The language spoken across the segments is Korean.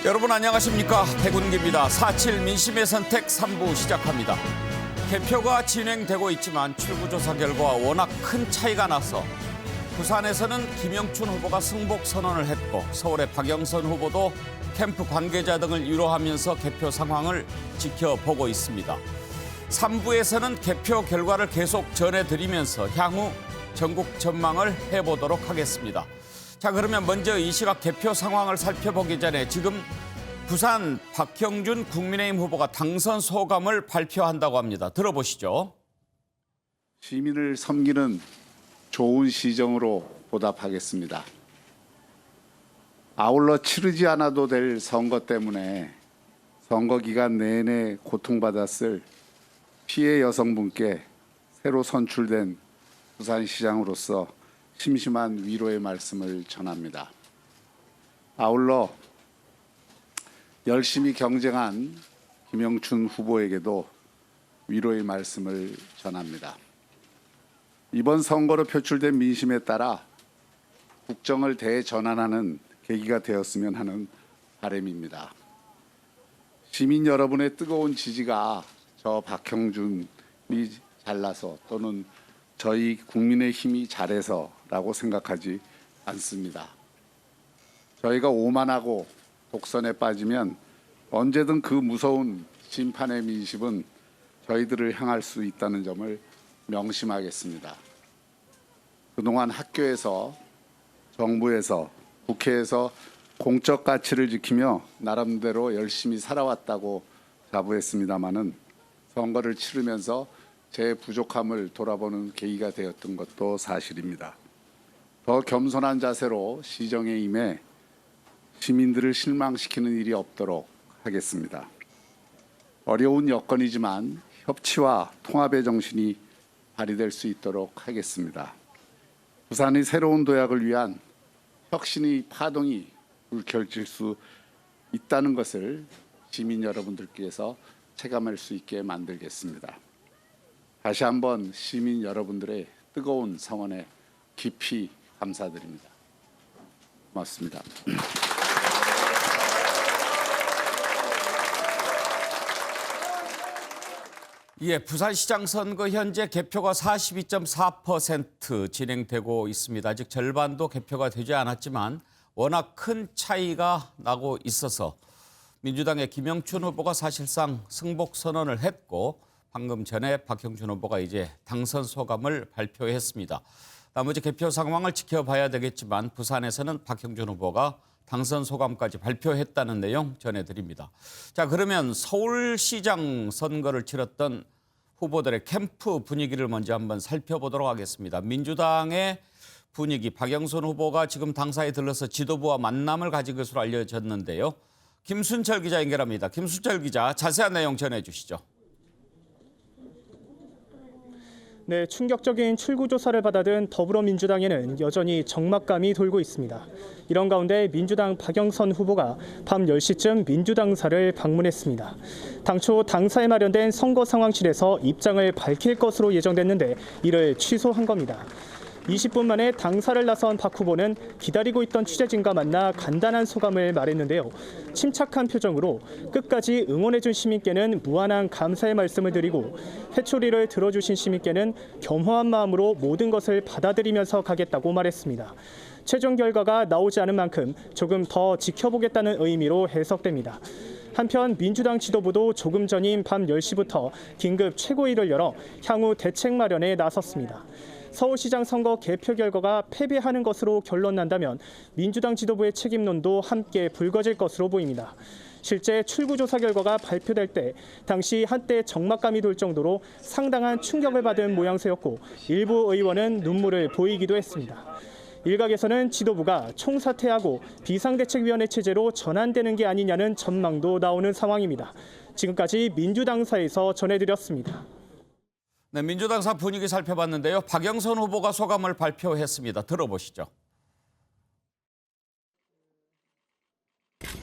여러분 안녕하십니까? 백운기입니다. 4.7 민심의 선택 3부 시작합니다. 개표가 진행되고 있지만 출구조사 결과와 워낙 큰 차이가 나서 부산에서는 김영춘 후보가 승복 선언을 했고 서울의 박영선 후보도 캠프 관계자 등을 위로하면서 개표 상황을 지켜보고 있습니다. 3부에서는 개표 결과를 계속 전해드리면서 향후 전국 전망을 해보도록 하겠습니다. 자, 그러면 먼저 이 시각 개표 상황을 살펴보기 전에 지금 부산 박형준 국민의힘 후보가 당선 소감을 발표한다고 합니다. 들어보시죠. 시민을 섬기는 좋은 시정으로 보답하겠습니다. 아울러 치르지 않아도 될 선거 때문에 선거 기간 내내 고통받았을 피해 여성분께 새로 선출된 부산시장으로서 심심한 위로의 말씀을 전합니다. 아울러 열심히 경쟁한 김영춘 후보에게도 위로의 말씀을 전합니다. 이번 선거로 표출된 민심에 따라 국정을 대전환하는 계기가 되었으면 하는 바람입니다. 시민 여러분의 뜨거운 지지가 저 박형준이 잘나서 또는 저희 국민의힘이 잘해서라고 생각하지 않습니다. 저희가 오만하고 독선에 빠지면 언제든 그 무서운 심판의 민심은 저희들을 향할 수 있다는 점을 명심하겠습니다. 그동안 학교에서, 정부에서, 국회에서 공적 가치를 지키며 나름대로 열심히 살아왔다고 자부했습니다마는 선거를 치르면서 제 부족함을 돌아보는 계기가 되었던 것도 사실입니다. 더 겸손한 자세로 시정에 임해 시민들을 실망시키는 일이 없도록 하겠습니다. 어려운 여건이지만 협치와 통합의 정신이 발휘될 수 있도록 하겠습니다. 부산의 새로운 도약을 위한 혁신의 파동이 불켜질 수 있다는 것을 시민 여러분들께서 체감할 수 있게 만들겠습니다. 다시 한번 시민 여러분들의 뜨거운 성원에 깊이 감사드립니다. 고맙습니다. 예, 부산시장 선거 현재 개표가 42.4% 진행되고 있습니다. 아직 절반도 개표가 되지 않았지만 워낙 큰 차이가 나고 있어서 민주당의 김영춘 후보가 사실상 승복 선언을 했고 방금 전에 박형준 후보가 이제 당선 소감을 발표했습니다. 나머지 개표 상황을 지켜봐야 되겠지만 부산에서는 박형준 후보가 당선 소감까지 발표했다는 내용 전해드립니다. 자, 그러면 서울시장 선거를 치렀던 후보들의 캠프 분위기를 먼저 한번 살펴보도록 하겠습니다. 민주당의 분위기, 박영선 후보가 지금 당사에 들러서 지도부와 만남을 가진 것으로 알려졌는데요. 김순철 기자 연결합니다. 김순철 기자, 자세한 내용 전해주시죠. 네, 충격적인 출구조사를 받아든 더불어민주당에는 여전히 적막감이 돌고 있습니다. 이런 가운데 민주당 박영선 후보가 밤 10시쯤 민주당사를 방문했습니다. 당초 당사에 마련된 선거상황실에서 입장을 밝힐 것으로 예정됐는데 이를 취소한 겁니다. 20분 만에 당사를 나선 박 후보는 기다리고 있던 취재진과 만나 간단한 소감을 말했는데요. 침착한 표정으로 끝까지 응원해준 시민께는 무한한 감사의 말씀을 드리고 회초리를 들어주신 시민께는 겸허한 마음으로 모든 것을 받아들이면서 가겠다고 말했습니다. 최종 결과가 나오지 않은 만큼 조금 더 지켜보겠다는 의미로 해석됩니다. 한편 민주당 지도부도 조금 전인 밤 10시부터 긴급 최고위를 열어 향후 대책 마련에 나섰습니다. 서울시장 선거 개표 결과가 패배하는 것으로 결론 난다면 민주당 지도부의 책임론도 함께 불거질 것으로 보입니다. 실제 출구조사 결과가 발표될 때 당시 한때 적막감이 돌 정도로 상당한 충격을 받은 모양새였고 일부 의원은 눈물을 보이기도 했습니다. 일각에서는 지도부가 총사퇴하고 비상대책위원회 체제로 전환되는 게 아니냐는 전망도 나오는 상황입니다. 지금까지 민주당사에서 전해드렸습니다. 네, 민주당사 분위기 살펴봤는데요. 박영선 후보가 소감을 발표했습니다. 들어보시죠.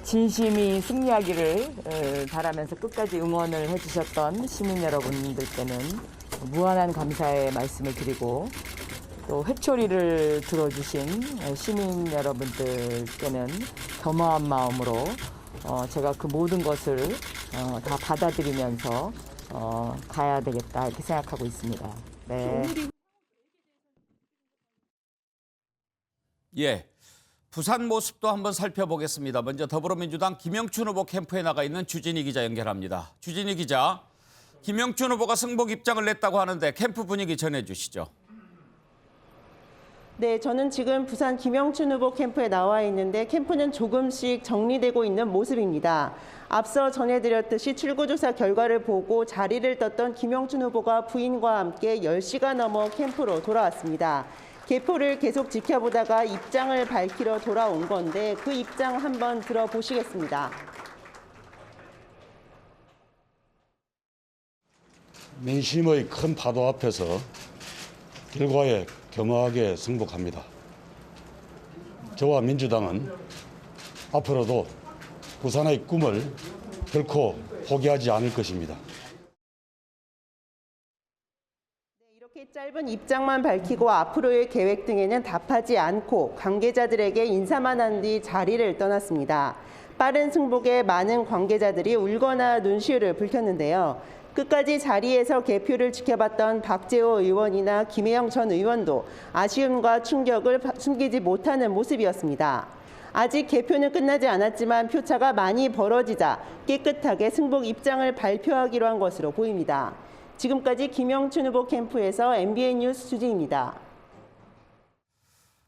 진심이 승리하기를 바라면서 끝까지 응원을 해주셨던 시민 여러분들께는 무한한 감사의 말씀을 드리고 또 회초리를 들어주신 시민 여러분들께는 겸허한 마음으로 제가 그 모든 것을 다 받아들이면서 가야 되겠다 이렇게 생각하고 있습니다. 네. 예, 부산 모습도 한번 살펴보겠습니다. 먼저 더불어민주당 김영춘 후보 캠프에 나가 있는 주진희 기자 연결합니다. 주진희 기자, 김영춘 후보가 승복 입장을 냈다고 하는데 캠프 분위기 전해주시죠. 네, 저는 지금 부산 김영춘 후보 캠프에 나와 있는데 캠프는 조금씩 정리되고 있는 모습입니다. 앞서 전해드렸듯이 출구조사 결과를 보고 자리를 떴던 김영춘 후보가 부인과 함께 10시가 넘어 캠프로 돌아왔습니다. 개표를 계속 지켜보다가 입장을 밝히러 돌아온 건데 그 입장 한번 들어보시겠습니다. 민심의 큰 파도 앞에서 결과에 겸허하게 승복합니다. 저와 민주당은 앞으로도 부산의 꿈을 결코 포기하지 않을 것입니다. 이렇게 짧은 입장만 밝히고 앞으로의 계획 등에는 답하지 않고 관계자들에게 인사만 한 뒤 자리를 떠났습니다. 빠른 승복에 많은 관계자들이 울거나 눈시울을 붉혔는데요. 끝까지 자리에서 개표를 지켜봤던 박재호 의원이나 김혜영 전 의원도 아쉬움과 충격을 숨기지 못하는 모습이었습니다. 아직 개표는 끝나지 않았지만 표차가 많이 벌어지자 깨끗하게 승복 입장을 발표하기로 한 것으로 보입니다. 지금까지 김영춘 후보 캠프에서 MBN 뉴스 주진입니다.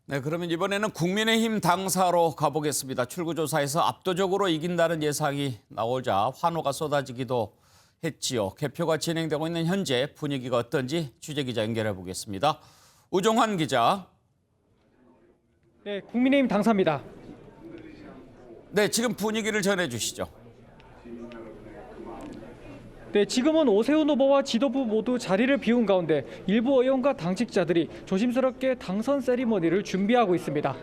네, 그러면 이번에는 국민의힘 당사로 가보겠습니다. 출구조사에서 압도적으로 이긴다는 예상이 나오자 환호가 쏟아지기도 했지요. 개표가 진행되고 있는 현재 분위기가 어떤지 취재기자 연결해 보겠습니다. 우종환 기자. 네, 국민의힘 당사입니다. 네, 지금 분위기를 전해주시죠. 네, 지금은 오세훈 후보와 지도부 모두 자리를 비운 가운데 일부 의원과 당직자들이 조심스럽게 당선 세리머니를 준비하고 있습니다.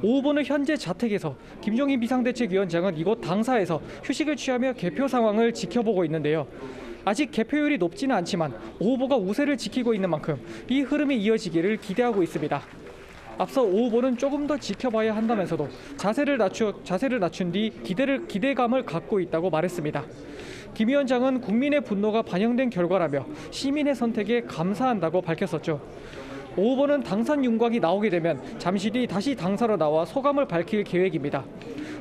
오 후보는 현재 자택에서, 김종인 비상대책위원장은 이곳 당사에서 휴식을 취하며 개표 상황을 지켜보고 있는데요. 아직 개표율이 높지는 않지만 오 후보가 우세를 지키고 있는 만큼 이 흐름이 이어지기를 기대하고 있습니다. 앞서 오 후보는 조금 더 지켜봐야 한다면서도 자세를 낮춘 뒤 기대감을 갖고 있다고 말했습니다. 김 위원장은 국민의 분노가 반영된 결과라며 시민의 선택에 감사한다고 밝혔었죠. 오 후보는 당선 윤곽이 나오게 되면 잠시 뒤 다시 당사로 나와 소감을 밝힐 계획입니다.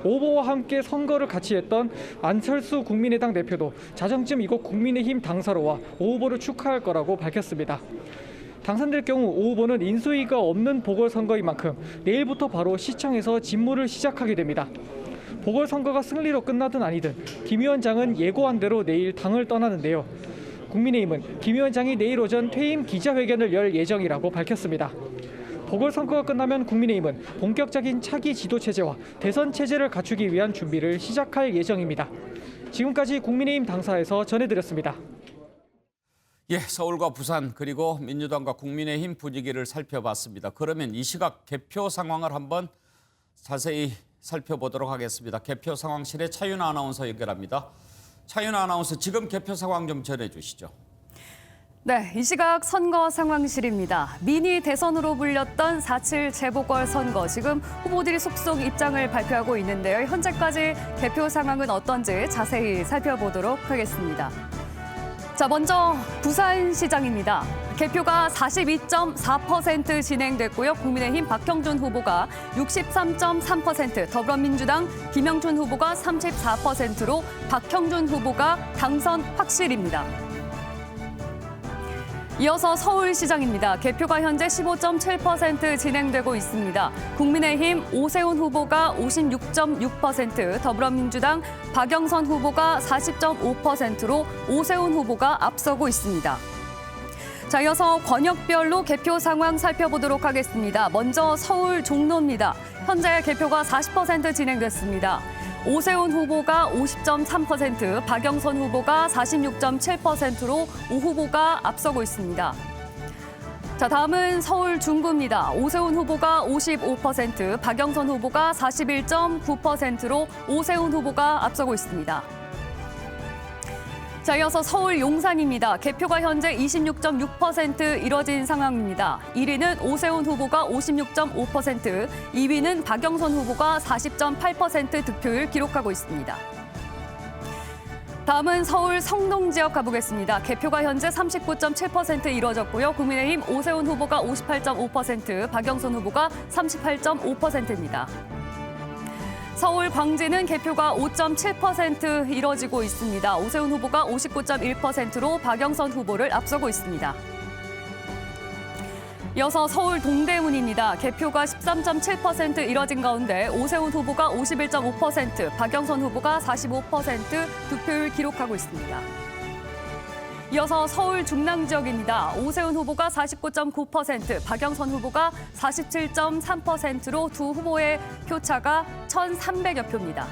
오 후보와 함께 선거를 같이 했던 안철수 국민의당 대표도 자정쯤 이곳 국민의힘 당사로 와 오 후보를 축하할 거라고 밝혔습니다. 당선될 경우 오 후보는 인수위가 없는 보궐선거인 만큼 내일부터 바로 시청에서 직무를 시작하게 됩니다. 보궐선거가 승리로 끝나든 아니든 김 위원장은 예고한 대로 내일 당을 떠나는데요. 국민의힘은 김 위원장이 내일 오전 퇴임 기자회견을 열 예정이라고 밝혔습니다. 보궐선거가 끝나면 국민의힘은 본격적인 차기 지도체제와 대선 체제를 갖추기 위한 준비를 시작할 예정입니다. 지금까지 국민의힘 당사에서 전해드렸습니다. 예, 서울과 부산 그리고 민주당과 국민의힘 분위기를 살펴봤습니다. 그러면 이 시각 개표 상황을 한번 자세히 살펴보도록 하겠습니다. 개표 상황실에 차윤아 아나운서 연결합니다. 차윤아 아나운서, 지금 개표 상황 좀 전해주시죠. 네, 이 시각 선거 상황실입니다. 미니 대선으로 불렸던 4.7 재보궐선거, 지금 후보들이 속속 입장을 발표하고 있는데요. 현재까지 개표 상황은 어떤지 자세히 살펴보도록 하겠습니다. 자, 먼저 부산시장입니다. 개표가 42.4% 진행됐고요. 국민의힘 박형준 후보가 63.3%, 더불어민주당 김영춘 후보가 34%로 박형준 후보가 당선 확실입니다. 이어서 서울시장입니다. 개표가 현재 15.7% 진행되고 있습니다. 국민의힘 오세훈 후보가 56.6%, 더불어민주당 박영선 후보가 40.5%로 오세훈 후보가 앞서고 있습니다. 자, 이어서 권역별로 개표 상황 살펴보도록 하겠습니다. 먼저 서울 종로입니다. 현재 개표가 40% 진행됐습니다. 오세훈 후보가 50.3%, 박영선 후보가 46.7%로 오 후보가 앞서고 있습니다. 자, 다음은 서울 중구입니다. 오세훈 후보가 55%, 박영선 후보가 41.9%로 오세훈 후보가 앞서고 있습니다. 자, 이어서 서울 용산입니다. 개표가 현재 26.6% 이뤄진 상황입니다. 1위는 오세훈 후보가 56.5%, 2위는 박영선 후보가 40.8% 득표율 기록하고 있습니다. 다음은 서울 성동 지역 가보겠습니다. 개표가 현재 39.7% 이루어졌고요. 국민의힘 오세훈 후보가 58.5%, 박영선 후보가 38.5%입니다. 서울 광진은 개표가 5.7% 이뤄지고 있습니다. 오세훈 후보가 59.1%로 박영선 후보를 앞서고 있습니다. 이어서 서울 동대문입니다. 개표가 13.7% 이뤄진 가운데 오세훈 후보가 51.5%, 박영선 후보가 45% 득표율 기록하고 있습니다. 이어서 서울 중랑 지역입니다. 오세훈 후보가 49.9%, 박영선 후보가 47.3%로 두 후보의 표차가 1,300여 표입니다.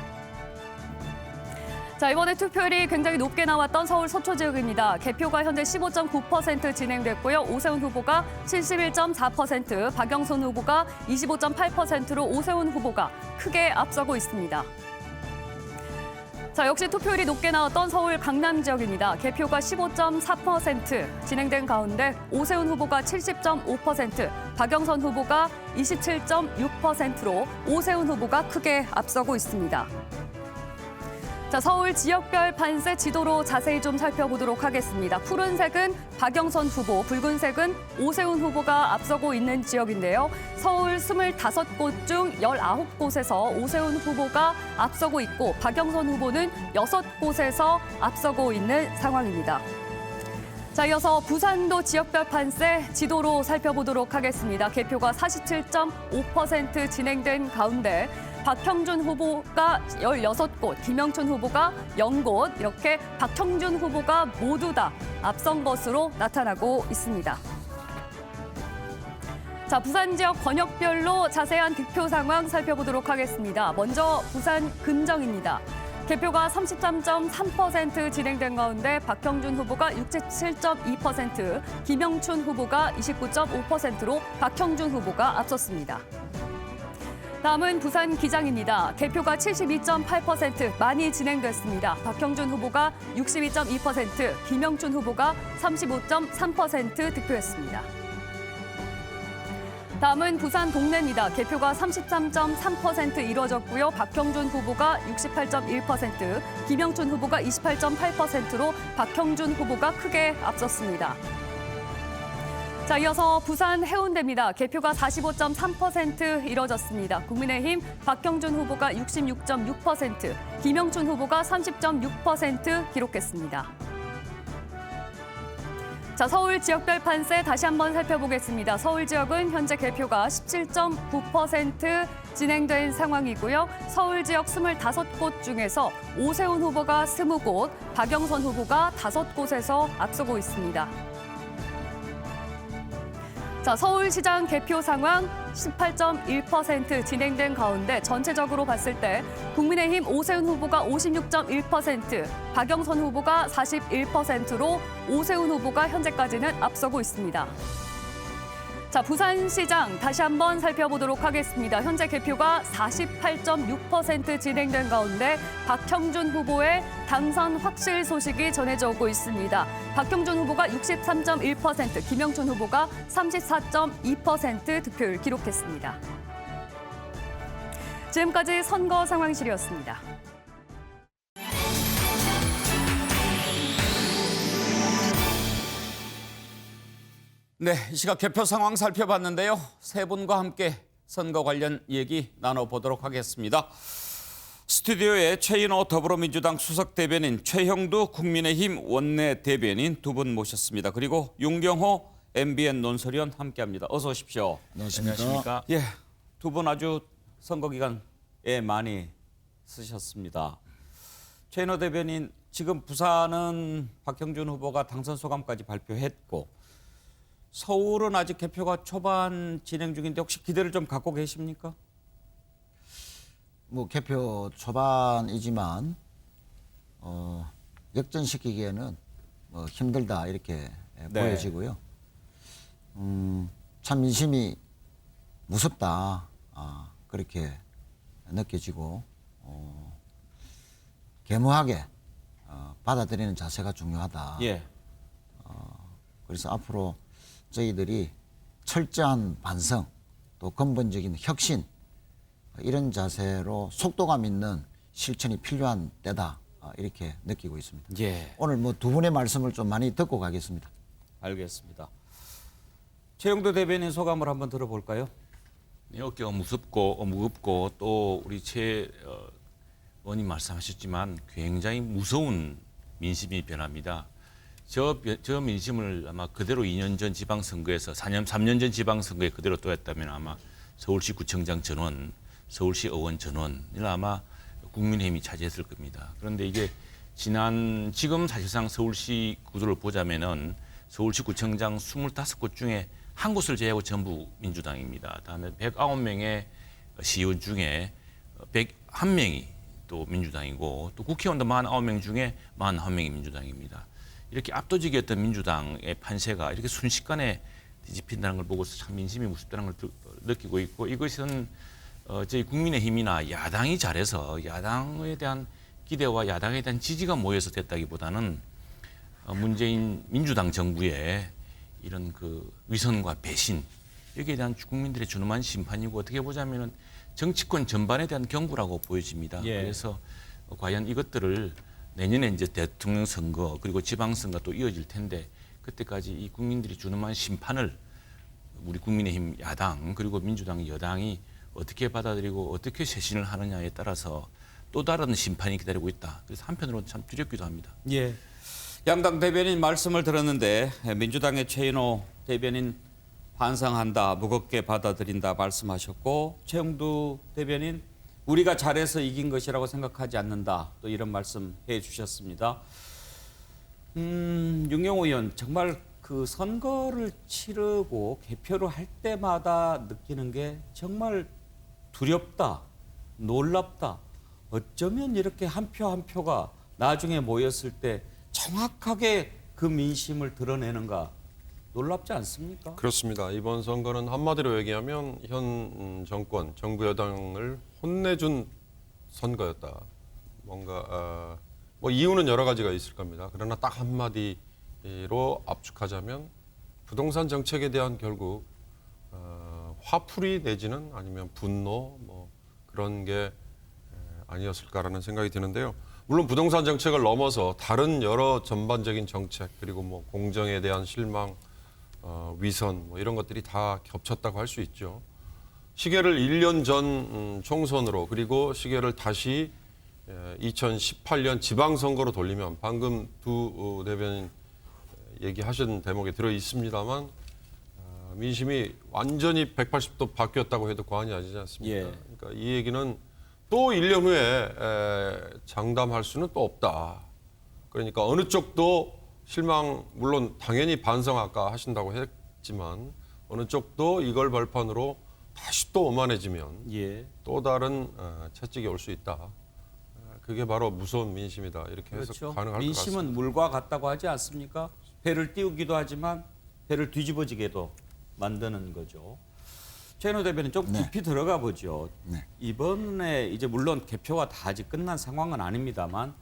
자, 이번에 투표율이 굉장히 높게 나왔던 서울 서초 지역입니다. 개표가 현재 15.9% 진행됐고요. 오세훈 후보가 71.4%, 박영선 후보가 25.8%로 오세훈 후보가 크게 앞서고 있습니다. 자, 역시 투표율이 높게 나왔던 서울 강남 지역입니다. 개표가 15.4% 진행된 가운데 오세훈 후보가 70.5%, 박영선 후보가 27.6%로 오세훈 후보가 크게 앞서고 있습니다. 자, 서울 지역별 판세 지도로 자세히 좀 살펴보도록 하겠습니다. 푸른색은 박영선 후보, 붉은색은 오세훈 후보가 앞서고 있는 지역인데요. 서울 25곳 중 19곳에서 오세훈 후보가 앞서고 있고 박영선 후보는 6곳에서 앞서고 있는 상황입니다. 자, 이어서 부산도 지역별 판세 지도로 살펴보도록 하겠습니다. 개표가 47.5% 진행된 가운데 박형준 후보가 16곳, 김영춘 후보가 0곳, 이렇게 박형준 후보가 모두 다 앞선 것으로 나타나고 있습니다. 자, 부산 지역 권역별로 자세한 득표 상황 살펴보도록 하겠습니다. 먼저 부산 금정입니다. 개표가 33.3% 진행된 가운데 박형준 후보가 67.2%, 김영춘 후보가 29.5%로 박형준 후보가 앞섰습니다. 다음은 부산 기장입니다. 개표가 72.8% 많이 진행됐습니다. 박형준 후보가 62.2%, 김영춘 후보가 35.3% 득표했습니다. 다음은 부산 동래입니다. 개표가 33.3% 이루어졌고요. 박형준 후보가 68.1%, 김영춘 후보가 28.8%로 박형준 후보가 크게 앞섰습니다. 자, 이어서 부산 해운대입니다. 개표가 45.3% 이뤄졌습니다. 국민의힘 박형준 후보가 66.6%, 김영춘 후보가 30.6% 기록했습니다. 자, 서울 지역별 판세 다시 한번 살펴보겠습니다. 서울 지역은 현재 개표가 17.9% 진행된 상황이고요. 서울 지역 25곳 중에서 오세훈 후보가 20곳, 박영선 후보가 5곳에서 앞서고 있습니다. 자, 서울시장 개표 상황 18.1% 진행된 가운데 전체적으로 봤을 때 국민의힘 오세훈 후보가 56.1%, 박영선 후보가 41%로 오세훈 후보가 현재까지는 앞서고 있습니다. 자, 부산시장 다시 한번 살펴보도록 하겠습니다. 현재 개표가 48.6% 진행된 가운데 박형준 후보의 당선 확실 소식이 전해져 오고 있습니다. 박형준 후보가 63.1%, 김영춘 후보가 34.2% 득표율 기록했습니다. 지금까지 선거 상황실이었습니다. 네, 이 시각 개표 상황 살펴봤는데요. 세 분과 함께 선거 관련 얘기 나눠보도록 하겠습니다. 스튜디오에 최인호 더불어민주당 수석대변인, 최형두 국민의힘 원내대변인 두 분 모셨습니다. 그리고 윤경호 MBN 논설위원 함께합니다. 어서 오십시오. 안녕하십니까. 예, 두 분 아주 선거 기간에 많이 쓰셨습니다. 최인호 대변인, 지금 부산은 박형준 후보가 당선 소감까지 발표했고 서울은 아직 개표가 초반 진행 중인데 혹시 기대를 좀 갖고 계십니까? 뭐 개표 초반이지만 역전시키기에는 뭐 힘들다 이렇게 네. 보여지고요. 참 민심이 무섭다 그렇게 느껴지고 개무하게 받아들이는 자세가 중요하다. 예. 그래서 앞으로 저희들이 철저한 반성 또 근본적인 혁신 이런 자세로 속도감 있는 실천이 필요한 때다 이렇게 느끼고 있습니다. 예. 오늘 뭐 두 분의 말씀을 좀 많이 듣고 가겠습니다. 알겠습니다. 최영도 대변인 소감을 한번 들어볼까요? 네, 어깨가 무겁고 또 우리 최 의원님 말씀하셨지만 굉장히 무서운 민심이 변합니다. 저 민심을 아마 그대로 2년 전 지방선거에서 3년 전 지방선거에 그대로 둬했다면 아마 서울시 구청장 전원, 서울시 의원 전원을 아마 국민의힘이 차지했을 겁니다. 그런데 이게 지금 사실상 서울시 구도를 보자면은 서울시 구청장 25곳 중에 한 곳을 제외하고 전부 민주당입니다. 다음에 109명의 시의원 중에 101명이 또 민주당이고 또 국회의원도 49명 중에 41명이 민주당입니다. 이렇게 압도적이었던 민주당의 판세가 이렇게 순식간에 뒤집힌다는 걸 보고서 참 민심이 무섭다는 걸 느끼고 있고 이것은 저희 국민의힘이나 야당이 잘해서 야당에 대한 기대와 야당에 대한 지지가 모여서 됐다기보다는 문재인 민주당 정부의 이런 그 위선과 배신 여기에 대한 국민들의 준엄한 심판이고 어떻게 보자면은 정치권 전반에 대한 경고라고 보여집니다. 예. 그래서 과연 이것들을 내년에 이제 대통령 선거 그리고 지방선거 또 이어질 텐데 그때까지 이 국민들이 준엄한 심판을 우리 국민의힘 야당 그리고 민주당 여당이 어떻게 받아들이고 어떻게 쇄신을 하느냐에 따라서 또 다른 심판이 기다리고 있다. 그래서 한편으로는 참 두렵기도 합니다. 예. 양당 대변인 말씀을 들었는데 민주당의 최인호 대변인 반성한다, 무겁게 받아들인다 말씀하셨고 최영두 대변인 우리가 잘해서 이긴 것이라고 생각하지 않는다. 또 이런 말씀해 주셨습니다. 윤경호 의원 정말 그 선거를 치르고 개표를 할 때마다 느끼는 게 정말 두렵다, 놀랍다. 어쩌면 이렇게 한 표 한 표가 나중에 모였을 때 정확하게 그 민심을 드러내는가 놀랍지 않습니까? 그렇습니다. 이번 선거는 한마디로 얘기하면 현 정권, 정부 여당을 혼내준 선거였다. 뭔가 뭐 이유는 여러 가지가 있을 겁니다. 그러나 딱 한마디로 압축하자면 부동산 정책에 대한 결국 화풀이 내지는 아니면 분노 뭐 그런 게 아니었을까라는 생각이 드는데요. 물론 부동산 정책을 넘어서 다른 여러 전반적인 정책 그리고 뭐 공정에 대한 실망, 위선 뭐 이런 것들이 다 겹쳤다고 할 수 있죠. 시계를 1년 전 총선으로 그리고 시계를 다시 2018년 지방선거로 돌리면 방금 두 대변인 얘기하신 대목에 들어 있습니다만 민심이 완전히 180도 바뀌었다고 해도 과언이 아니지 않습니까? 예. 그러니까 이 얘기는 또 1년 후에 장담할 수는 또 없다. 그러니까 어느 쪽도 실망 물론 당연히 반성 아까 하신다고 했지만 어느 쪽도 이걸 발판으로 다시 또 오만해지면 예. 또 다른 채찍이 올 수 있다. 그게 바로 무서운 민심이다. 이렇게 해서 그렇죠. 가능할 것 민심은 같습니다. 물과 같다고 하지 않습니까? 배를 띄우기도 하지만 배를 뒤집어지게도 만드는 거죠. 최인호 대변인 좀 깊이 들어가 보죠. 네. 이번에 이제 물론 개표가 다 아직 끝난 상황은 아닙니다만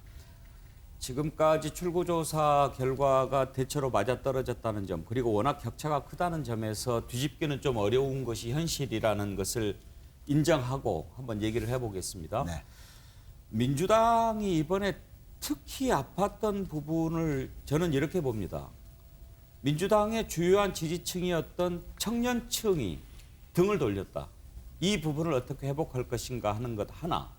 지금까지 출구조사 결과가 대체로 맞아떨어졌다는 점 그리고 워낙 격차가 크다는 점에서 뒤집기는 좀 어려운 것이 현실이라는 것을 인정하고 한번 얘기를 해보겠습니다. 네. 민주당이 이번에 특히 아팠던 부분을 저는 이렇게 봅니다. 민주당의 주요한 지지층이었던 청년층이 등을 돌렸다. 이 부분을 어떻게 회복할 것인가 하는 것 하나.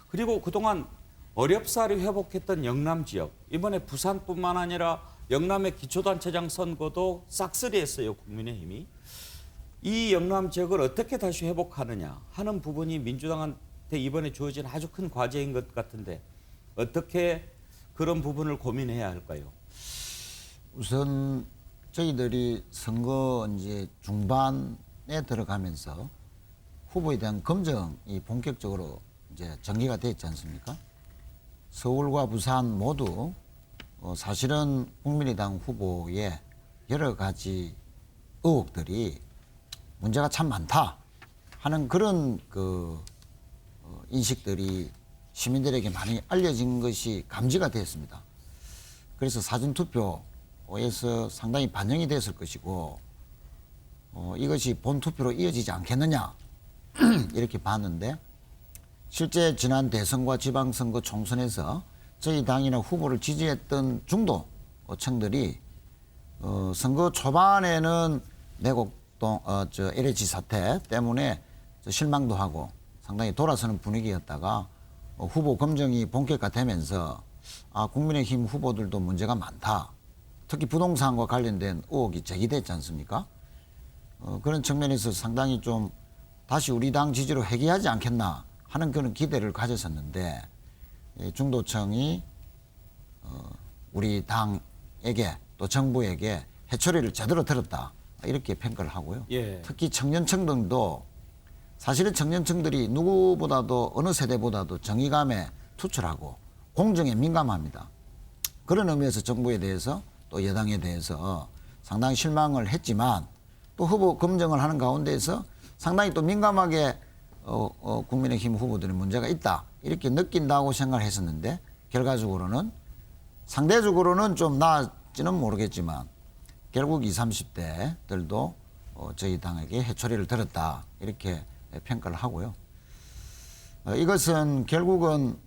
그리고 그동안 어렵사리 회복했던 영남 지역. 이번에 부산뿐만 아니라 영남의 기초단체장 선거도 싹쓸이했어요. 국민의힘이. 이 영남 지역을 어떻게 다시 회복하느냐 하는 부분이 민주당한테 이번에 주어진 아주 큰 과제인 것 같은데 어떻게 그런 부분을 고민해야 할까요? 우선 저희들이 선거 이제 중반에 들어가면서 후보에 대한 검증이 본격적으로 이제 전개가 됐지 않습니까? 서울과 부산 모두 사실은 국민의당 후보의 여러 가지 의혹들이 문제가 참 많다 하는 그런 인식들이 시민들에게 많이 알려진 것이 감지가 됐습니다. 그래서 사전투표에서 상당히 반영이 됐을 것이고 이것이 본투표로 이어지지 않겠느냐 이렇게 봤는데 실제 지난 대선과 지방선거 총선에서 저희 당이나 후보를 지지했던 중도층들이 선거 초반에는 내곡동 LH 사태 때문에 실망도 하고 상당히 돌아서는 분위기였다가 후보 검증이 본격화되면서 국민의힘 후보들도 문제가 많다. 특히 부동산과 관련된 의혹이 제기됐지 않습니까? 그런 측면에서 상당히 좀 다시 우리 당 지지로 회귀하지 않겠나 하는 그런 기대를 가졌었는데 중도층이 우리 당에게 또 정부에게 해초리를 제대로 들었다 이렇게 평가를 하고요. 예. 특히 청년층 등도 사실은 청년층들이 누구보다도 어느 세대보다도 정의감에 투철하고 공정에 민감합니다. 그런 의미에서 정부에 대해서 또 여당에 대해서 상당히 실망을 했지만 또 후보 검증을 하는 가운데에서 상당히 또 민감하게 국민의힘 후보들이 문제가 있다 이렇게 느낀다고 생각을 했었는데 결과적으로는 상대적으로는 좀 나았지는 모르겠지만 결국 20, 30대들도 저희 당에게 해초리를 들었다 이렇게 평가를 하고요. 이것은 결국은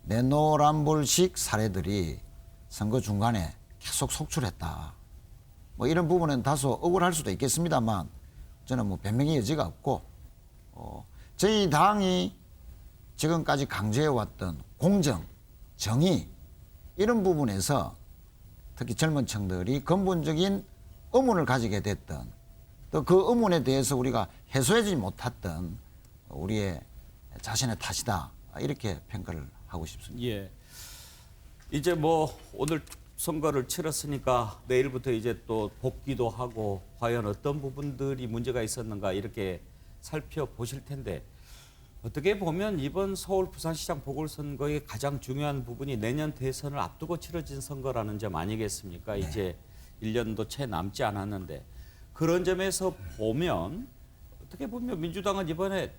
내노란불식 사례들이 선거 중간에 계속 속출했다. 뭐 이런 부분은 다소 억울할 수도 있겠습니다만 저는 뭐 변명의 여지가 없고 저희 당이 지금까지 강조해왔던 공정, 정의 이런 부분에서 특히 젊은 층들이 근본적인 의문을 가지게 됐던 또 그 의문에 대해서 우리가 해소하지 못했던 우리의 자신의 탓이다 이렇게 평가를 하고 싶습니다. 예. 이제 뭐 오늘 선거를 치렀으니까 내일부터 이제 또 복귀도 하고 과연 어떤 부분들이 문제가 있었는가 이렇게 살펴보실 텐데 어떻게 보면 이번 서울 부산시장 보궐선거의 가장 중요한 부분이 내년 대선을 앞두고 치러진 선거라는 점 아니겠습니까? 네. 이제 1년도 채 남지 않았는데 그런 점에서 보면 어떻게 보면 민주당은 이번에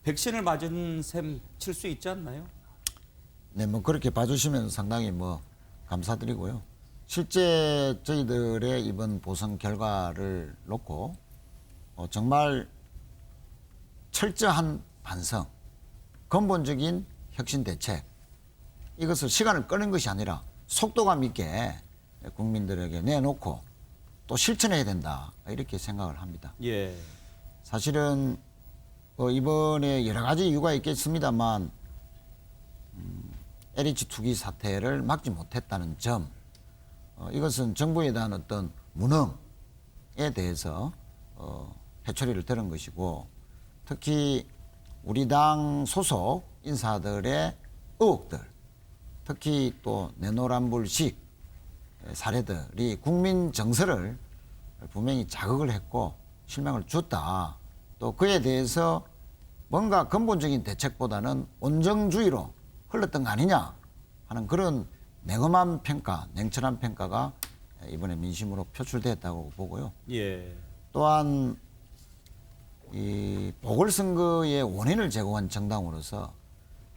백신을 맞은 셈 칠 수 있지 않나요? 네, 뭐 그렇게 봐주시면 상당히 뭐 감사드리고요. 실제 저희들의 이번 보선 결과를 놓고 정말 철저한 반성, 근본적인 혁신 대책 이것을 시간을 끄는 것이 아니라 속도감 있게 국민들에게 내놓고 또 실천해야 된다 이렇게 생각을 합니다. 예. 사실은 이번에 여러 가지 이유가 있겠습니다만 LH 투기 사태를 막지 못했다는 점 이것은 정부에 대한 어떤 무능에 대해서 해초리를 들은 것이고 특히 우리 당 소속 인사들의 의혹들 특히 또 내노란불식 사례들이 국민 정서를 분명히 자극을 했고 실망을 줬다. 또 그에 대해서 뭔가 근본적인 대책보다는 온정주의로 흘렀던 거 아니냐 하는 그런 냉엄한 평가, 냉철한 평가가 이번에 민심으로 표출됐다고 보고요. 예. 또한 이 보궐선거의 원인을 제공한 정당으로서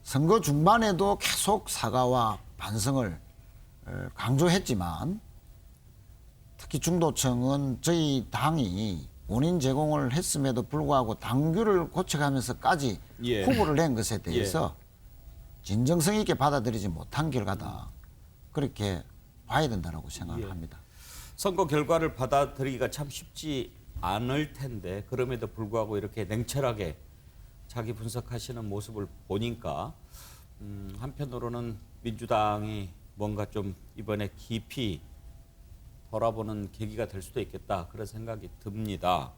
선거 중반에도 계속 사과와 반성을 강조했지만 특히 중도층은 저희 당이 원인 제공을 했음에도 불구하고 당규를 고쳐가면서까지 예. 후보를 낸 것에 대해서 진정성 있게 받아들이지 못한 결과다. 그렇게 봐야 된다고 생각을 예. 합니다. 선거 결과를 받아들이기가 참 쉽지 않을 텐데 그럼에도 불구하고 이렇게 냉철하게 자기 분석하시는 모습을 보니까 한편으로는 민주당이 뭔가 좀 이번에 깊이 돌아보는 계기가 될 수도 있겠다 그런 생각이 듭니다.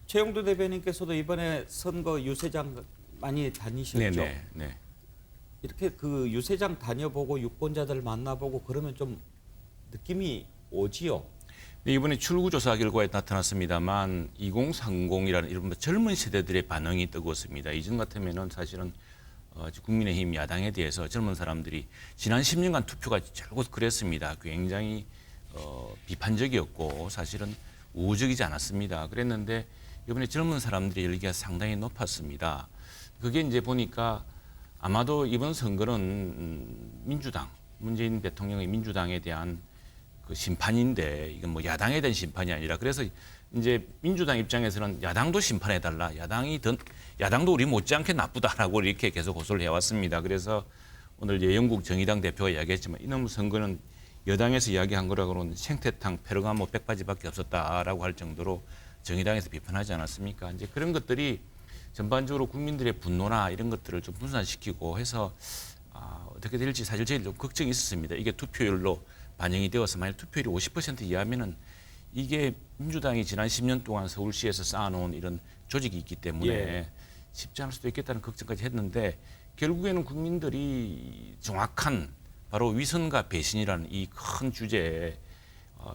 최영두 대변인께서도 이번에 선거 유세장 많이 다니셨죠? 네. 이렇게 그 유세장 다녀보고 유권자들 만나보고 그러면 좀 느낌이 오지요? 네, 이번에 출구조사 결과에 나타났습니다만 2030이라는 이른바 젊은 세대들의 반응이 뜨거웠습니다. 이전 같으면은 사실은 국민의힘 야당에 대해서 젊은 사람들이 지난 10년간 투표가 결국 그랬습니다. 굉장히 비판적이었고 사실은 우호적이지 않았습니다. 그랬는데 이번에 젊은 사람들의 열기가 상당히 높았습니다. 그게 이제 보니까 아마도 이번 선거는 민주당 문재인 대통령의 민주당에 대한 그 심판인데 이건 뭐 야당에 대한 심판이 아니라 그래서 이제 민주당 입장에서는 야당도 심판해달라. 야당도 우리 못지않게 나쁘다라고 이렇게 계속 호소를 해왔습니다. 그래서 오늘 예영국 정의당 대표가 이야기했지만 이놈 선거는 여당에서 이야기한 거라고는 생태탕 페르가모 백바지밖에 없었다라고 할 정도로 정의당에서 비판하지 않았습니까? 이제 그런 것들이 전반적으로 국민들의 분노나 이런 것들을 좀 분산시키고 해서 어떻게 될지 사실 저희 좀 걱정이 있었습니다. 이게 투표율로 반영이 되어서 만약 투표율이 50% 이하면은 이게 민주당이 지난 10년 동안 서울시에서 쌓아놓은 이런 조직이 있기 때문에 예. 쉽지 않을 수도 있겠다는 걱정까지 했는데 결국에는 국민들이 정확한 바로 위선과 배신이라는 이 큰 주제에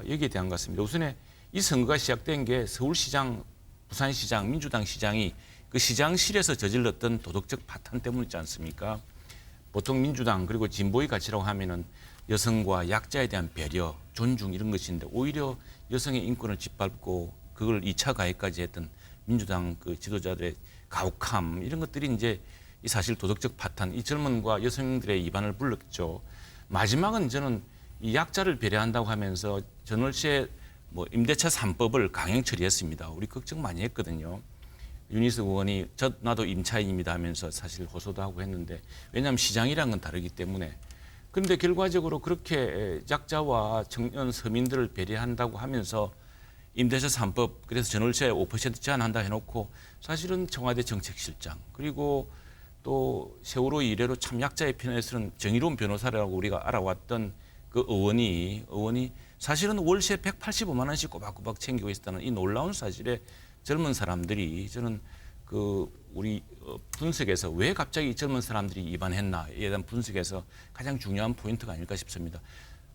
여기에 대한 것 같습니다. 우선에 이 선거가 시작된 게 서울시장, 부산시장, 민주당 시장이 그 시장실에서 저질렀던 도덕적 파탄 때문이지 않습니까? 보통 민주당 그리고 진보의 가치라고 하면은 여성과 약자에 대한 배려, 존중 이런 것인데 오히려 여성의 인권을 짓밟고 그걸 2차 가해까지 했던 민주당 그 지도자들의 가혹함 이런 것들이 이제 이 사실 도덕적 파탄, 이 젊은과 여성들의 이반을 불렀죠. 마지막은 저는 이 약자를 배려한다고 하면서 전월세 뭐 임대차 3법을 강행 처리했습니다. 우리 걱정 많이 했거든요. 윤희석 의원이 나도 임차인입니다 하면서 사실 호소도 하고 했는데 왜냐하면 시장이란 건 다르기 때문에 그런데 결과적으로 그렇게 약자와 청년 서민들을 배려한다고 하면서 임대차 3법 그래서 전월세 5% 제한한다 해놓고 사실은 청와대 정책실장 그리고 또 세월호 이래로 참 약자의 편에 서는 정의로운 변호사라고 우리가 알아왔던 그 의원이 사실은 월세 185만 원씩 꼬박꼬박 챙기고 있었다는 이 놀라운 사실에 젊은 사람들이 저는 그 우리 분석에서 왜 갑자기 젊은 사람들이 입안했나에 대한 분석에서 가장 중요한 포인트가 아닐까 싶습니다.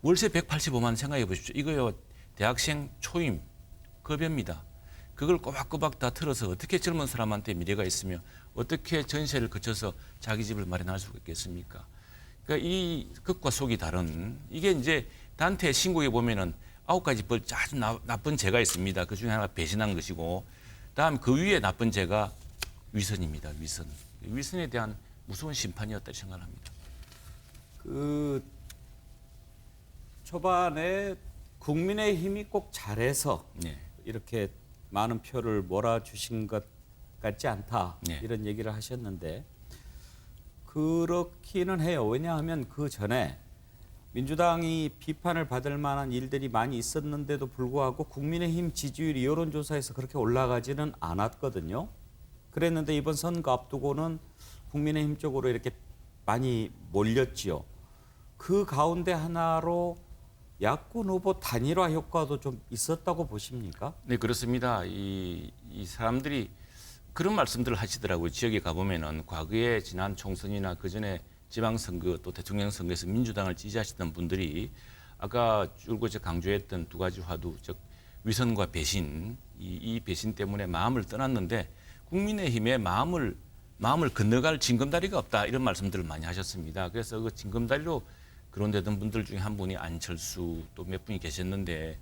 월세 185만 원 생각해 보십시오. 이거요 대학생 초임 급여입니다. 그걸 꼬박꼬박 다 틀어서 어떻게 젊은 사람한테 미래가 있으며 어떻게 전세를 거쳐서 자기 집을 마련할 수 있겠습니까? 그러니까 이 극과 속이 다른 이게 이제 단체 신고에 보면은 9가지 벌 아주 나쁜 죄가 있습니다. 그 중에 하나가 배신한 것이고 다음 그 위에 나쁜 죄가 위선입니다. 위선에 대한 무서운 심판이었다 생각합니다. 그 초반에 국민의힘이 꼭 잘해서 네. 이렇게 많은 표를 몰아주신 것 같지 않다 네. 이런 얘기를 하셨는데 그렇기는 해요. 왜냐하면 그 전에 민주당이 비판을 받을 만한 일들이 많이 있었는데도 불구하고 국민의힘 지지율이 여론조사에서 그렇게 올라가지는 않았거든요. 그랬는데 이번 선거 앞두고는 국민의힘 쪽으로 이렇게 많이 몰렸지요. 그 가운데 하나로 야권 후보 단일화 효과도 좀 있었다고 보십니까? 네, 그렇습니다. 이 사람들이 그런 말씀들을 하시더라고요. 지역에 가보면은 과거에 지난 총선이나 그전에 지방선거 또 대통령 선거에서 민주당을 지지하시던 분들이 아까 줄곧 강조했던 두 가지 화두, 즉 위선과 배신, 이 배신 때문에 마음을 떠났는데 국민의힘의 마음을 건너갈 징검다리가 없다 이런 말씀들을 많이 하셨습니다. 그래서 그 징검다리로 거론되던 분들 중에 한 분이 안철수 또 몇 분이 계셨는데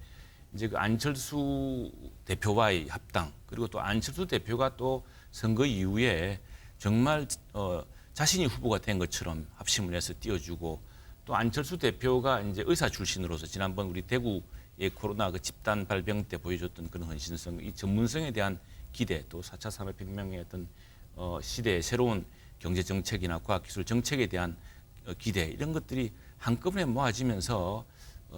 이제 그 안철수 대표와의 합당 그리고 또 안철수 대표가 또 선거 이후에 정말 자신이 후보가 된 것처럼 합심을 해서 띄워주고 또 안철수 대표가 이제 의사 출신으로서 지난번 우리 대구의 코로나 그 집단 발병 때 보여줬던 그런 헌신성, 이 전문성에 대한 기대 또 4차 산업혁명의 어떤 시대의 새로운 경제 정책이나 과학기술 정책에 대한 기대 이런 것들이 한꺼번에 모아지면서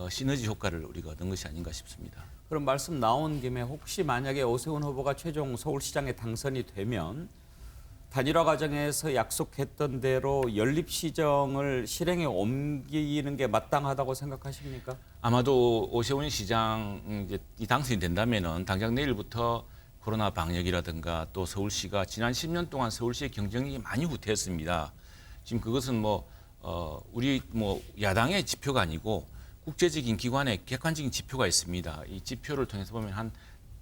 시너지 효과를 우리가 얻은 것이 아닌가 싶습니다. 그럼 말씀 나온 김에 혹시 만약에 오세훈 후보가 최종 서울시장에 당선이 되면 단일화 과정에서 약속했던 대로 연립시정을 실행에 옮기는 게 마땅하다고 생각하십니까? 아마도 오세훈 시장 이제 이 당선이 된다면은 당장 내일부터 코로나 방역이라든가 또 서울시가 지난 10년 동안 서울시의 경쟁력이 많이 후퇴했습니다. 지금 그것은 우리 야당의 지표가 아니고 국제적인 기관의 객관적인 지표가 있습니다. 이 지표를 통해서 보면 한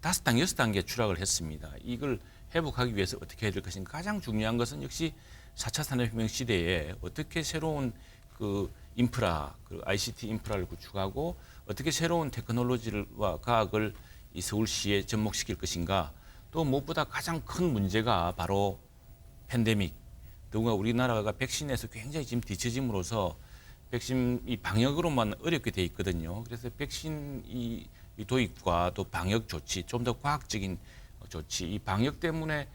5단, 6단계 추락을 했습니다. 이걸 회복하기 위해서 어떻게 해야 될 것인가. 가장 중요한 것은 역시 4차 산업혁명 시대에 어떻게 새로운 그 인프라, 그 ICT 인프라를 구축하고 어떻게 새로운 테크놀로지와 과학을 이 서울시에 접목시킬 것인가. 또 무엇보다 가장 큰 문제가 바로 팬데믹. 더구나 우리나라가 백신에서 굉장히 지금 뒤처짐으로써 백신 이 방역으로만 어렵게 돼 있거든요. 그래서 백신 이 도입과 또 방역 조치, 좀 더 과학적인 조치, 이 방역 때문에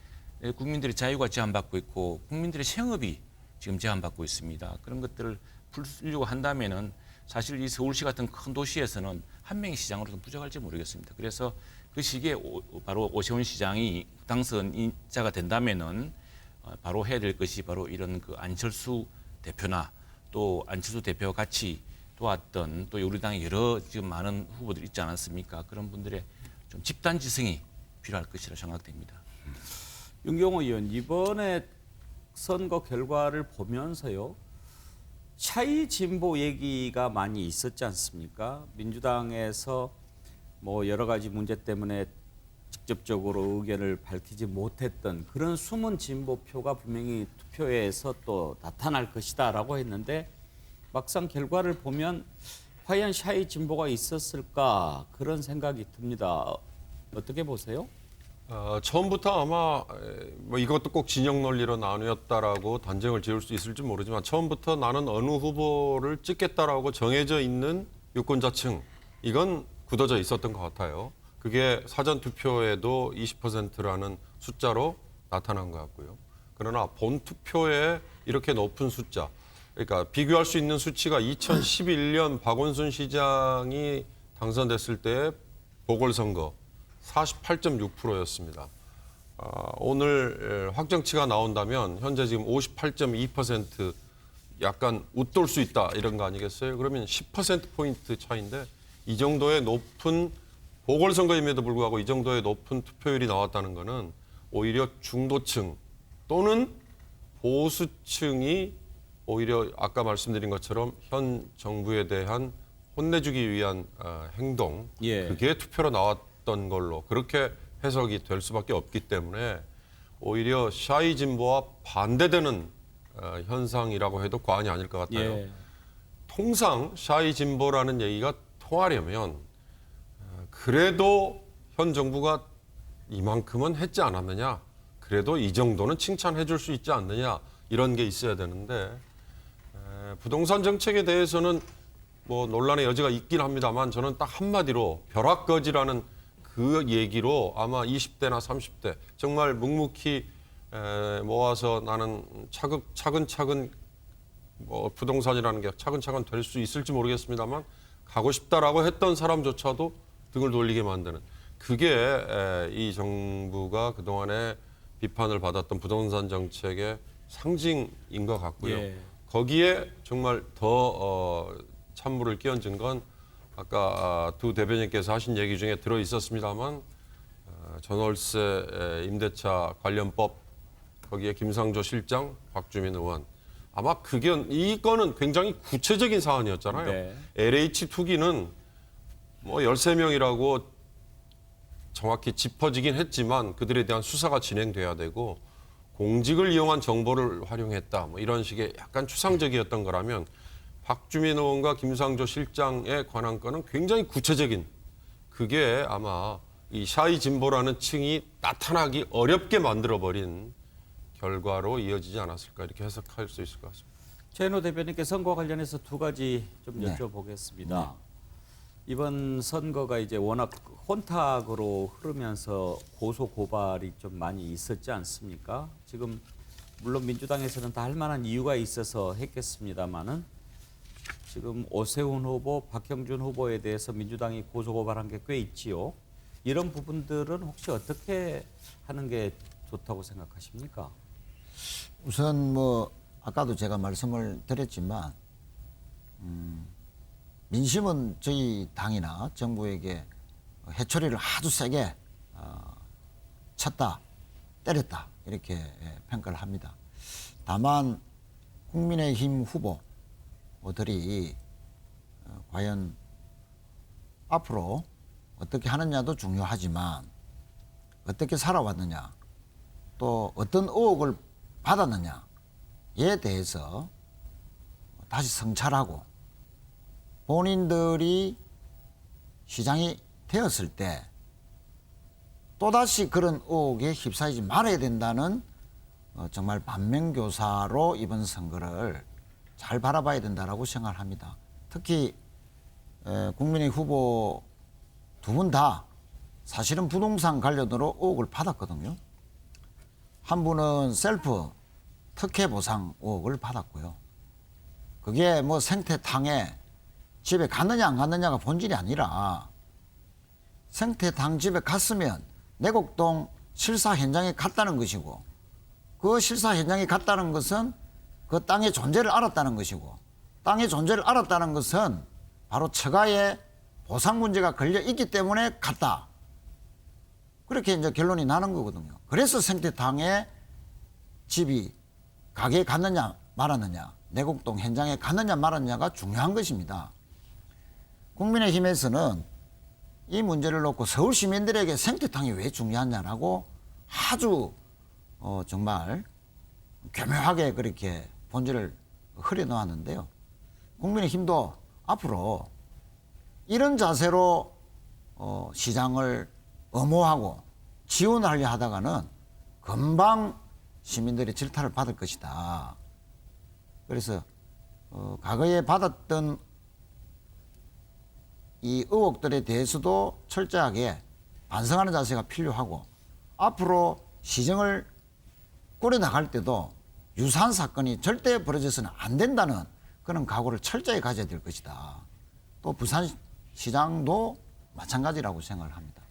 국민들의 자유가 제한받고 있고 국민들의 생업이 지금 제한받고 있습니다. 그런 것들을 풀려고 한다면은 사실 이 서울시 같은 큰 도시에서는 한 명의 시장으로는 부족할지 모르겠습니다. 그래서 그 시기에 바로 오세훈 시장이 당선인자가 된다면은 바로 해야 될 것이 바로 이런 그 안철수 대표나 또 안철수 대표와 같이 도왔던 또 우리 당의 여러 지금 많은 후보들이 있지 않았습니까? 그런 분들의 좀 집단 지성이 필요할 것이라 생각됩니다. 윤경호 의원, 이번에 선거 결과를 보면서요, 차이 진보 얘기가 많이 있었지 않습니까? 민주당에서 뭐 여러 가지 문제 때문에 직접적으로 의견을 밝히지 못했던 그런 숨은 진보표가 분명히 투표에서 또 나타날 것이다라고 했는데 막상 결과를 보면 과연 샤이 진보가 있었을까 그런 생각이 듭니다. 어떻게 보세요? 처음부터 아마 뭐 이것도 꼭 진영 논리로 나뉘었다라고 단정을 지을 수 있을지 모르지만 처음부터 나는 어느 후보를 찍겠다라고 정해져 있는 유권자층 이건 굳어져 있었던 것 같아요. 그게 사전 투표에도 20%라는 숫자로 나타난 것 같고요. 그러나 본 투표에 이렇게 높은 숫자, 그러니까 비교할 수 있는 수치가 2011년 박원순 시장이 당선됐을 때의 보궐선거 48.6%였습니다. 오늘 확정치가 나온다면 현재 지금 58.2% 약간 웃돌 수 있다 이런 거 아니겠어요? 그러면 10%포인트 차이인데 이 정도의 높은 보궐선거임에도 불구하고 이 정도의 높은 투표율이 나왔다는 것은 오히려 중도층 또는 보수층이 오히려 아까 말씀드린 것처럼 현 정부에 대한 혼내주기 위한 행동 그게 투표로 나왔던 걸로 그렇게 해석이 될 수밖에 없기 때문에 오히려 샤이 진보와 반대되는 현상이라고 해도 과언이 아닐 것 같아요. 통상 샤이 진보라는 얘기가 통하려면 그래도 현 정부가 이만큼은 했지 않았느냐, 그래도 이 정도는 칭찬해 줄 수 있지 않느냐 이런 게 있어야 되는데 부동산 정책에 대해서는 뭐 논란의 여지가 있긴 합니다만 저는 딱 한마디로 벼락거지라는 그 얘기로 아마 20대나 30대 정말 묵묵히 모아서 나는 차근차근 뭐 부동산이라는 게 차근차근 될 수 있을지 모르겠습니다만 가고 싶다라고 했던 사람조차도 등을 돌리게 만드는 그게 이 정부가 그동안에 비판을 받았던 부동산 정책의 상징인 것 같고요. 거기에 정말 더 찬물을 끼얹은 건 아까 두 대변인께서 하신 얘기 중에 들어 있었습니다만 전월세 임대차 관련법 거기에 김상조 실장, 박주민 의원 아마 이거는 굉장히 구체적인 사안이었잖아요. LH 투기는 뭐 13명이라고 정확히 짚어지긴 했지만 그들에 대한 수사가 진행돼야 되고 공직을 이용한 정보를 활용했다. 뭐 이런 식의 약간 추상적이었던 거라면 박주민 의원과 김상조 실장에 관한 건은 굉장히 구체적인 그게 아마 이 샤이 진보라는 층이 나타나기 어렵게 만들어버린 결과로 이어지지 않았을까 이렇게 해석할 수 있을 것 같습니다. 최현호 대표님께 선거와 관련해서 두 가지 좀 여쭤보겠습니다. 이번 선거가 이제 워낙 혼탁으로 흐르면서 고소 고발이 좀 많이 있었지 않습니까? 지금 물론 민주당에서는 다 할 만한 이유가 있어서 했겠습니다만은 지금 오세훈 후보, 박형준 후보에 대해서 민주당이 고소 고발한 게 꽤 있지요. 이런 부분들은 혹시 어떻게 하는 게 좋다고 생각하십니까? 우선 뭐 아까도 제가 말씀을 드렸지만 민심은 저희 당이나 정부에게 해초리를 아주 세게 쳤다, 때렸다 이렇게 평가를 합니다. 다만 국민의힘 후보들이 과연 앞으로 어떻게 하느냐도 중요하지만 어떻게 살아왔느냐 또 어떤 의혹을 받았느냐에 대해서 다시 성찰하고 본인들이 시장이 되었을 때 또다시 그런 의혹에 휩싸이지 말아야 된다는 정말 반면교사로 이번 선거를 잘 바라봐야 된다라고 생각을 합니다. 특히 국민의 후보 두 분 다 사실은 부동산 관련으로 의혹을 받았거든요. 한 분은 셀프 특혜 보상 의혹을 받았고요. 그게 뭐 생태탕에 집에 갔느냐 안 갔느냐가 본질이 아니라 생태탕 집에 갔으면 내곡동 실사 현장에 갔다는 것이고 그 실사 현장에 갔다는 것은 그 땅의 존재를 알았다는 것이고 땅의 존재를 알았다는 것은 바로 처가에 보상 문제가 걸려 있기 때문에 갔다. 그렇게 이제 결론이 나는 거거든요. 그래서 생태탕에 집이 가게에 갔느냐 말았느냐 내곡동 현장에 갔느냐 말았느냐가 중요한 것입니다. 국민의힘에서는 이 문제를 놓고 서울 시민들에게 생태탕이 왜 중요하냐라고 아주 정말 교묘하게 그렇게 본질을 흐려놓았는데요. 국민의힘도 앞으로 이런 자세로 시장을 엄호하고 지원을 하려 하다가는 금방 시민들의 질타를 받을 것이다. 그래서 과거에 받았던 이 의혹들에 대해서도 철저하게 반성하는 자세가 필요하고 앞으로 시정을 꾸려나갈 때도 유사한 사건이 절대 벌어져서는 안 된다는 그런 각오를 철저히 가져야 될 것이다. 또 부산시장도 마찬가지라고 생각을 합니다.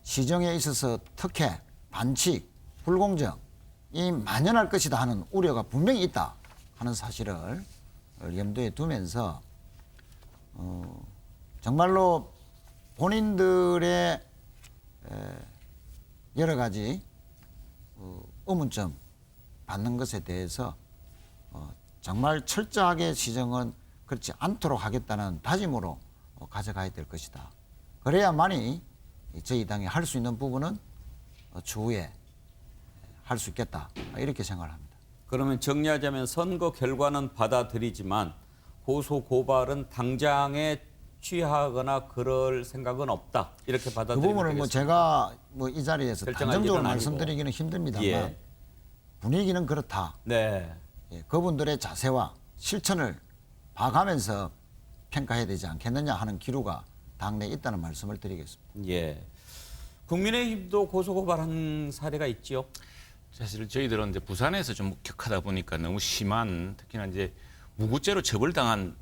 시정에 있어서 특혜, 반칙, 불공정이 만연할 것이다 하는 우려가 분명히 있다 하는 사실을 염두에 두면서 정말로 본인들의 여러 가지 의문점 받는 것에 대해서 정말 철저하게 시정은 그렇지 않도록 하겠다는 다짐으로 가져가야 될 것이다. 그래야만이 저희 당이 할 수 있는 부분은 추후에 할 수 있겠다. 이렇게 생각을 합니다. 그러면 정리하자면 선거 결과는 받아들이지만 고소 고발은 당장에 취하거나 그럴 생각은 없다. 이렇게 그 받아들이면 부분을 되겠습니다. 제가 이 자리에서 결정할 단정적으로 일은 아니고. 말씀드리기는 힘듭니다만 예. 분위기는 그렇다. 네. 예, 그분들의 자세와 실천을 봐가면서 평가해야 되지 않겠느냐 하는 기류가 당내에 있다는 말씀을 드리겠습니다. 예. 국민의힘도 고소고발한 사례가 있지요. 사실 저희들은 이제 부산에서 좀 격하다 보니까 너무 심한 특히나 이제 무고죄로 처벌당한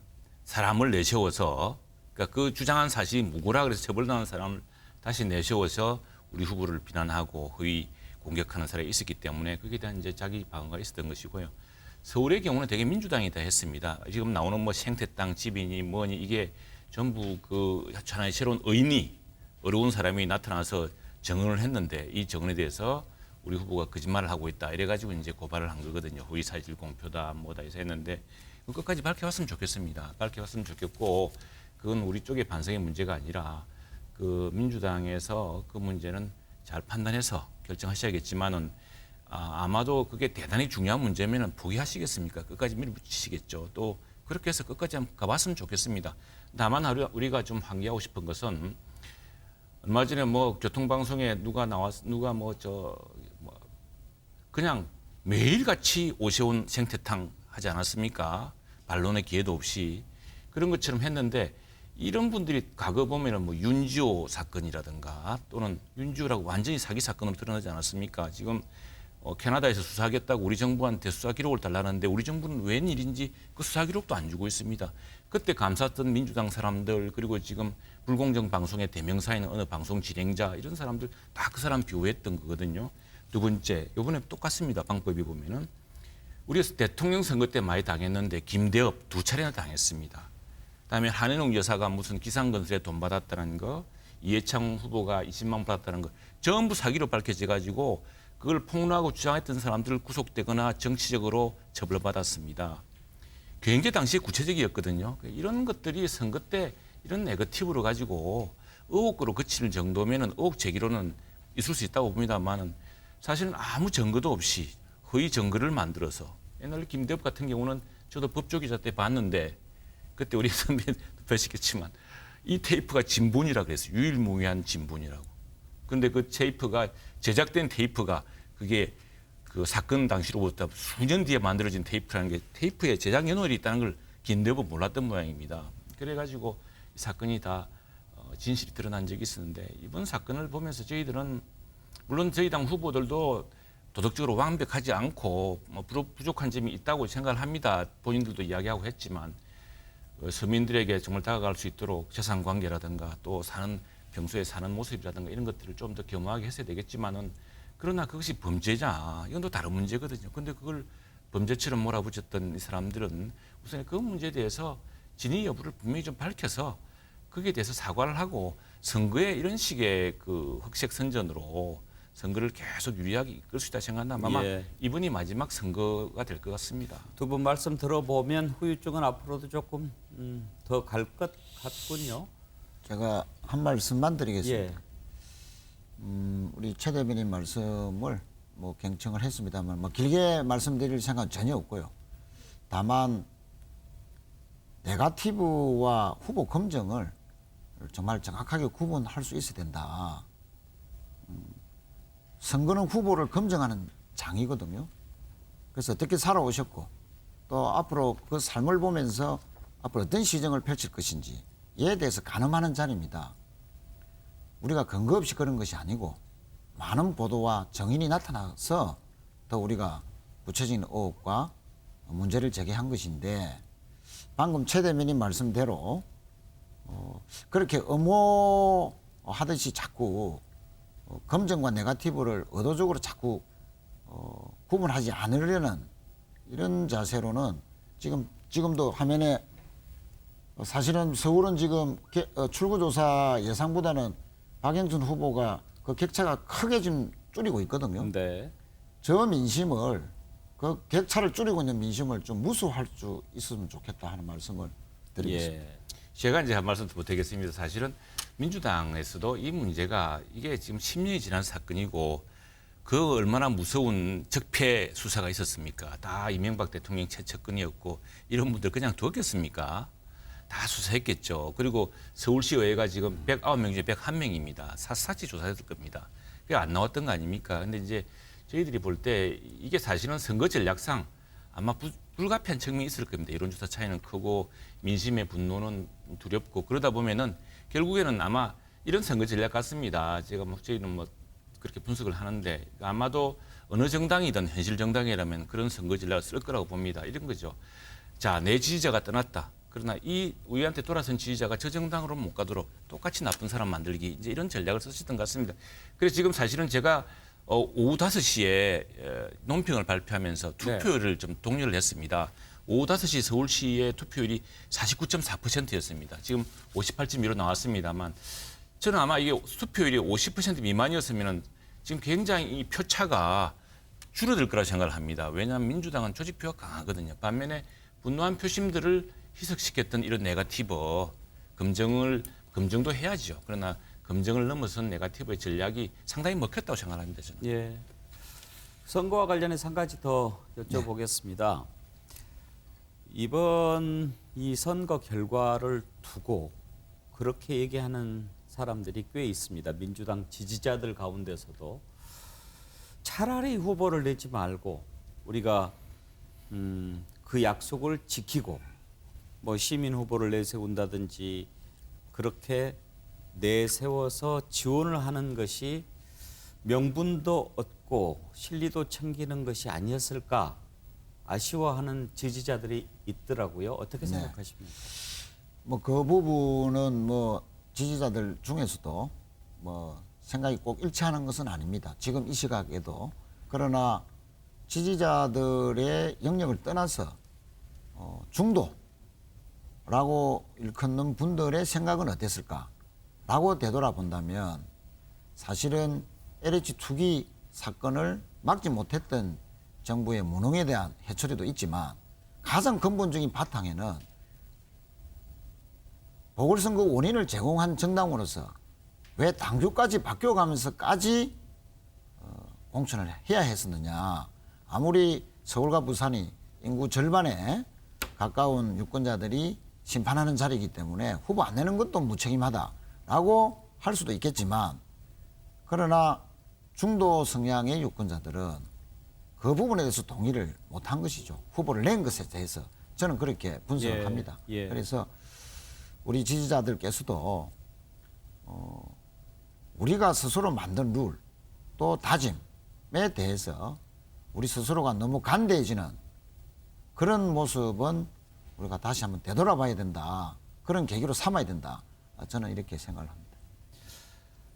사람을 내세워서 그러니까 그 주장한 사실이 무고라 그래서 처벌당한 사람을 다시 내세워서 우리 후보를 비난하고 허위 공격하는 사례가 있었기 때문에 거기에 대한 이제 자기 방어가 있었던 것이고요. 서울의 경우는 되게 민주당이 다 했습니다. 지금 나오는 뭐 생태땅 집이니 뭐니 이게 전부 그 하나의 새로운 의인이 어려운 사람이 나타나서 증언을 했는데 이 증언에 대해서 우리 후보가 거짓말을 하고 있다 이래가지고 이제 고발을 한 거거든요. 허위 사실 공표다 뭐다 해서 했는데 끝까지 밝혀왔으면 좋겠습니다. 밝혀왔으면 좋겠고 그건 우리 쪽의 반성의 문제가 아니라 그 민주당에서 그 문제는 잘 판단해서 결정하셔야겠지만은 아마도 그게 대단히 중요한 문제면은 포기하시겠습니까? 끝까지 밀어붙이시겠죠. 또 그렇게 해서 끝까지 한번 가봤으면 좋겠습니다. 다만 우리가 좀 항의하고 싶은 것은 얼마 전에 뭐 교통방송에 누가 그냥 매일같이 오세훈 생태탕 하지 않았습니까? 반론의 기회도 없이 그런 것처럼 했는데 이런 분들이 과거 보면은 뭐 윤지호 사건이라든가 또는 윤지호라고 완전히 사기 사건으로 드러나지 않았습니까? 지금 캐나다에서 수사하겠다고 우리 정부한테 수사 기록을 달라는데 우리 정부는 웬일인지 그 수사 기록도 안 주고 있습니다. 그때 감쌌던 민주당 사람들 그리고 지금 불공정 방송의 대명사인 어느 방송 진행자 이런 사람들 다 그 사람 비호했던 거거든요. 두 번째, 이번에 똑같습니다. 방법이 보면은 우리가 대통령 선거 때 많이 당했는데 김대엽 2차례나 당했습니다. 그다음에 한현웅 여사가 무슨 기상건설에 돈 받았다는 거, 이해창 후보가 20만 원 받았다는 거 전부 사기로 밝혀져 가지고 그걸 폭로하고 주장했던 사람들 구속되거나 정치적으로 처벌받았습니다. 굉장히 당시에 구체적이었거든요. 이런 것들이 선거 때 이런 네거티브로 가지고 의혹으로 그칠 정도면은 의혹 제기로는 있을 수 있다고 봅니다만은 사실은 아무 증거도 없이 허위 증거를 만들어서 옛날 김대엽 같은 경우는 저도 법조기자 때 봤는데 그때 우리 선배 뵈시겠지만 이 테이프가 진본이라 그랬어요. 유일무이한 진본이라고. 근데 그 테이프가 제작된 테이프가 그게 그 사건 당시로부터 수년 뒤에 만들어진 테이프라는 게 테이프에 제작 연월이 있다는 걸 긴대부 몰랐던 모양입니다. 그래가지고 이 사건이 다 진실이 드러난 적이 있었는데 이번 사건을 보면서 저희들은 물론 저희 당 후보들도 도덕적으로 완벽하지 않고 뭐 부족한 점이 있다고 생각을 합니다. 본인들도 이야기하고 했지만 서민들에게 정말 다가갈 수 있도록 재산 관계라든가 또 평소에 사는 모습이라든가 이런 것들을 좀 더 겸허하게 했어야 되겠지만은 그러나 그것이 범죄자 이건 또 다른 문제거든요. 근데 그걸 범죄처럼 몰아붙였던 이 사람들은 우선 그 문제에 대해서 진위 여부를 분명히 좀 밝혀서 거기에 대해서 사과를 하고 선거에 이런 식의 그 흑색 선전으로 선거를 계속 유리하게 이끌 수 있다 생각한다면 아마 예. 이번이 마지막 선거가 될 것 같습니다. 두 분 말씀 들어보면 후유증은 앞으로도 조금 더 갈 것 같군요. 제가 한 말씀만 드리겠습니다. 예. 우리 최 대변인 말씀을 뭐 경청을 했습니다만 뭐 길게 말씀드릴 생각은 전혀 없고요. 다만 네거티브와 후보 검증을 정말 정확하게 구분할 수 있어야 된다. 선거는 후보를 검증하는 장이거든요. 그래서 어떻게 살아오셨고 또 앞으로 그 삶을 보면서 앞으로 어떤 시정을 펼칠 것인지에 대해서 가늠하는 자리입니다. 우리가 근거 없이 그런 것이 아니고 많은 보도와 정인이 나타나서 더 우리가 구체적인 의혹과 문제를 제기한 것인데 방금 최 대변인 말씀대로 그렇게 엄호하듯이 자꾸 검증과 네거티브를 의도적으로 자꾸 구분하지 않으려는 이런 자세로는 지금도 화면에 사실은 서울은 지금 출구조사 예상보다는 박영선 후보가 그 격차가 크게 좀 줄이고 있거든요. 네. 저 민심을 그 격차를 줄이고 있는 민심을 좀 무수할 수 있으면 좋겠다 하는 말씀을 드리겠습니다. 예. 제가 이제 한 말씀 더 드리겠습니다. 사실은 민주당에서도 이 문제가 이게 지금 10년이 지난 사건이고 그 얼마나 무서운 적폐 수사가 있었습니까? 다 이명박 대통령 최측근이었고 이런 분들 그냥 두었겠습니까? 다 수사했겠죠. 그리고 서울시 의회가 지금 109명 중에 101명입니다. 샅샅이 조사했을 겁니다. 그게 안 나왔던 거 아닙니까? 근데 이제 저희들이 볼 때 이게 사실은 선거 전략상 아마 불가피한 측면이 있을 겁니다. 여론조사 차이는 크고 민심의 분노는 두렵고 그러다 보면은 결국에는 아마 이런 선거 전략 같습니다. 제가 저희는 뭐 그렇게 분석을 하는데 아마도 어느 정당이든 현실 정당이라면 그런 선거 전략을 쓸 거라고 봅니다. 이런 거죠. 자, 내 지지자가 떠났다. 그러나 이 우리한테 돌아선 지지자가 저 정당으로 못 가도록 똑같이 나쁜 사람 만들기 이제 이런 전략을 쓰셨던 것 같습니다. 그래서 지금 사실은 제가 오후 5시에 논평을 발표하면서 투표율을 좀 독려를 했습니다. 오후 5시 서울시의 투표율이 49.4%였습니다. 지금 58.2로 나왔습니다만 저는 아마 이게 투표율이 50% 미만이었으면 지금 굉장히 이 표차가 줄어들 거라 생각을 합니다. 왜냐하면 민주당은 조직표가 강하거든요. 반면에 분노한 표심들을 희석시켰던 이런 네거티브 검증도 해야죠. 그러나 검증을 넘어선 네거티브의 전략이 상당히 먹혔다고 생각합니다. 저는. 예. 선거와 관련해서 한 가지 더 여쭤보겠습니다. 이번 이 선거 결과를 두고 그렇게 얘기하는 사람들이 꽤 있습니다. 민주당 지지자들 가운데서도 차라리 후보를 내지 말고 우리가 그 약속을 지키고 뭐 시민 후보를 내세운다든지 그렇게 내세워서 지원을 하는 것이 명분도 얻고 실리도 챙기는 것이 아니었을까 아쉬워하는 지지자들이 있더라고요. 어떻게 생각하십니까? 뭐 그 부분은 뭐 지지자들 중에서도 뭐 생각이 꼭 일치하는 것은 아닙니다. 지금 이 시각에도. 그러나 지지자들의 영역을 떠나서 중도라고 일컫는 분들의 생각은 어땠을까라고 되돌아본다면 사실은 LH 투기 사건을 막지 못했던 정부의 무능에 대한 해초리도 있지만 가장 근본적인 바탕에는 보궐선거 원인을 제공한 정당으로서 왜 당규까지 바뀌어가면서까지 공천을 해야 했었느냐. 아무리 서울과 부산이 인구 절반에 가까운 유권자들이 심판하는 자리이기 때문에 후보 안 내는 것도 무책임하다라고 할 수도 있겠지만 그러나 중도 성향의 유권자들은 그 부분에 대해서 동의를 못한 것이죠. 후보를 낸 것에 대해서 저는 그렇게 분석을 예, 합니다. 예. 그래서 우리 지지자들께서도 우리가 스스로 만든 룰 또 다짐에 대해서 우리 스스로가 너무 간대해지는 그런 모습은 우리가 다시 한번 되돌아봐야 된다. 그런 계기로 삼아야 된다. 저는 이렇게 생각을 합니다.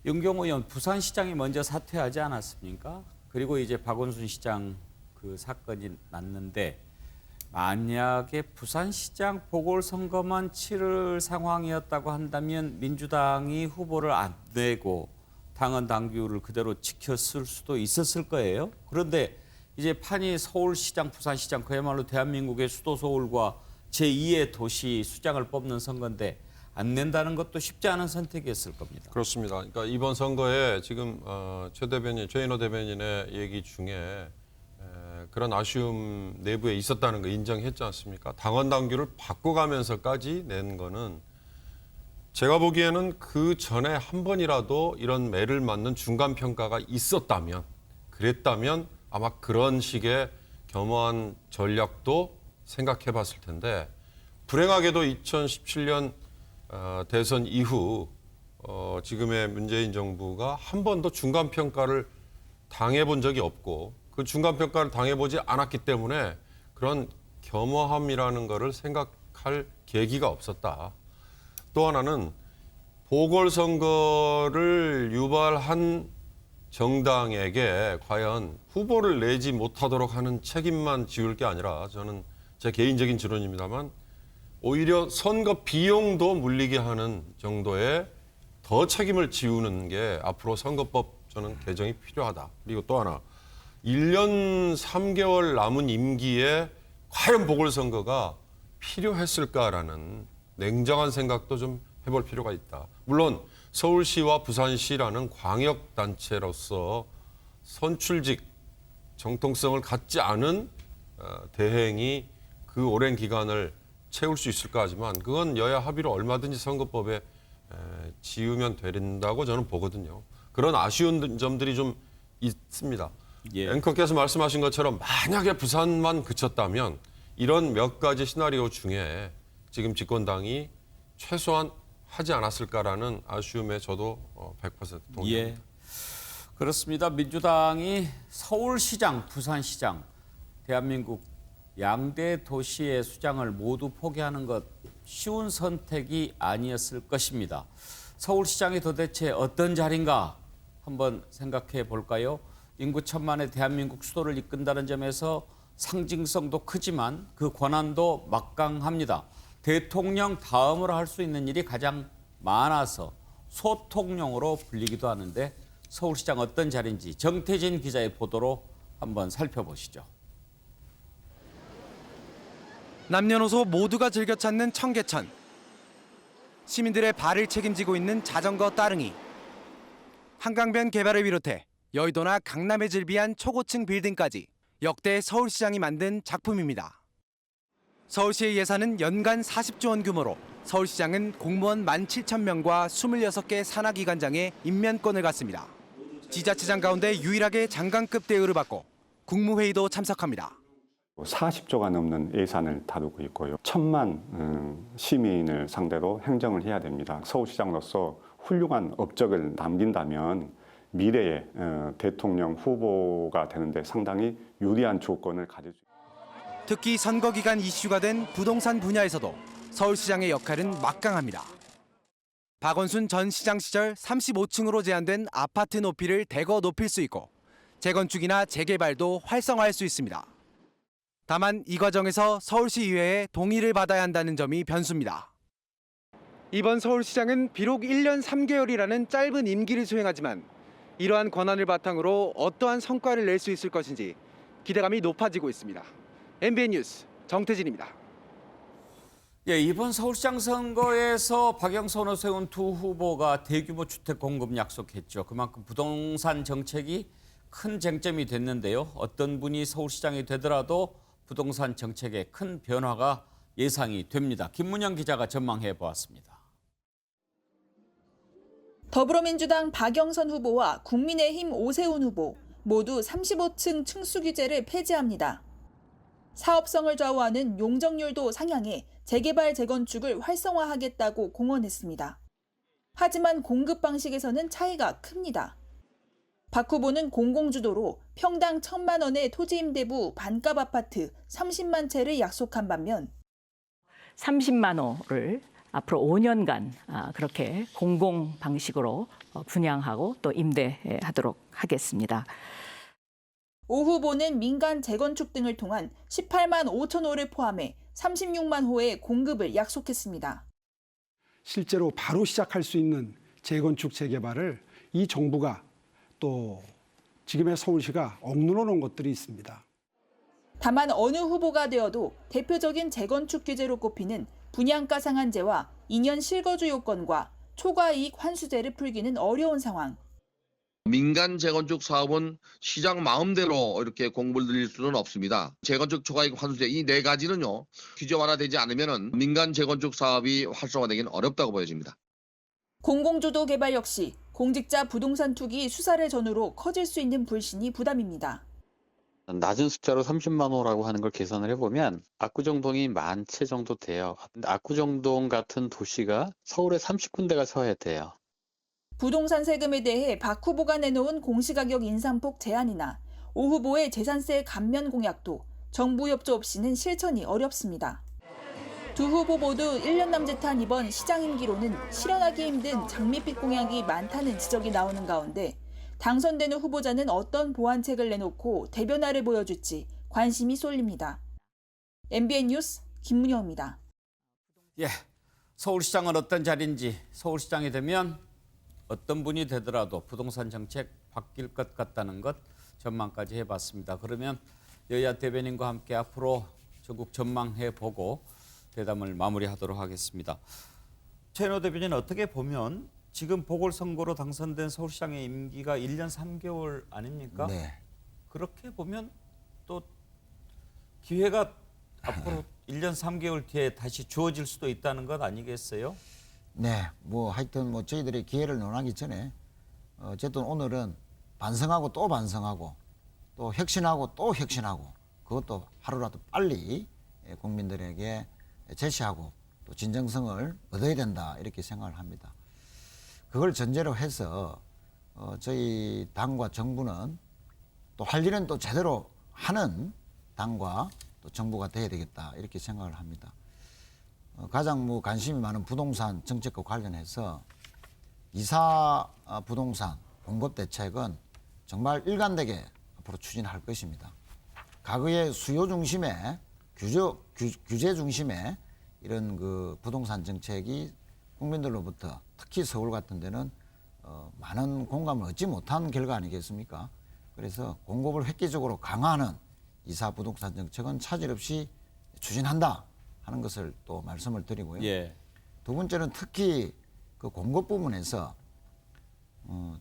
윤경호 의원, 부산시장이 먼저 사퇴하지 않았습니까? 그리고 이제 박원순 시장 그 사건이 났는데 만약에 부산시장 보궐선거만 치를 상황이었다고 한다면 민주당이 후보를 안 내고 당헌 당규를 그대로 지켰을 수도 있었을 거예요. 그런데 이제 판이 서울시장, 부산시장 그야말로 대한민국의 수도 서울과 제2의 도시 수장을 뽑는 선거인데 안 낸다는 것도 쉽지 않은 선택이었을 겁니다. 그렇습니다. 그러니까 이번 선거에 지금 최인호 대변인의 얘기 중에 그런 아쉬움 내부에 있었다는 거 인정했지 않습니까? 당헌 당규를 바꿔가면서까지 낸 거는 제가 보기에는 그 전에 한 번이라도 이런 매를 맞는 중간 평가가 있었다면, 그랬다면 아마 그런 식의 겸허한 전략도 생각해 봤을 텐데, 불행하게도 2017년 대선 이후 지금의 문재인 정부가 한 번도 중간 평가를 당해본 적이 없고 그 중간 평가를 당해보지 않았기 때문에 그런 겸허함이라는 거를 생각할 계기가 없었다. 또 하나는 보궐선거를 유발한 정당에게 과연 후보를 내지 못하도록 하는 책임만 지울 게 아니라, 저는 제 개인적인 지론입니다만 오히려 선거 비용도 물리게 하는 정도의 더 책임을 지우는 게 앞으로 선거법 저는 개정이 필요하다. 그리고 또 하나, 1년 3개월 남은 임기에 과연 보궐선거가 필요했을까라는 냉정한 생각도 좀 해볼 필요가 있다. 물론 서울시와 부산시라는 광역단체로서 선출직 정통성을 갖지 않은 대행이 그 오랜 기간을 채울 수 있을까 하지만 그건 여야 합의로 얼마든지 선거법에 지으면 된다고 저는 보거든요. 그런 아쉬운 점들이 좀 있습니다. 예. 앵커께서 말씀하신 것처럼 만약에 부산만 그쳤다면 이런 몇 가지 시나리오 중에 지금 집권당이 최소한 하지 않았을까라는 아쉬움에 저도 100% 동의합니다. 예, 그렇습니다. 민주당이 서울시장, 부산시장, 대한민국 양대 도시의 수장을 모두 포기하는 것 쉬운 선택이 아니었을 것입니다. 서울시장이 도대체 어떤 자리인가 한번 생각해 볼까요? 인구 1,000만의 대한민국 수도를 이끈다는 점에서 상징성도 크지만 그 권한도 막강합니다. 대통령 다음으로 할 수 있는 일이 가장 많아서 소통령으로 불리기도 하는데 서울시장 어떤 자리인지 정태진 기자의 보도로 한번 살펴보시죠. 남녀노소 모두가 즐겨 찾는 청계천. 시민들의 발을 책임지고 있는 자전거 따릉이. 한강변 개발을 비롯해 여의도나 강남에 즐비한 초고층 빌딩까지 역대 서울시장이 만든 작품입니다. 서울시의 예산은 연간 40조 원 규모로 서울시장은 공무원 17,000명과 26개 산하기관장의 임면권을 갖습니다. 지자체장 가운데 유일하게 장관급 대우를 받고 국무회의도 참석합니다. 40조가 넘는 예산을 다루고 있고요. 1,000만 시민을 상대로 행정을 해야 됩니다. 서울시장으로서 훌륭한 업적을 남긴다면 미래의 대통령 후보가 되는데 상당히 유리한 조건을 가질 수 있습니다. 특히 선거 기간 이슈가 된 부동산 분야에서도 서울시장의 역할은 막강합니다. 박원순 전 시장 시절 35층으로 제한된 아파트 높이를 대거 높일 수 있고 재건축이나 재개발도 활성화할 수 있습니다. 다만 이 과정에서 서울시의회의 동의를 받아야 한다는 점이 변수입니다. 이번 서울시장은 비록 1년 3개월이라는 짧은 임기를 수행하지만 이러한 권한을 바탕으로 어떠한 성과를 낼 수 있을 것인지 기대감이 높아지고 있습니다. MBN 뉴스 정태진입니다. 예, 이번 서울시장 선거에서 박영선을 세운 두 후보가 대규모 주택 공급 약속했죠. 그만큼 부동산 정책이 큰 쟁점이 됐는데요. 어떤 분이 서울시장이 되더라도 부동산 정책에 큰 변화가 예상이 됩니다. 김문영 기자가 전망해 보았습니다. 더불어민주당 박영선 후보와 국민의힘 오세훈 후보 모두 35층 층수 규제를 폐지합니다. 사업성을 좌우하는 용적률도 상향해 재개발 재건축을 활성화하겠다고 공언했습니다. 하지만 공급 방식에서는 차이가 큽니다. 박 후보는 공공주도로 평당 1,000만 원의 토지임대부 반값 아파트 30만 채를 약속한 반면 30만 호를 앞으로 5년간 그렇게 공공 방식으로 분양하고 또 임대하도록 하겠습니다. 오 후보는 민간 재건축 등을 통한 18만 5천 호를 포함해 36만 호의 공급을 약속했습니다. 실제로 바로 시작할 수 있는 재건축 재개발을 이 정부가 또 지금의 서울시가 억눌러 놓은 것들이 있습니다. 다만 어느 후보가 되어도 대표적인 재건축 규제로 꼽히는 분양가 상한제와 2년 실거주 요건과 초과이익 환수제를 풀기는 어려운 상황. 민간 재건축 사업은 시장 마음대로 이렇게 공급을 늘릴 수는 없습니다. 재건축 초과이익 환수제 이 네 가지는요. 규제 완화되지 않으면 민간 재건축 사업이 활성화되기는 어렵다고 보여집니다. 공공주도 개발 역시 공직자 부동산 투기 수사를 전후로 커질 수 있는 불신이 부담입니다. 낮은 숫자로 30만 호라고 하는 걸 계산을 해보면 압구정동이 10,000채 정도 돼요. 압구정동 같은 도시가 서울에 30군데가 서야 돼요. 부동산 세금에 대해 박 후보가 내놓은 공시가격 인상폭 제한이나 오 후보의 재산세 감면 공약도 정부 협조 없이는 실천이 어렵습니다. 두 후보 모두 1년 남짓한 이번 시장 임기로는 실현하기 힘든 장밋빛 공약이 많다는 지적이 나오는 가운데 당선되는 후보자는 어떤 보완책을 내놓고 대변화를 보여줄지 관심이 쏠립니다. MBN 뉴스 김문영입니다. 예, 서울시장은 어떤 자리인지 서울시장이 되면 어떤 분이 되더라도 부동산 정책 바뀔 것 같다는 것 전망까지 해봤습니다. 그러면 여야 대변인과 함께 앞으로 전국 전망해보고 대담을 마무리하도록 하겠습니다. 최현호 대변인 어떻게 보면 지금 보궐선거로 당선된 서울시장의 임기가 1년 3개월 아닙니까? 네. 그렇게 보면 또 기회가 앞으로 1년 3개월 뒤에 다시 주어질 수도 있다는 것 아니겠어요? 네, 뭐 하여튼 뭐 저희들이 기회를 논하기 전에 어쨌든 오늘은 반성하고 또 반성하고 또 혁신하고 또 혁신하고 그것도 하루라도 빨리 국민들에게 제시하고 또 진정성을 얻어야 된다 이렇게 생각을 합니다. 그걸 전제로 해서 저희 당과 정부는 또 할 일은 또 제대로 하는 당과 또 정부가 돼야 되겠다 이렇게 생각을 합니다. 가장 뭐 관심이 많은 부동산 정책과 관련해서 이사 부동산 공급 대책은 정말 일관되게 앞으로 추진할 것입니다. 과거의 수요 중심의 규제 중심의 이런 그 부동산 정책이 국민들로부터 특히 서울 같은 데는 많은 공감을 얻지 못한 결과 아니겠습니까? 그래서 공급을 획기적으로 강화하는 이사 부동산 정책은 차질 없이 추진한다 하는 것을 또 말씀을 드리고요. 예. 두 번째는 특히 그 공급 부분에서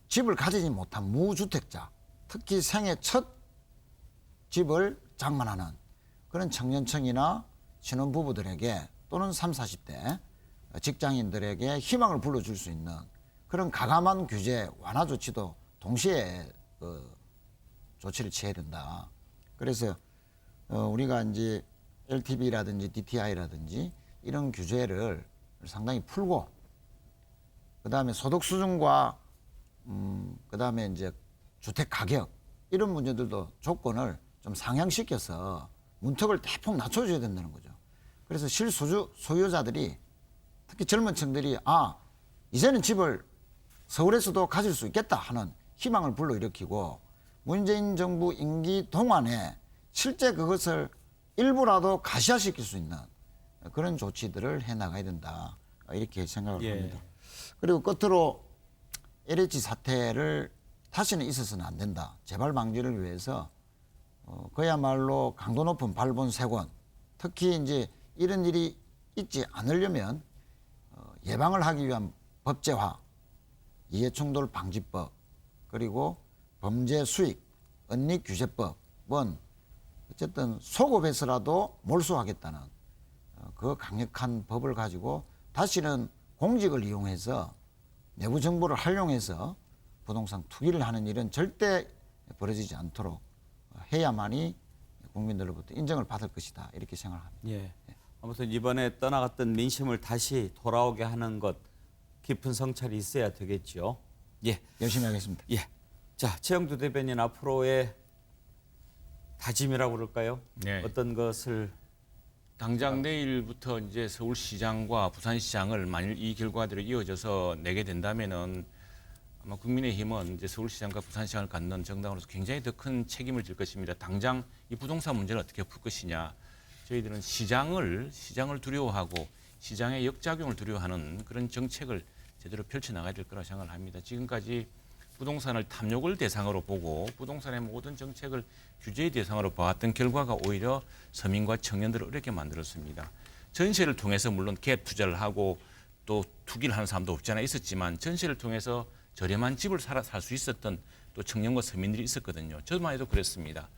집을 가지지 못한 무주택자, 특히 생애 첫 집을 장만하는 그런 청년층이나 신혼부부들에게 또는 30, 40대 직장인들에게 희망을 불러줄 수 있는 그런 가감한 규제 완화 조치도 동시에 조치를 취해야 된다. 그래서 우리가 이제 LTV라든지 DTI라든지 이런 규제를 상당히 풀고 그다음에 소득 수준과 그다음에 이제 주택 가격 이런 문제들도 조건을 좀 상향시켜서 문턱을 대폭 낮춰줘야 된다는 거죠. 그래서 실소유자들이 특히 젊은 층들이 이제는 집을 서울에서도 가질 수 있겠다 하는 희망을 불러일으키고 문재인 정부 임기 동안에 실제 그것을 일부라도 가시화시킬 수 있는 그런 조치들을 해나가야 된다 이렇게 생각을 합니다. 그리고 끝으로 LH 사태를 다시는 있어서는 안 된다. 재발 방지를 위해서 그야말로 강도 높은 발본색원 특히 이제 이런 일이 있지 않으려면 예방을 하기 위한 법제화, 이해충돌 방지법 그리고 범죄 수익, 은닉 규제법은 어쨌든 소급해서라도 몰수하겠다는 그 강력한 법을 가지고 다시는 공직을 이용해서 내부 정보를 활용해서 부동산 투기를 하는 일은 절대 벌어지지 않도록 해야만이 국민들로부터 인정을 받을 것이다 이렇게 생각합니다. 예. 아무튼 이번에 떠나갔던 민심을 다시 돌아오게 하는 것 깊은 성찰이 있어야 되겠죠. 예. 열심히 하겠습니다. 예. 자, 최영두 대변인 앞으로의 다짐이라고 그럴까요? 네. 어떤 것을 당장 내일부터 이제 서울시장과 부산시장을 만일 이 결과대로 이어져서 내게 된다면은 아마 국민의힘은 이제 서울시장과 부산시장을 갖는 정당으로서 굉장히 더 큰 책임을 질 것입니다. 당장 이 부동산 문제를 어떻게 풀 것이냐. 저희들은 시장을 두려워하고 시장의 역작용을 두려워하는 그런 정책을 제대로 펼쳐나가야 될 거라고 생각을 합니다. 지금까지 부동산을 탐욕을 대상으로 보고 부동산의 모든 정책을 규제의 대상으로 봐왔던 결과가 오히려 서민과 청년들을 어렵게 만들었습니다. 전세를 통해서 물론 갭 투자를 하고 또 투기를 하는 사람도 없지 않아 있었지만 전세를 통해서 저렴한 집을 살 수 있었던 또 청년과 서민들이 있었거든요. 저만 해도 그랬습니다.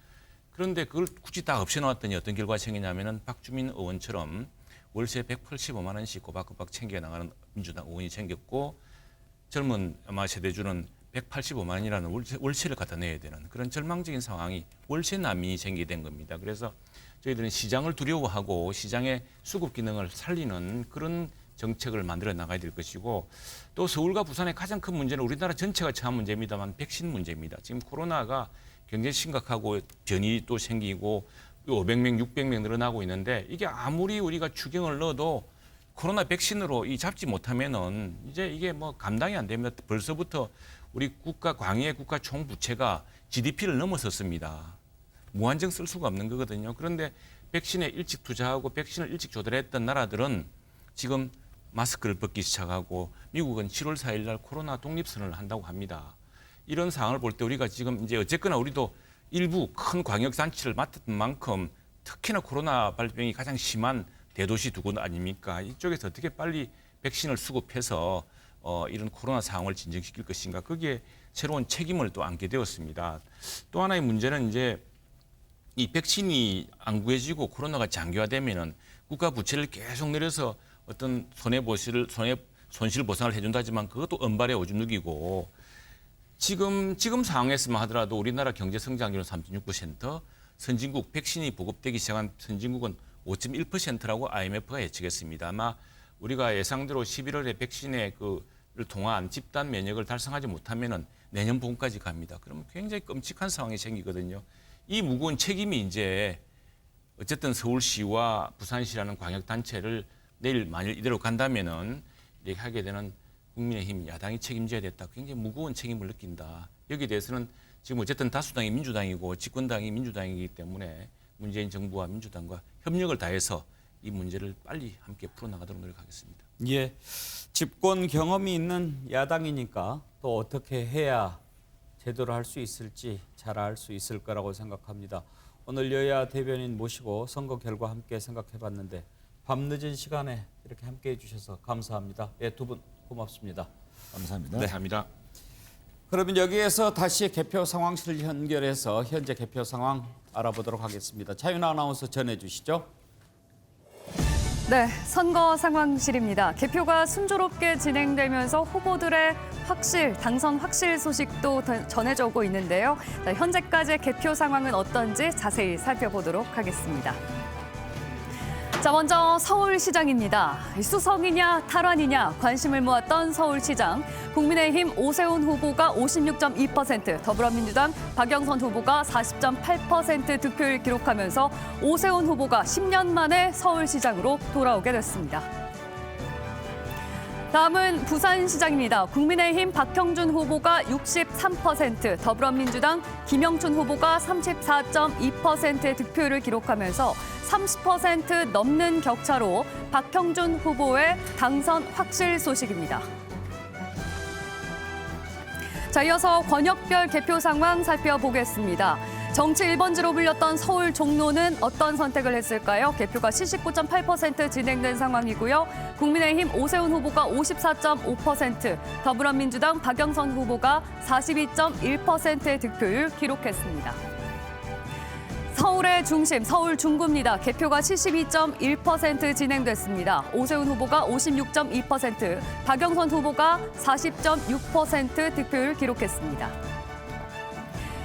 그런데 그걸 굳이 다 없애놓았더니 어떤 결과가 생기냐면은 박주민 의원처럼 월세 185만 원씩 꼬박꼬박 챙겨나가는 민주당 의원이 생겼고 젊은 아마 세대주는 185만 원이라는 월세를 갖다 내야 되는 그런 절망적인 상황이 월세 난민이 생기게 된 겁니다. 그래서 저희들은 시장을 두려워하고 시장의 수급 기능을 살리는 그런 정책을 만들어 나가야 될 것이고 또 서울과 부산의 가장 큰 문제는 우리나라 전체가 처한 문제입니다만 백신 문제입니다. 지금 코로나가 굉장히 심각하고 변이 또 생기고 500명, 600명 늘어나고 있는데 이게 아무리 우리가 추경을 넣어도 코로나 백신으로 이 잡지 못하면은 이제 이게 뭐 감당이 안 됩니다. 벌써부터 우리 광의의 국가 총부채가 GDP를 넘어섰습니다. 무한정 쓸 수가 없는 거거든요. 그런데 백신에 일찍 투자하고 백신을 일찍 조달했던 나라들은 지금 마스크를 벗기 시작하고 미국은 7월 4일 날 코로나 독립선언을 한다고 합니다. 이런 상황을 볼 때 우리가 지금 이제 어쨌거나 우리도 일부 큰 광역단체를 맡았던 만큼 특히나 코로나 발병이 가장 심한 대도시 두 곳 아닙니까? 이쪽에서 어떻게 빨리 백신을 수급해서 이런 코로나 상황을 진정시킬 것인가? 거기에 새로운 책임을 또 안게 되었습니다. 또 하나의 문제는 이제 이 백신이 안 구해지고 코로나가 장기화되면은 국가 부채를 계속 늘려서 어떤 손실 보상을 해준다지만 그것도 은발의 오줌누기고 지금 상황에서만 하더라도 우리나라 경제 성장률은 3.6%, 선진국 백신이 보급되기 시작한 선진국은 5.1%라고 IMF가 예측했습니다. 아마 우리가 예상대로 11월에 백신을 통한 집단 면역을 달성하지 못하면은 내년 봄까지 갑니다. 그러면 굉장히 끔찍한 상황이 생기거든요. 이 무거운 책임이 이제 어쨌든 서울시와 부산시라는 광역단체를 내일 만일 이대로 간다면은 이렇게 하게 되는 국민의힘 야당이 책임져야 됐다. 굉장히 무거운 책임을 느낀다. 여기에 대해서는 지금 어쨌든 다수당이 민주당이고 집권당이 민주당이기 때문에 문재인 정부와 민주당과 협력을 다해서 이 문제를 빨리 함께 풀어나가도록 노력하겠습니다. 예, 집권 경험이 있는 야당이니까 또 어떻게 해야 제대로 할 수 있을지 잘 알 수 있을 거라고 생각합니다. 오늘 여야 대변인 모시고 선거 결과 함께 생각해봤는데 밤늦은 시간에 이렇게 함께해 주셔서 감사합니다. 예, 두 분 고맙습니다. 감사합니다. 네. 감사합니다. 그러면 여기에서 다시 개표 상황실을 연결해서 현재 개표 상황 알아보도록 하겠습니다. 차윤아 아나운서 전해주시죠. 네, 선거 상황실입니다. 개표가 순조롭게 진행되면서 후보들의 당선 확실 소식도 전해져 오고 있는데요. 자, 현재까지의 개표 상황은 어떤지 자세히 살펴보도록 하겠습니다. 자, 먼저 서울시장입니다. 수성이냐 탈환이냐 관심을 모았던 서울시장. 국민의힘 오세훈 후보가 56.2%, 더불어민주당 박영선 후보가 40.8% 득표를 기록하면서 오세훈 후보가 10년 만에 서울시장으로 돌아오게 됐습니다. 다음은 부산시장입니다. 국민의힘 박형준 후보가 63%, 더불어민주당 김영춘 후보가 34.2%의 득표를 기록하면서 30% 넘는 격차로 박형준 후보의 당선 확실 소식입니다. 자, 이어서 권역별 개표 상황 살펴보겠습니다. 정치 1번지로 불렸던 서울 종로는 어떤 선택을 했을까요? 개표가 79.8% 진행된 상황이고요. 국민의힘 오세훈 후보가 54.5%, 더불어민주당 박영선 후보가 42.1%의 득표율 기록했습니다. 서울의 중심, 서울 중구입니다. 개표가 72.1% 진행됐습니다. 오세훈 후보가 56.2%, 박영선 후보가 40.6% 득표율 기록했습니다.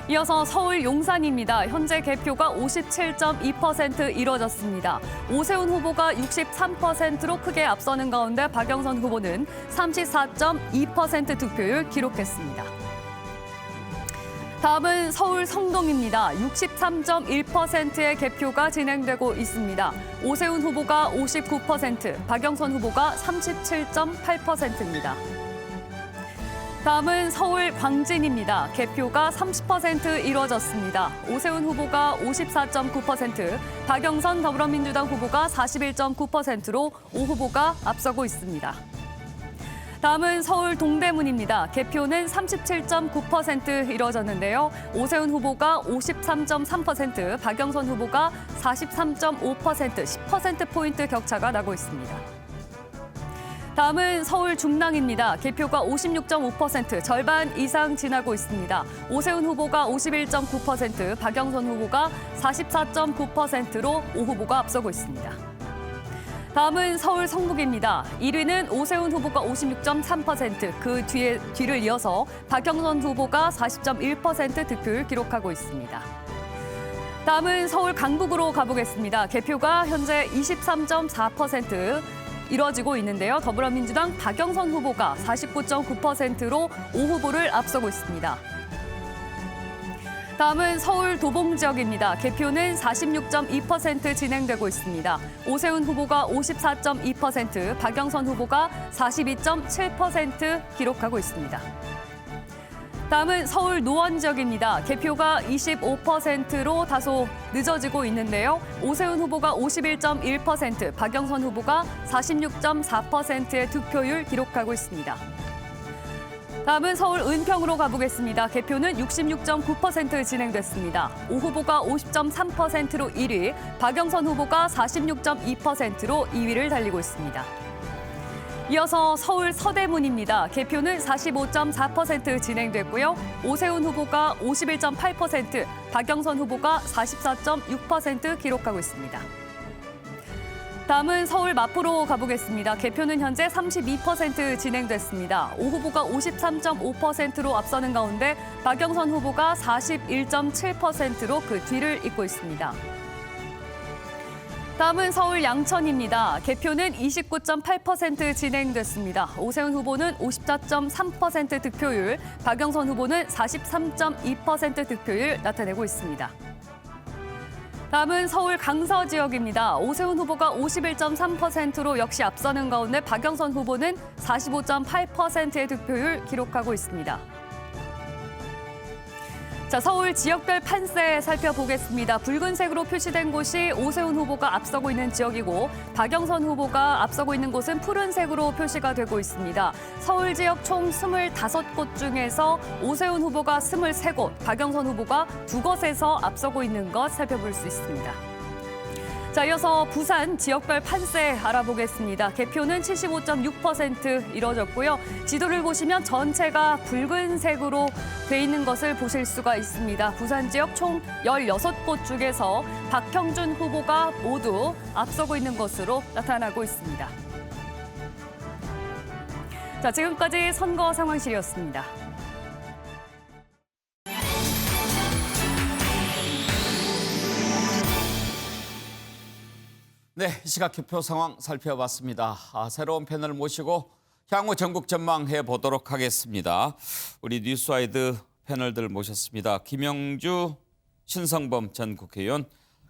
이어서 서울 용산입니다. 현재 개표가 57.2% 이뤄졌습니다. 오세훈 후보가 63%로 크게 앞서는 가운데 박영선 후보는 34.2% 득표율 기록했습니다. 다음은 서울 성동입니다. 63.1%의 개표가 진행되고 있습니다. 오세훈 후보가 59%, 박영선 후보가 37.8%입니다. 다음은 서울 광진입니다. 개표가 30% 이뤄졌습니다. 오세훈 후보가 54.9%, 박영선 더불어민주당 후보가 41.9%로 5후보가 앞서고 있습니다. 다음은 서울 동대문입니다. 개표는 37.9% 이뤄졌는데요. 오세훈 후보가 53.3%, 박영선 후보가 43.5%, 10%포인트 격차가 나고 있습니다. 다음은 서울 중랑입니다. 개표가 56.5%, 절반 이상 지나고 있습니다. 오세훈 후보가 51.9%, 박영선 후보가 44.9%로 5후보가 앞서고 있습니다. 다음은 서울 성북입니다. 1위는 오세훈 후보가 56.3%, 그 뒤를 이어서 박영선 후보가 40.1% 득표율 기록하고 있습니다. 다음은 서울 강북으로 가보겠습니다. 개표가 현재 23.4% 이뤄지고 있는데요. 더불어민주당 박영선 후보가 49.9%로 5후보를 앞서고 있습니다. 다음은 서울 도봉 지역입니다. 개표는 46.2% 진행되고 있습니다. 오세훈 후보가 54.2%, 박영선 후보가 42.7% 기록하고 있습니다. 다음은 서울 노원 지역입니다. 개표가 25%로 다소 늦어지고 있는데요. 오세훈 후보가 51.1%, 박영선 후보가 46.4%의 득표율 기록하고 있습니다. 다음은 서울 은평으로 가보겠습니다. 개표는 66.9% 진행됐습니다. 오 후보가 50.3%로 1위, 박영선 후보가 46.2%로 2위를 달리고 있습니다. 이어서 서울 서대문입니다. 개표는 45.4% 진행됐고요. 오세훈 후보가 51.8%, 박영선 후보가 44.6% 기록하고 있습니다. 다음은 서울 마포로 가보겠습니다. 개표는 현재 32% 진행됐습니다. 오 후보가 53.5%로 앞서는 가운데 박영선 후보가 41.7%로 그 뒤를 잇고 있습니다. 다음은 서울 양천입니다. 개표는 29.8% 진행됐습니다. 오세훈 후보는 54.3% 득표율, 박영선 후보는 43.2% 득표율 나타내고 있습니다. 다음은 서울 강서 지역입니다. 오세훈 후보가 51.3%로 역시 앞서는 가운데 박영선 후보는 45.8%의 득표율 기록하고 있습니다. 자, 서울 지역별 판세 살펴보겠습니다. 붉은색으로 표시된 곳이 오세훈 후보가 앞서고 있는 지역이고 박영선 후보가 앞서고 있는 곳은 푸른색으로 표시가 되고 있습니다. 서울 지역 총 25곳 중에서 오세훈 후보가 23곳, 박영선 후보가 2곳에서 앞서고 있는 것 살펴볼 수 있습니다. 자, 이어서 부산 지역별 판세 알아보겠습니다. 개표는 75.6% 이뤄졌고요. 지도를 보시면 전체가 붉은색으로 돼 있는 것을 보실 수가 있습니다. 부산 지역 총 16곳 중에서 박형준 후보가 모두 앞서고 있는 것으로 나타나고 있습니다. 자, 지금까지 선거 상황실이었습니다. 네, 이 시각 개표 상황 살펴봤습니다. 새로운 패널 모시고 향후 전국 전망해 보도록 하겠습니다. 우리 뉴스와이드 패널들 모셨습니다. 김영주, 신성범 전 국회의원,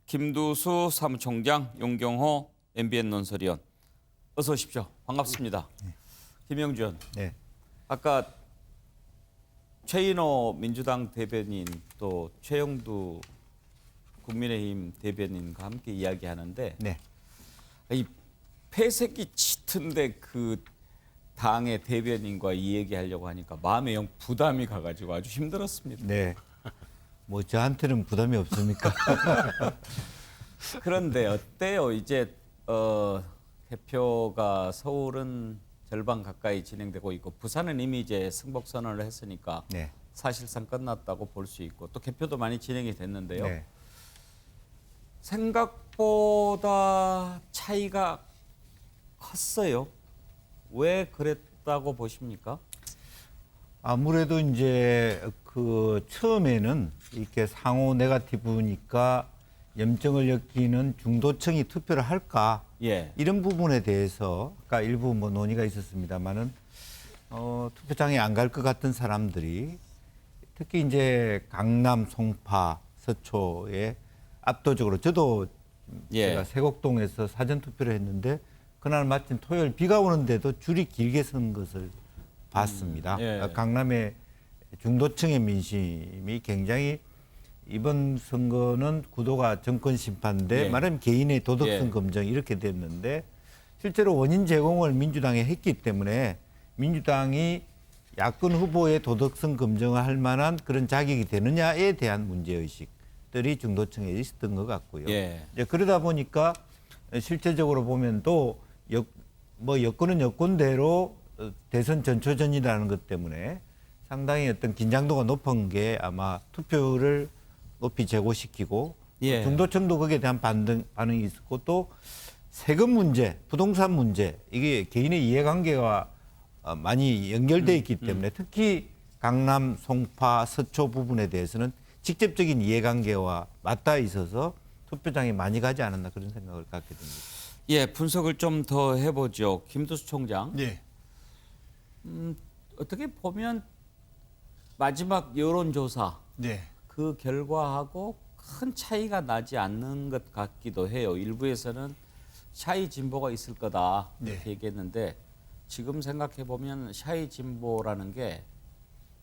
김두수 사무총장, 용경호 MBN 논설위원. 어서 오십시오. 반갑습니다. 네. 김영주 의원. 네. 아까 최인호 민주당 대변인 또 최영두 국민의힘 대변인과 함께 이야기하는데 네. 이 폐쇄기 짙은데 그 당의 대변인과 이 얘기하려고 하니까 마음에 영 부담이 가가지고 아주 힘들었습니다. 네. 뭐 저한테는 부담이 없습니까? 그런데 어때요? 이제 개표가 서울은 절반 가까이 진행되고 있고 부산은 이미 이제 승복 선언을 했으니까 네. 사실상 끝났다고 볼 수 있고 또 개표도 많이 진행이 됐는데요. 네. 생각보다 차이가 컸어요. 왜 그랬다고 보십니까? 아무래도 이제 그 처음에는 이렇게 상호 네거티브니까 염증을 엮이는 중도층이 투표를 할까 예. 이런 부분에 대해서 아까 일부 뭐 논의가 있었습니다만은 투표장에 안 갈 것 같은 사람들이 특히 이제 강남, 송파, 서초에 압도적으로 저도 예. 제가 세곡동에서 사전 투표를 했는데 그날 마침 토요일 비가 오는데도 줄이 길게 선 것을 봤습니다. 예. 강남의 중도층의 민심이 굉장히 이번 선거는 구도가 정권 심판인데 예. 말하면 개인의 도덕성 예. 검증 이렇게 됐는데 실제로 원인 제공을 민주당에 했기 때문에 민주당이 야권 후보의 도덕성 검증을 할 만한 그런 자격이 되느냐에 대한 문제의식들이 중도층에 있었던 것 같고요. 예. 이제 그러다 보니까 실제적으로 보면 또 여권은 여권대로 대선 전초전이라는 것 때문에 상당히 어떤 긴장도가 높은 게 아마 투표를 높이 제고시키고 예. 중도층도 거기에 대한 반응이 있었고 또 세금 문제, 부동산 문제 이게 개인의 이해관계와 많이 연결돼 있기 때문에 특히 강남, 송파, 서초 부분에 대해서는 직접적인 이해관계와 맞닿아 있어서 투표장에 많이 가지 않았나 그런 생각을 갖게 됩니다. 예, 분석을 좀 더 해보죠. 김두수 총장. 네. 어떻게 보면 마지막 여론조사 네. 그 결과하고 큰 차이가 나지 않는 것 같기도 해요. 일부에서는 샤이 진보가 있을 거다 이렇게 얘기했는데 지금 생각해 보면 샤이 진보라는 게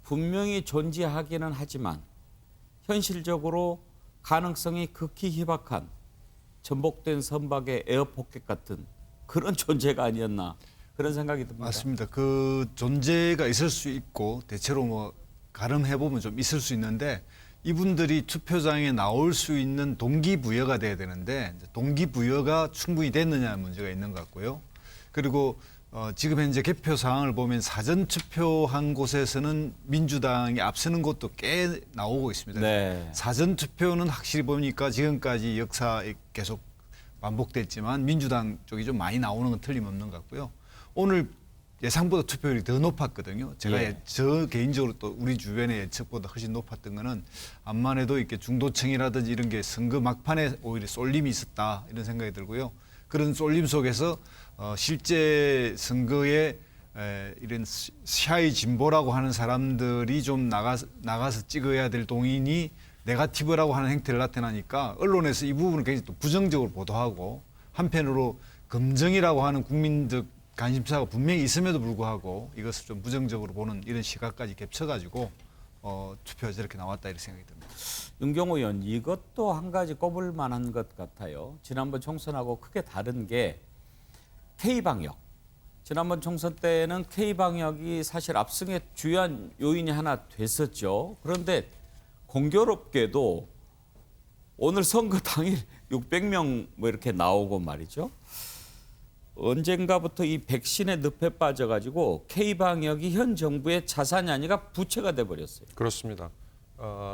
분명히 존재하기는 하지만 현실적으로 가능성이 극히 희박한 전복된 선박의 에어포켓 같은 그런 존재가 아니었나 그런 생각이 듭니다. 맞습니다. 그 존재가 있을 수 있고 대체로 뭐 가름해 보면 좀 있을 수 있는데 이분들이 투표장에 나올 수 있는 동기부여가 돼야 되는데 동기부여가 충분히 됐느냐 문제가 있는 것 같고요. 그리고 지금 현재 개표 상황을 보면 사전 투표한 곳에서는 민주당이 앞서는 곳도 꽤 나오고 있습니다. 네. 사전 투표는 확실히 보니까 지금까지 역사에 계속 반복됐지만 민주당 쪽이 좀 많이 나오는 건 틀림없는 것 같고요. 오늘 예상보다 투표율이 더 높았거든요. 제가 예. 저 개인적으로 또 우리 주변의 예측보다 훨씬 높았던 거는 암만 해도 이렇게 중도층이라든지 이런 게 선거 막판에 오히려 쏠림이 있었다 이런 생각이 들고요. 그런 쏠림 속에서 실제 선거에 이런 샤이 진보라고 하는 사람들이 좀 나가서 찍어야 될 동인이 네거티브라고 하는 행태를 나타나니까 언론에서 이 부분을 굉장히 또 부정적으로 보도하고 한편으로 검증이라고 하는 국민적 관심사가 분명히 있음에도 불구하고 이것을 좀 부정적으로 보는 이런 시각까지 겹쳐가지고 투표가 저렇게 나왔다 이렇게 생각이 듭니다. 윤경호 의원 이것도 한 가지 꼽을 만한 것 같아요. 지난번 총선하고 크게 다른 게 K방역. 지난번 총선 때는 K방역이 사실 압승의 주요한 요인이 하나 됐었죠. 그런데 공교롭게도 오늘 선거 당일 600명 뭐 이렇게 나오고 말이죠. 언젠가부터 이 백신의 늪에 빠져가지고 K방역이 현 정부의 자산이 아니라 부채가 돼버렸어요. 그렇습니다.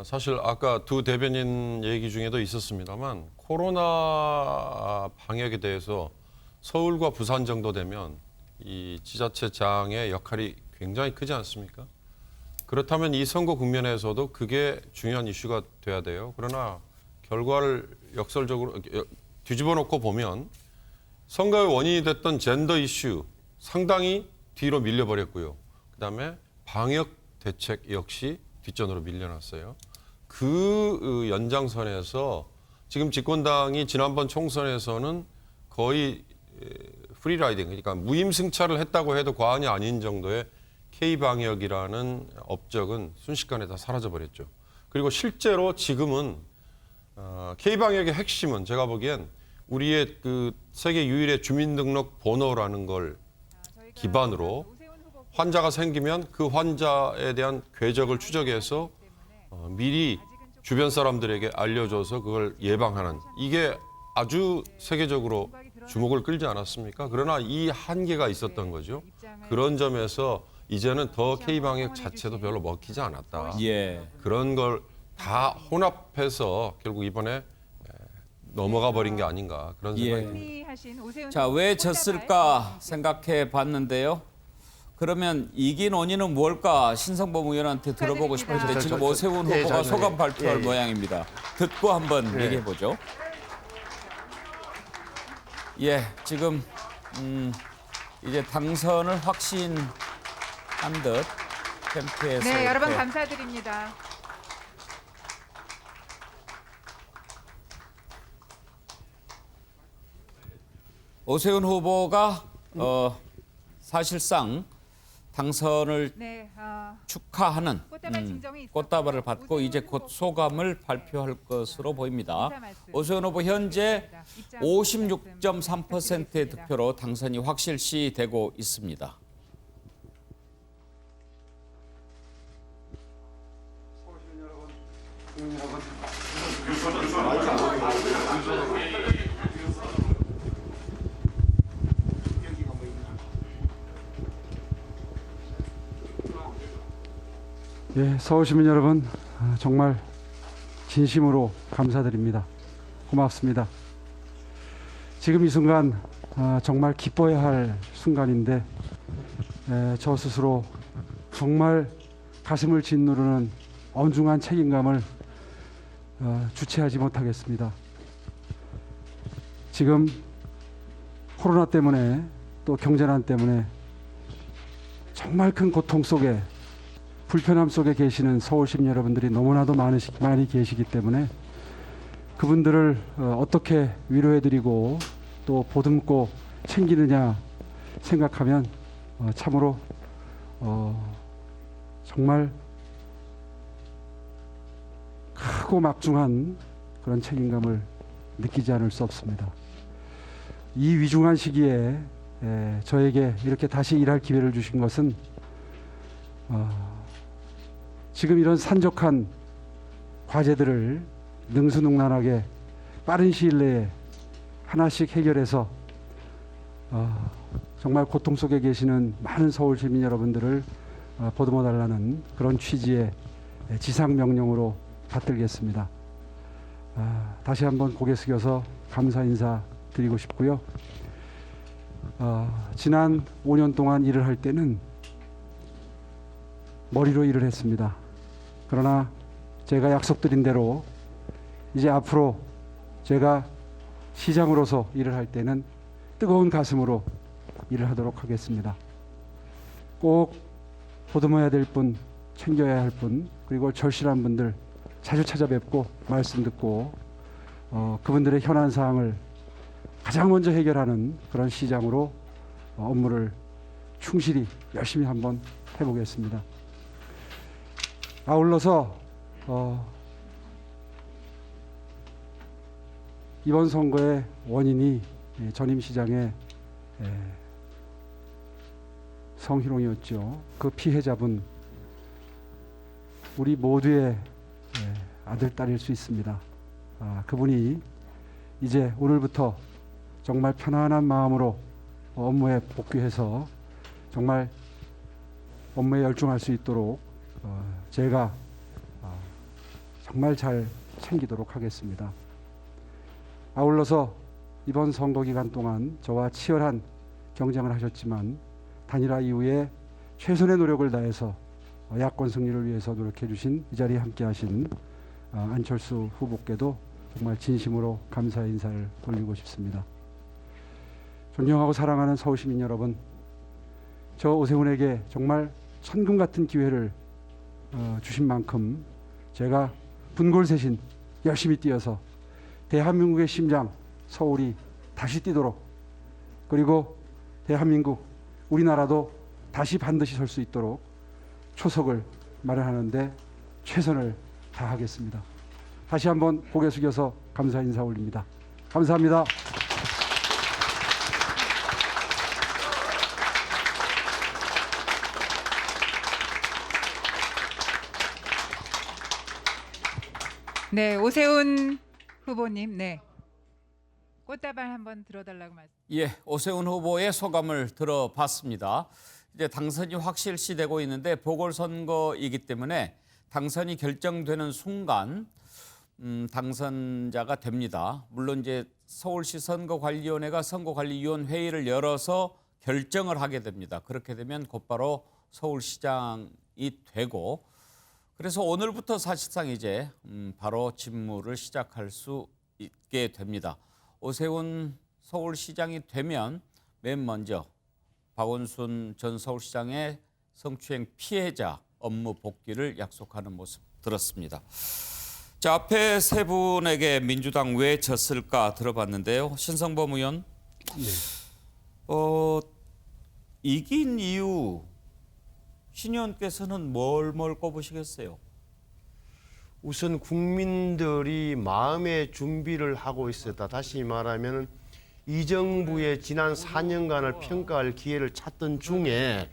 사실 아까 두 대변인 얘기 중에도 있었습니다만 코로나 방역에 대해서 서울과 부산 정도 되면 이 지자체장의 역할이 굉장히 크지 않습니까? 그렇다면 이 선거 국면에서도 그게 중요한 이슈가 돼야 돼요. 그러나 결과를 역설적으로 뒤집어 놓고 보면 선거의 원인이 됐던 젠더 이슈 상당히 뒤로 밀려버렸고요. 그다음에 방역 대책 역시 뒷전으로 밀려났어요. 그 연장선에서 지금 집권당이 지난번 총선에서는 거의 프리라이딩, 그러니까 무임승차를 했다고 해도 과언이 아닌 정도의 K방역이라는 업적은 순식간에 다 사라져버렸죠. 그리고 실제로 지금은 K방역의 핵심은 제가 보기엔 우리의 그 세계 유일의 주민등록 번호라는 걸 기반으로 환자가 생기면 그 환자에 대한 궤적을 추적해서 미리 주변 사람들에게 알려줘서 그걸 예방하는 이게 아주 세계적으로 주목을 끌지 않았습니까? 그러나 이 한계가 있었던 거죠. 그런 점에서 이제는 더 K방역 자체도 별로 먹히지 않았다. 예. 그런 걸 다 혼합해서 결국 이번에 넘어가 버린 게 아닌가 그런 생각이 듭니다. 자, 왜 졌을까 생각해 봤는데요. 그러면 이긴 원인은 무엇일까 신성범 의원한테 들어보고 싶은데 지금 오세훈 후보가 소감 발표할 모양입니다. 듣고 한번 얘기해 보죠. 예, 지금 이제 당선을 확신한 듯 캠프에서. 네, 여러분 감사드립니다. 오세훈 후보가 사실상 당선을 축하하는 꽃다발을 받고 이제 곧 소감을 발표할 것으로 보입니다. 오세훈 후보 현재 56.3%의 득표로 당선이 확실시 되고 있습니다. 예, 서울 시민 여러분 정말 진심으로 감사드립니다. 고맙습니다. 지금 이 순간 정말 기뻐해야 할 순간인데 저 스스로 정말 가슴을 짓누르는 엄중한 책임감을 주체하지 못하겠습니다. 지금 코로나 때문에 또 경제난 때문에 정말 큰 고통 속에 불편함 속에 계시는 서울 시민 여러분들이 너무나도 많이 계시기 때문에 그분들을 어떻게 위로해드리고 또 보듬고 챙기느냐 생각하면 참으로 정말 크고 막중한 그런 책임감을 느끼지 않을 수 없습니다. 이 위중한 시기에 저에게 이렇게 다시 일할 기회를 주신 것은 지금 이런 산적한 과제들을 능수능란하게 빠른 시일 내에 하나씩 해결해서 정말 고통 속에 계시는 많은 서울 시민 여러분들을 보듬어 달라는 그런 취지의 지상 명령으로 받들겠습니다. 다시 한번 고개 숙여서 감사 인사 드리고 싶고요. 지난 5년 동안 일을 할 때는 머리로 일을 했습니다. 그러나 제가 약속드린 대로 이제 앞으로 제가 시장으로서 일을 할 때는 뜨거운 가슴으로 일을 하도록 하겠습니다. 꼭 보듬어야 될 분, 챙겨야 할 분, 그리고 절실한 분들 자주 찾아뵙고 말씀 듣고 그분들의 현안 사항을 가장 먼저 해결하는 그런 시장으로 업무를 충실히 열심히 한번 해보겠습니다. 아울러서 이번 선거의 원인이 전임 시장의 성희롱이었죠. 그 피해자분 우리 모두의 아들, 딸일 수 있습니다. 그분이 이제 오늘부터 정말 편안한 마음으로 업무에 복귀해서 정말 업무에 열중할 수 있도록 제가 정말 잘 챙기도록 하겠습니다. 아울러서 이번 선거 기간 동안 저와 치열한 경쟁을 하셨지만 단일화 이후에 최선의 노력을 다해서 야권 승리를 위해서 노력해 주신 이 자리에 함께 하신 안철수 후보께도 정말 진심으로 감사의 인사를 올리고 싶습니다. 존경하고 사랑하는 서울 시민 여러분, 저 오세훈에게 정말 천금 같은 기회를 주신 만큼 제가 분골쇄신 열심히 뛰어서 대한민국의 심장 서울이 다시 뛰도록, 그리고 대한민국 우리나라도 다시 반드시 설 수 있도록 초석을 마련하는데 최선을 다하겠습니다. 다시 한번 고개 숙여서 감사 인사 올립니다. 감사합니다. 네, 오세훈 후보님, 네. 꽃다발 한번 들어달라고 말씀. 예, 오세훈 후보의 소감을 들어봤습니다. 이제 당선이 확실시되고 있는데 보궐선거이기 때문에 당선이 결정되는 순간 당선자가 됩니다. 물론 이제 서울시 선거관리위원회가 선거관리위원 회의를 열어서 결정을 하게 됩니다. 그렇게 되면 곧바로 서울시장이 되고 그래서 오늘부터 사실상 이제 바로 직무를 시작할 수 있게 됩니다. 오세훈 서울시장이 되면 맨 먼저 박원순 전 서울시장의 성추행 피해자 업무 복귀를 약속하는 모습 들었습니다. 자, 앞에 세 분에게 민주당 왜 졌을까 들어봤는데요. 신성범 의원, 이긴 이유 신 의원께서는 뭘 꼽으시겠어요? 우선 국민들이 마음의 준비를 하고 있었다. 다시 말하면 이 정부의 지난 4년간을 평가할 기회를 찾던 중에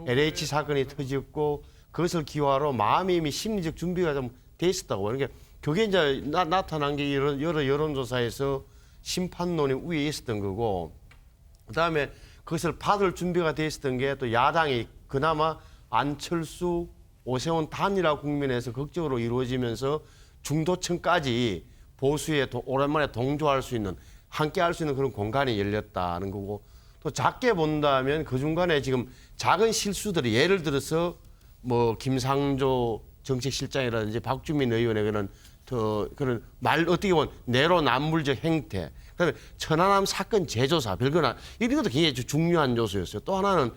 LH 사건이 터졌고 그것을 기화로 마음의 이미 심리적 준비가 좀 돼 있었다고. 그러니까 그게 이제 나타난 게 여러 여론조사에서 심판론이 위에 있었던 거고 그다음에 그것을 받을 준비가 돼 있었던 게 또 야당이 그나마 안철수, 오세훈 단일화 국면에서 극적으로 이루어지면서 중도층까지 보수에 오랜만에 동조할 수 있는 함께 할 수 있는 그런 공간이 열렸다는 거고 또 작게 본다면 그 중간에 지금 작은 실수들이 예를 들어서 뭐 김상조 정책실장이라든지 박주민 의원의 그런 말 어떻게 보면 내로남불적 행태 그다음에 천안함 사건 재조사 별거나 이런 것도 굉장히 중요한 요소였어요. 또 하나는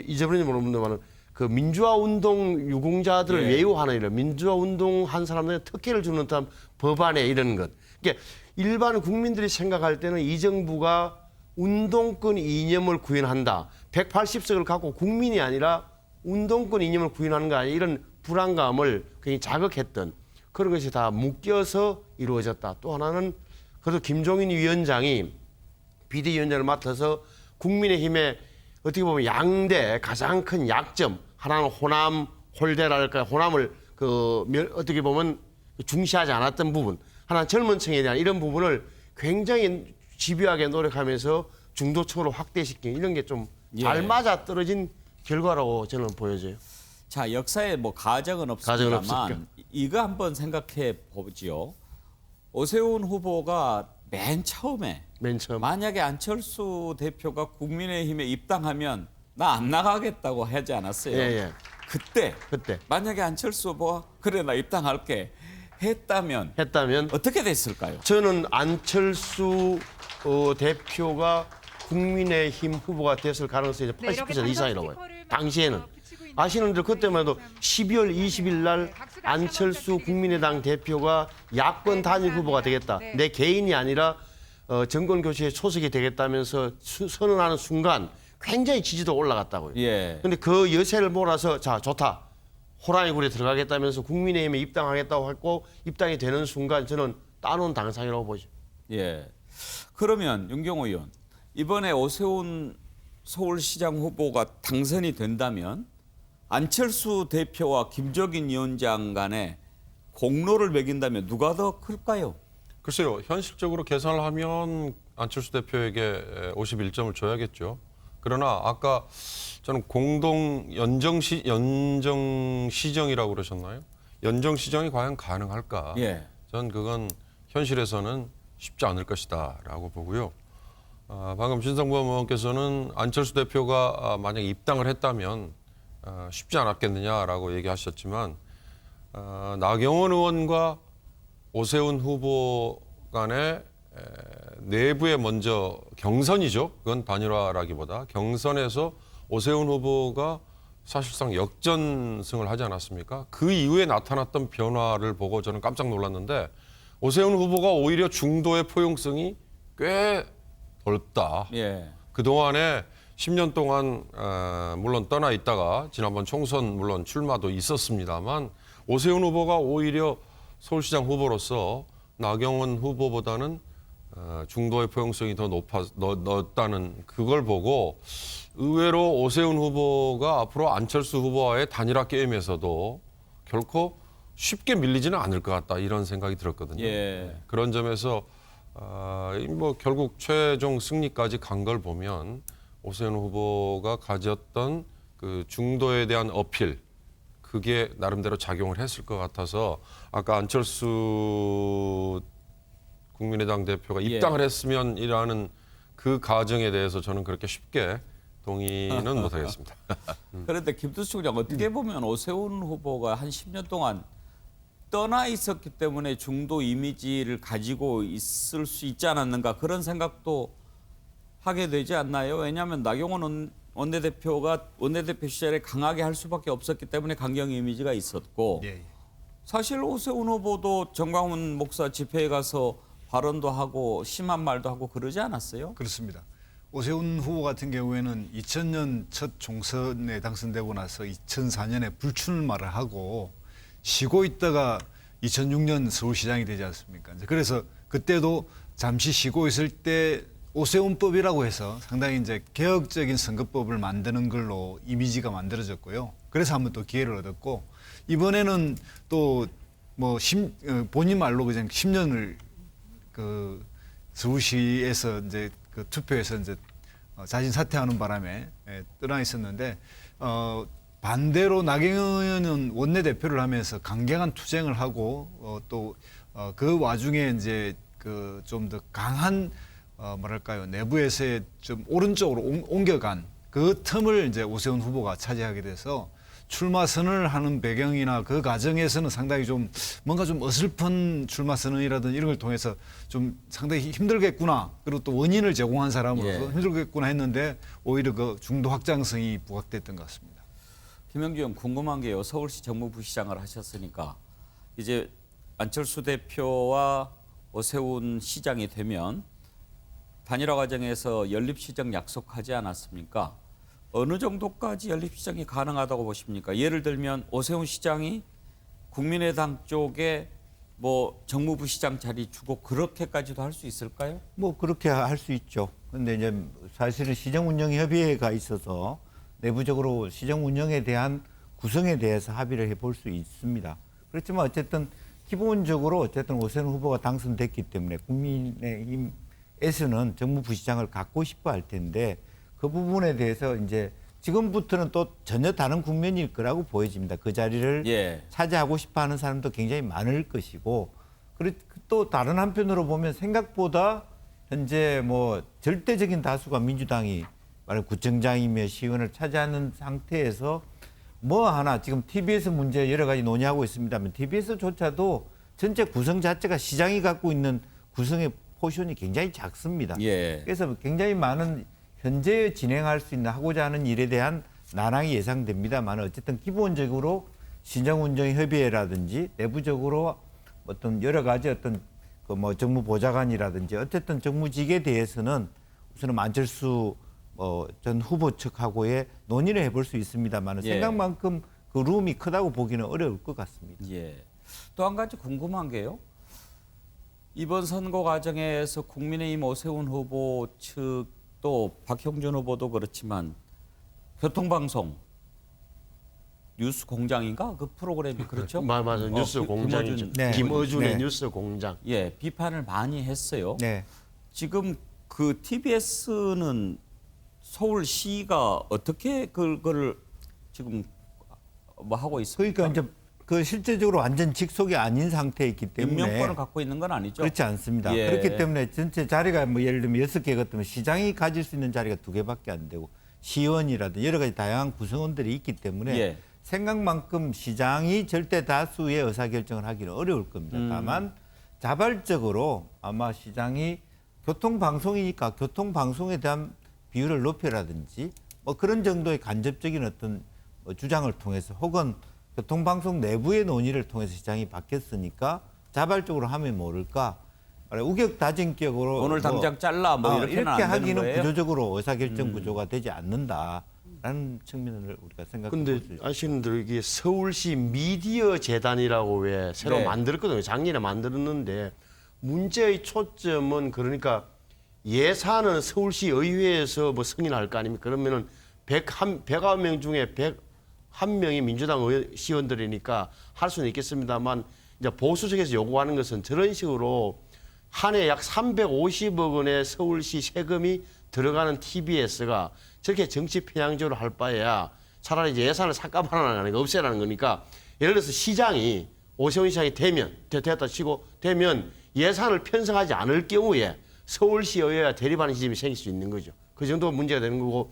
잊어버리지 모르는데만 그 민주화 운동 유공자들을 예우하는 이런 민주화 운동한 사람들에 특혜를 주는 듯한 법안에 이런 것. 그러니까 일반 국민들이 생각할 때는 이 정부가 운동권 이념을 구현한다. 180석을 갖고 국민이 아니라 운동권 이념을 구현하는 거 아니야. 이런 불안감을 굉장히 자극했던 그런 것이 다 묶여서 이루어졌다. 또 하나는 그래도 김종인 위원장이 비대위원장을 맡아서 국민의힘의 어떻게 보면 양대 가장 큰 약점 하나는 호남 홀대랄까 호남을 어떻게 보면 중시하지 않았던 부분 하나는 젊은 층에 대한 이런 부분을 굉장히 집요하게 노력하면서 중도층으로 확대시킨 이런 게 좀 잘 맞아 떨어진 결과라고 저는 보여져요. 자, 역사에 뭐 가정은 없습니다만 이거 한번 생각해 보지요. 오세훈 후보가 맨 처음 만약에 안철수 대표가 국민의힘에 입당하면 나 안 나가겠다고 하지 않았어요. 예. 그때 만약에 안철수 후보가 그래 나 입당할게 했다면 어떻게 됐을까요? 저는 안철수 대표가 국민의힘 후보가 됐을 가능성이 80% 이상이라고 해요. 당시에는. 아시는 대로 그때만 해도 12월 20일 날 안철수 국민의당 대표가 야권 단일 후보가 되겠다. 내 개인이 아니라 정권 교체에 초석이 되겠다면서 선언하는 순간 굉장히 지지도 올라갔다고요. 그런데 그 여세를 몰아서 자 좋다. 호랑이 굴에 들어가겠다면서 국민의힘에 입당하겠다고 했고 입당이 되는 순간 저는 따놓은 당상이라고 보죠. 예. 그러면 윤경호 의원 이번에 오세훈 서울시장 후보가 당선이 된다면 안철수 대표와 김종인 위원장 간에 공로를 매긴다면 누가 더 클까요? 글쎄요. 현실적으로 계산을 하면 안철수 대표에게 51점을 줘야겠죠. 그러나 아까 저는 공동 연정시정이라고 그러셨나요? 연정시정이 과연 가능할까? 전 그건 현실에서는 쉽지 않을 것이다라고 보고요. 방금 신성범 의원께서는 안철수 대표가 만약 입당을 했다면 쉽지 않았겠느냐라고 얘기하셨지만 나경원 의원과 오세훈 후보 간의 내부에 먼저 경선이죠. 그건 단일화라기보다 경선에서 오세훈 후보가 사실상 역전승을 하지 않았습니까? 그 이후에 나타났던 변화를 보고 저는 깜짝 놀랐는데 오세훈 후보가 오히려 중도의 포용성이 꽤 넓다. 그동안에 10년 동안 물론 떠나 있다가 지난번 총선 물론 출마도 있었습니다만 오세훈 후보가 오히려 서울시장 후보로서 나경원 후보보다는 중도의 포용성이 더 넓다는 그걸 보고 의외로 오세훈 후보가 앞으로 안철수 후보와의 단일화 게임에서도 결코 쉽게 밀리지는 않을 것 같다 이런 생각이 들었거든요. 그런 점에서 뭐 결국 최종 승리까지 간 걸 보면 오세훈 후보가 가졌던 그 중도에 대한 어필 그게 나름대로 작용을 했을 것 같아서 아까 안철수 국민의당 대표가 입당을 했으면이라는 그 가정에 대해서 저는 그렇게 쉽게 동의는 못하겠습니다. 그런데 김두수 총장 어떻게 보면 오세훈 후보가 한 10년 동안 떠나 있었기 때문에 중도 이미지를 가지고 있을 수 있지 않았는가 그런 생각도 하게 되지 않나요? 왜냐하면 나경원 원내대표가 원내대표 시절에 강하게 할 수밖에 없었기 때문에 강경 이미지가 있었고 사실 오세훈 후보도 정광훈 목사 집회에 가서 발언도 하고 심한 말도 하고 그러지 않았어요? 그렇습니다. 오세훈 후보 같은 경우에는 2000년 첫 총선에 당선되고 나서 2004년에 불출마를 하고 쉬고 있다가 2006년 서울시장이 되지 않습니까? 그래서 그때도 잠시 쉬고 있을 때 오세훈법이라고 해서 상당히 이제 개혁적인 선거법을 만드는 걸로 이미지가 만들어졌고요. 그래서 한번 또 기회를 얻었고 이번에는 또 뭐 본인 말로 그냥 10년을 그 서울시에서 이제 그 투표에서 이제 자진 사퇴하는 바람에 떠나 있었는데 반대로 나경원은 원내대표를 하면서 강경한 투쟁을 하고 또 그 와중에 이제 그 좀 더 강한 뭐랄까요 내부에서의 좀 오른쪽으로 옮겨간 그 틈을 이제 오세훈 후보가 차지하게 돼서 출마 선언을 하는 배경이나 그 과정에서는 상당히 좀 뭔가 좀 어설픈 출마 선언이라든지 이런 걸 통해서 좀 상당히 힘들겠구나 그리고 또 원인을 제공한 사람으로서 힘들겠구나 했는데 오히려 그 중도 확장성이 부각됐던 것 같습니다. 김영주 의원 궁금한 게요. 서울시 정무부시장을 하셨으니까 이제 안철수 대표와 오세훈 시장이 되면 단일화 과정에서 연립시정 약속하지 않았습니까? 어느 정도까지 연립시정이 가능하다고 보십니까? 예를 들면 오세훈 시장이 국민의당 쪽에 뭐 정무부 시장 자리 주고 그렇게까지도 할 수 있을까요? 뭐 그렇게 할 수 있죠. 근데 이제 사실은 시정운영협의회가 있어서 내부적으로 시정운영에 대한 구성에 대해서 합의를 해볼 수 있습니다. 그렇지만 어쨌든 기본적으로 어쨌든 오세훈 후보가 당선됐기 때문에 국민의힘에서는 정무부시장을 갖고 싶어 할 텐데 그 부분에 대해서 이제 지금부터는 또 전혀 다른 국면일 거라고 보여집니다. 그 자리를 차지하고 싶어 하는 사람도 굉장히 많을 것이고 그리고 또 다른 한편으로 보면 생각보다 현재 뭐 절대적인 다수가 민주당이 말하는 구청장이며 시의원을 차지하는 상태에서 뭐 하나 지금 TBS 문제 여러 가지 논의하고 있습니다만 TBS조차도 전체 구성 자체가 시장이 갖고 있는 구성의 포션이 굉장히 작습니다. 그래서 굉장히 많은 현재 진행할 수 있는 하고자 하는 일에 대한 난항이 예상됩니다만 어쨌든 기본적으로 시정운정협의회라든지 내부적으로 어떤 여러 가지 어떤 그 뭐 정무보좌관이라든지 어쨌든 정무직에 대해서는 우선은 안철수 전 후보 측하고의 논의를 해볼 수 있습니다만 생각만큼 그 룸이 크다고 보기는 어려울 것 같습니다. 또 한 가지 궁금한 게요. 이번 선거 과정에서 국민의힘 오세훈 후보 측 또 박형준 후보도 그렇지만 교통방송 뉴스 공장인가 그 프로그램이 그렇죠? 맞아요. 뉴스 공장이죠. 김어준의 뉴스 공장. 비판을 많이 했어요. 지금 그 TBS는 서울시가 어떻게 그걸 지금 뭐 하고 있습니까? 그러니까 이제 그 실제적으로 완전 직속이 아닌 상태이기 때문에 임명권을 갖고 있는 건 아니죠? 그렇지 않습니다. 그렇기 때문에 전체 자리가 뭐 예를 들면 6개 같으면 시장이 가질 수 있는 자리가 2개밖에 안 되고 시의원이라든지 여러 가지 다양한 구성원들이 있기 때문에 생각만큼 시장이 절대 다수의 의사결정을 하기는 어려울 겁니다. 다만 자발적으로 아마 시장이 교통방송이니까 교통방송에 대한 비율을 높여라든지 뭐 그런 정도의 간접적인 어떤 주장을 통해서 혹은 교통방송 내부의 논의를 통해서 시장이 바뀌었으니까 자발적으로 하면 모를까 우격다짐격으로 오늘 당장 잘라 뭐 이렇게 하기는 구조적으로 의사결정 구조가 되지 않는다라는 측면을 우리가 생각해 볼 수 있습니다. 근데 아시는 대로 이게 서울시 미디어 재단이라고 왜 새로 만들었거든요. 작년에 만들었는데 문제의 초점은 그러니까 예산은 서울시 의회에서 뭐 승인할 거 아닙니까? 그러면은 109명 중에 101명이 민주당 시의원들이니까 할 수는 있겠습니다만 이제 보수 측에서 요구하는 것은 저런 식으로 한 해 약 350억 원의 서울시 세금이 들어가는 TBS가 저렇게 정치 편향적으로 할 바에야 차라리 이제 예산을 삭감하라는 거 없애라는 거니까 예를 들어서 시장이 오세훈 시장이 됐다 치고 되면 예산을 편성하지 않을 경우에 서울시 의회와 대립하는 지점이 생길 수 있는 거죠. 그 정도 문제가 되는 거고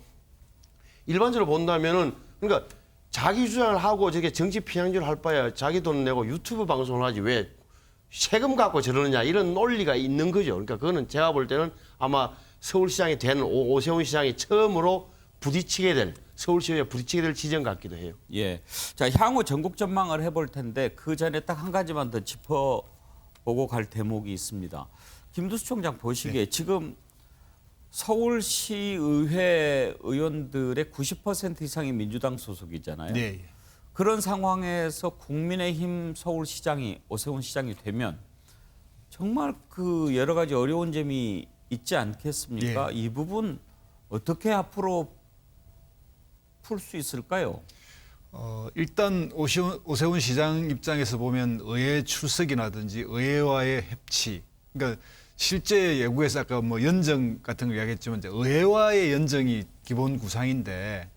일반적으로 본다면은 그러니까 자기 주장을 하고 저게 정치 피양주를 할 바에 자기 돈 내고 유튜브 방송을 하지 왜 세금 갖고 저러느냐 이런 논리가 있는 거죠. 그러니까 그거는 제가 볼 때는 아마 서울시장이 된 오세훈 시장이 처음으로 부딪히게 될 서울시에 부딪히게 될 지점 같기도 해요. 예. 자, 향후 전국 전망을 해볼 텐데 그 전에 딱 한 가지만 더 짚어보고 갈 대목이 있습니다. 김두수 총장 보시기에 지금 서울시의회 의원들의 90% 이상이 민주당 소속이잖아요. 네. 그런 상황에서 국민의힘 서울시장이 오세훈 시장이 되면 정말 그 여러 가지 어려운 점이 있지 않겠습니까? 이 부분 어떻게 앞으로 풀 수 있을까요? 일단 오세훈 시장 입장에서 보면 의회 출석이라든지 의회와의 협치, 그러니까 실제 예고에서 아까 뭐 연정 같은 거 이야기했지만 이제 의회와의 연정이 기본 구상인데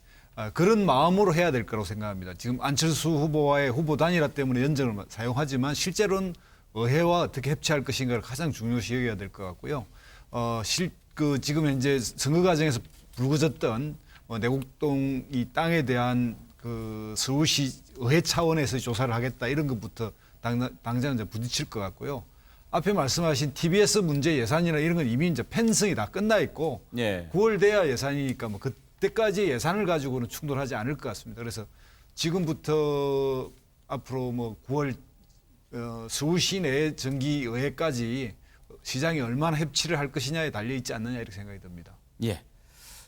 그런 마음으로 해야 될 거라고 생각합니다. 지금 안철수 후보와의 후보 단일화 때문에 연정을 사용하지만 실제로는 의회와 어떻게 협치할 것인가를 가장 중요시 여겨야 될 것 같고요. 지금 현재 선거 과정에서 불거졌던 내곡동 이 땅에 대한 그 서울시 의회 차원에서 조사를 하겠다 이런 것부터 당장 이제 부딪힐 것 같고요. 앞에 말씀하신 TBS 문제 예산이나 이런 건 이미 이제 편성이 다 끝나 있고 9월 돼야 예산이니까 뭐 그때까지 예산을 가지고는 충돌하지 않을 것 같습니다. 그래서 지금부터 앞으로 뭐 9월 서울시 내 정기의회까지 시장이 얼마나 협치를 할 것이냐에 달려 있지 않느냐 이렇게 생각이 듭니다. 예.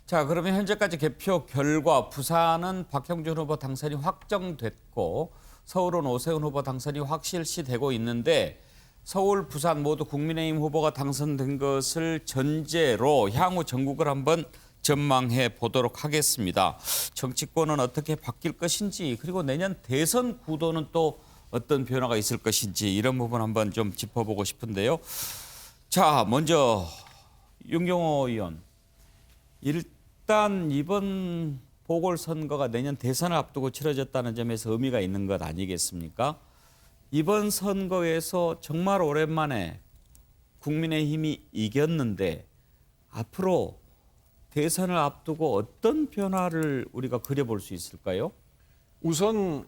자, 그러면 현재까지 개표 결과 부산은 박형준 후보 당선이 확정됐고 서울은 오세훈 후보 당선이 확실시되고 있는데 서울, 부산 모두 국민의힘 후보가 당선된 것을 전제로 향후 전국을 한번 전망해 보도록 하겠습니다. 정치권은 어떻게 바뀔 것인지 그리고 내년 대선 구도는 또 어떤 변화가 있을 것인지 이런 부분 한번 좀 짚어보고 싶은데요. 자, 먼저 윤경호 의원. 일단 이번 보궐선거가 내년 대선을 앞두고 치러졌다는 점에서 의미가 있는 것 아니겠습니까? 이번 선거에서 정말 오랜만에 국민의힘이 이겼는데 앞으로 대선을 앞두고 어떤 변화를 우리가 그려볼 수 있을까요? 우선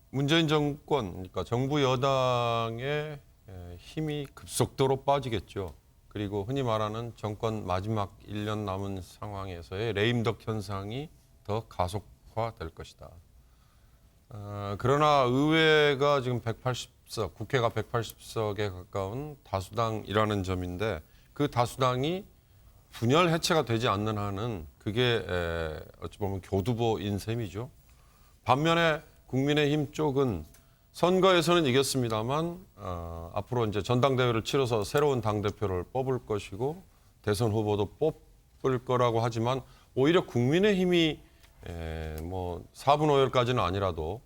문재인 정권, 그러니까 정부 여당의 힘이 급속도로 빠지겠죠. 그리고 흔히 말하는 정권 마지막 1년 남은 상황에서의 레임덕 현상이 더 가속화될 것이다. 그러나 의회가 지금 180석, 국회가 180석에 가까운 다수당이라는 점인데 그 다수당이 분열 해체가 되지 않는 한은 그게 어찌 보면 교두보인 셈이죠. 반면에 국민의힘 쪽은 선거에서는 이겼습니다만 앞으로 이제 전당대회를 치러서 새로운 당대표를 뽑을 것이고 대선 후보도 뽑을 거라고 하지만 오히려 국민의힘이 뭐 4분 5열까지는 아니라도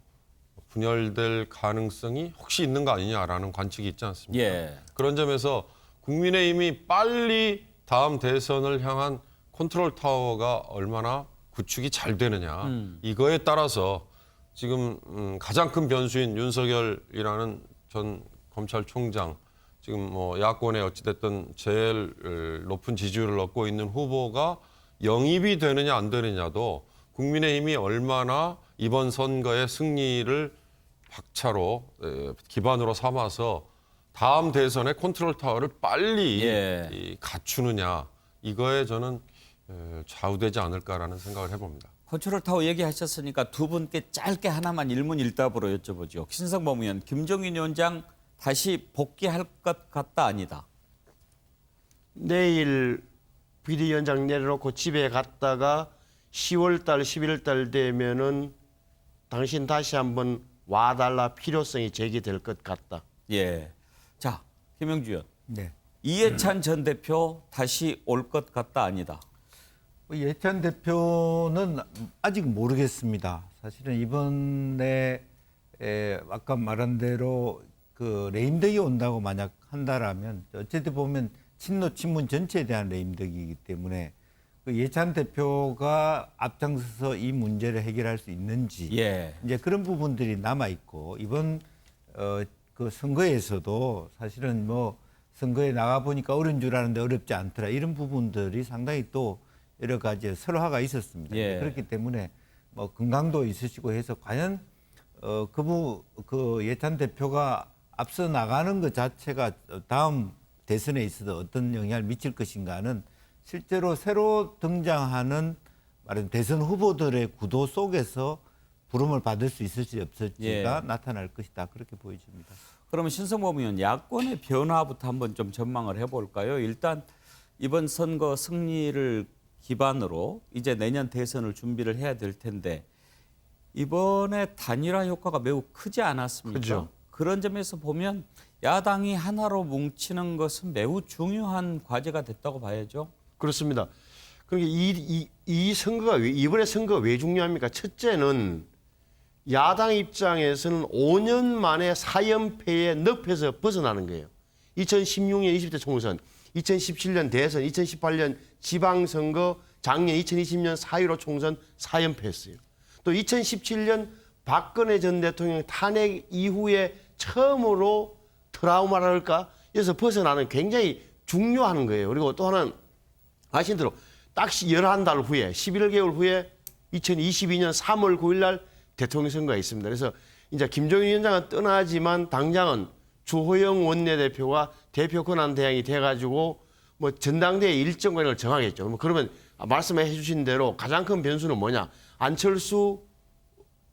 분열될 가능성이 혹시 있는 거 아니냐라는 관측이 있지 않습니까? 그런 점에서 국민의힘이 빨리 다음 대선을 향한 컨트롤 타워가 얼마나 구축이 잘 되느냐 이거에 따라서 지금 가장 큰 변수인 윤석열이라는 전 검찰총장 지금 뭐 야권에 어찌됐든 제일 높은 지지율을 얻고 있는 후보가 영입이 되느냐 안 되느냐도 국민의힘이 얼마나 이번 선거의 승리를 박차로 기반으로 삼아서 다음 대선의 컨트롤 타워를 빨리 갖추느냐 이거에 저는 좌우되지 않을까라는 생각을 해봅니다. 컨트롤 타워 얘기하셨으니까 두 분께 짧게 하나만 일문일답으로 여쭤보죠. 신성범 의원, 김종인 위원장 다시 복귀할 것 같다 아니다? 내일 비대위원장 내려놓고 집에 갔다가 10월 달, 11월 달 되면은 당신 다시 한번 와달라 필요성이 제기될 것 같다. 예. 자, 김영주 의원. 네. 이해찬 전 대표 다시 올 것 같다 아니다? 이해찬 대표는 아직 모르겠습니다. 사실은 이번에 아까 말한 대로 그 레임덕이 온다고 만약 한다라면 어쨌든 보면 친노 친문 전체에 대한 레임덕이기 때문에 그 이해찬 대표가 앞장서서 이 문제를 해결할 수 있는지 이제 그런 부분들이 남아 있고 이번 그 선거에서도 사실은 뭐 선거에 나가 보니까 어려운 줄 알았는데 어렵지 않더라 이런 부분들이 상당히 또 여러 가지 설화가 있었습니다. 예. 그렇기 때문에 뭐 건강도 있으시고 해서 과연 그 예찬 대표가 앞서 나가는 것 자체가 다음 대선에 있어서 어떤 영향을 미칠 것인가는 실제로 새로 등장하는 말하자면 대선 후보들의 구도 속에서 부름을 받을 수 있을지 없을지가 나타날 것이다. 그렇게 보여집니다. 그러면 신성범 의원 야권의 변화부터 한번 좀 전망을 해볼까요? 일단 이번 선거 승리를 기반으로 이제 내년 대선을 준비를 해야 될 텐데 이번에 단일화 효과가 매우 크지 않았습니까? 그죠. 그런 점에서 보면 야당이 하나로 뭉치는 것은 매우 중요한 과제가 됐다고 봐야죠. 그렇습니다. 그러니까 이 선거가 이번에 선거가 왜 중요합니까? 첫째는 야당 입장에서는 5년 만에 4연패의 늪에서 벗어나는 거예요. 2016년 20대 총선, 2017년 대선, 2018년 지방선거, 작년 2020년 4.15 총선 4연패했어요. 또 2017년 박근혜 전 대통령 탄핵 이후에 처음으로 트라우마랄까? 에서 벗어나는 굉장히 중요한 거예요. 그리고 또 하나는 아신 대로 딱 11달 후에 11개월 후에 2022년 3월 9일 날 대통령 선거가 있습니다. 그래서 이제 김종인 위원장은 떠나지만 당장은 주호영 원내대표가 대표 권한 대행이 돼가지고 뭐 전당대회 일정 관리를 정하겠죠. 그러면 말씀해 주신 대로 가장 큰 변수는 뭐냐? 안철수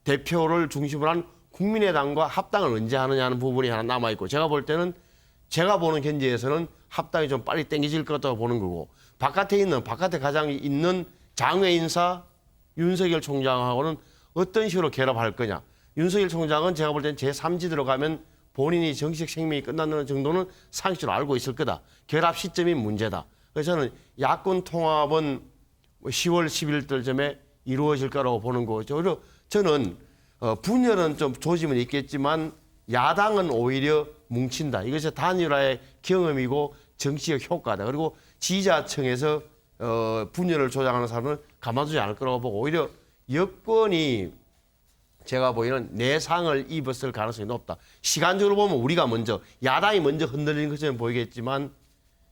대표를 중심으로 한 국민의당과 합당을 언제 하느냐 하는 부분이 하나 남아있고 제가 볼 때는 제가 보는 현재에서는 합당이 좀 빨리 땡겨질 것 같다고 보는 거고 바깥에 가장 있는 장외 인사 윤석열 총장하고는 어떤 식으로 결합할 거냐. 윤석열 총장은 제가 볼 때는 제3지 들어가면 본인이 정치적 생명이 끝난다는 정도는 상식적으로 알고 있을 거다. 결합 시점이 문제다. 그래서 저는 야권 통합은 10월 11일쯤에 이루어질 거라고 보는 거죠. 그리고 저는 분열은 좀 조짐은 있겠지만 야당은 오히려 뭉친다. 이것이 단일화의 경험이고 정치적 효과다. 그리고 지지자층에서 분열을 조장하는 사람은 가만두지 않을 거라고 보고 오히려 여권이 제가 보기에는 내상을 입었을 가능성이 높다. 시간적으로 보면 우리가 먼저 야당이 먼저 흔들리는 것처럼 보이겠지만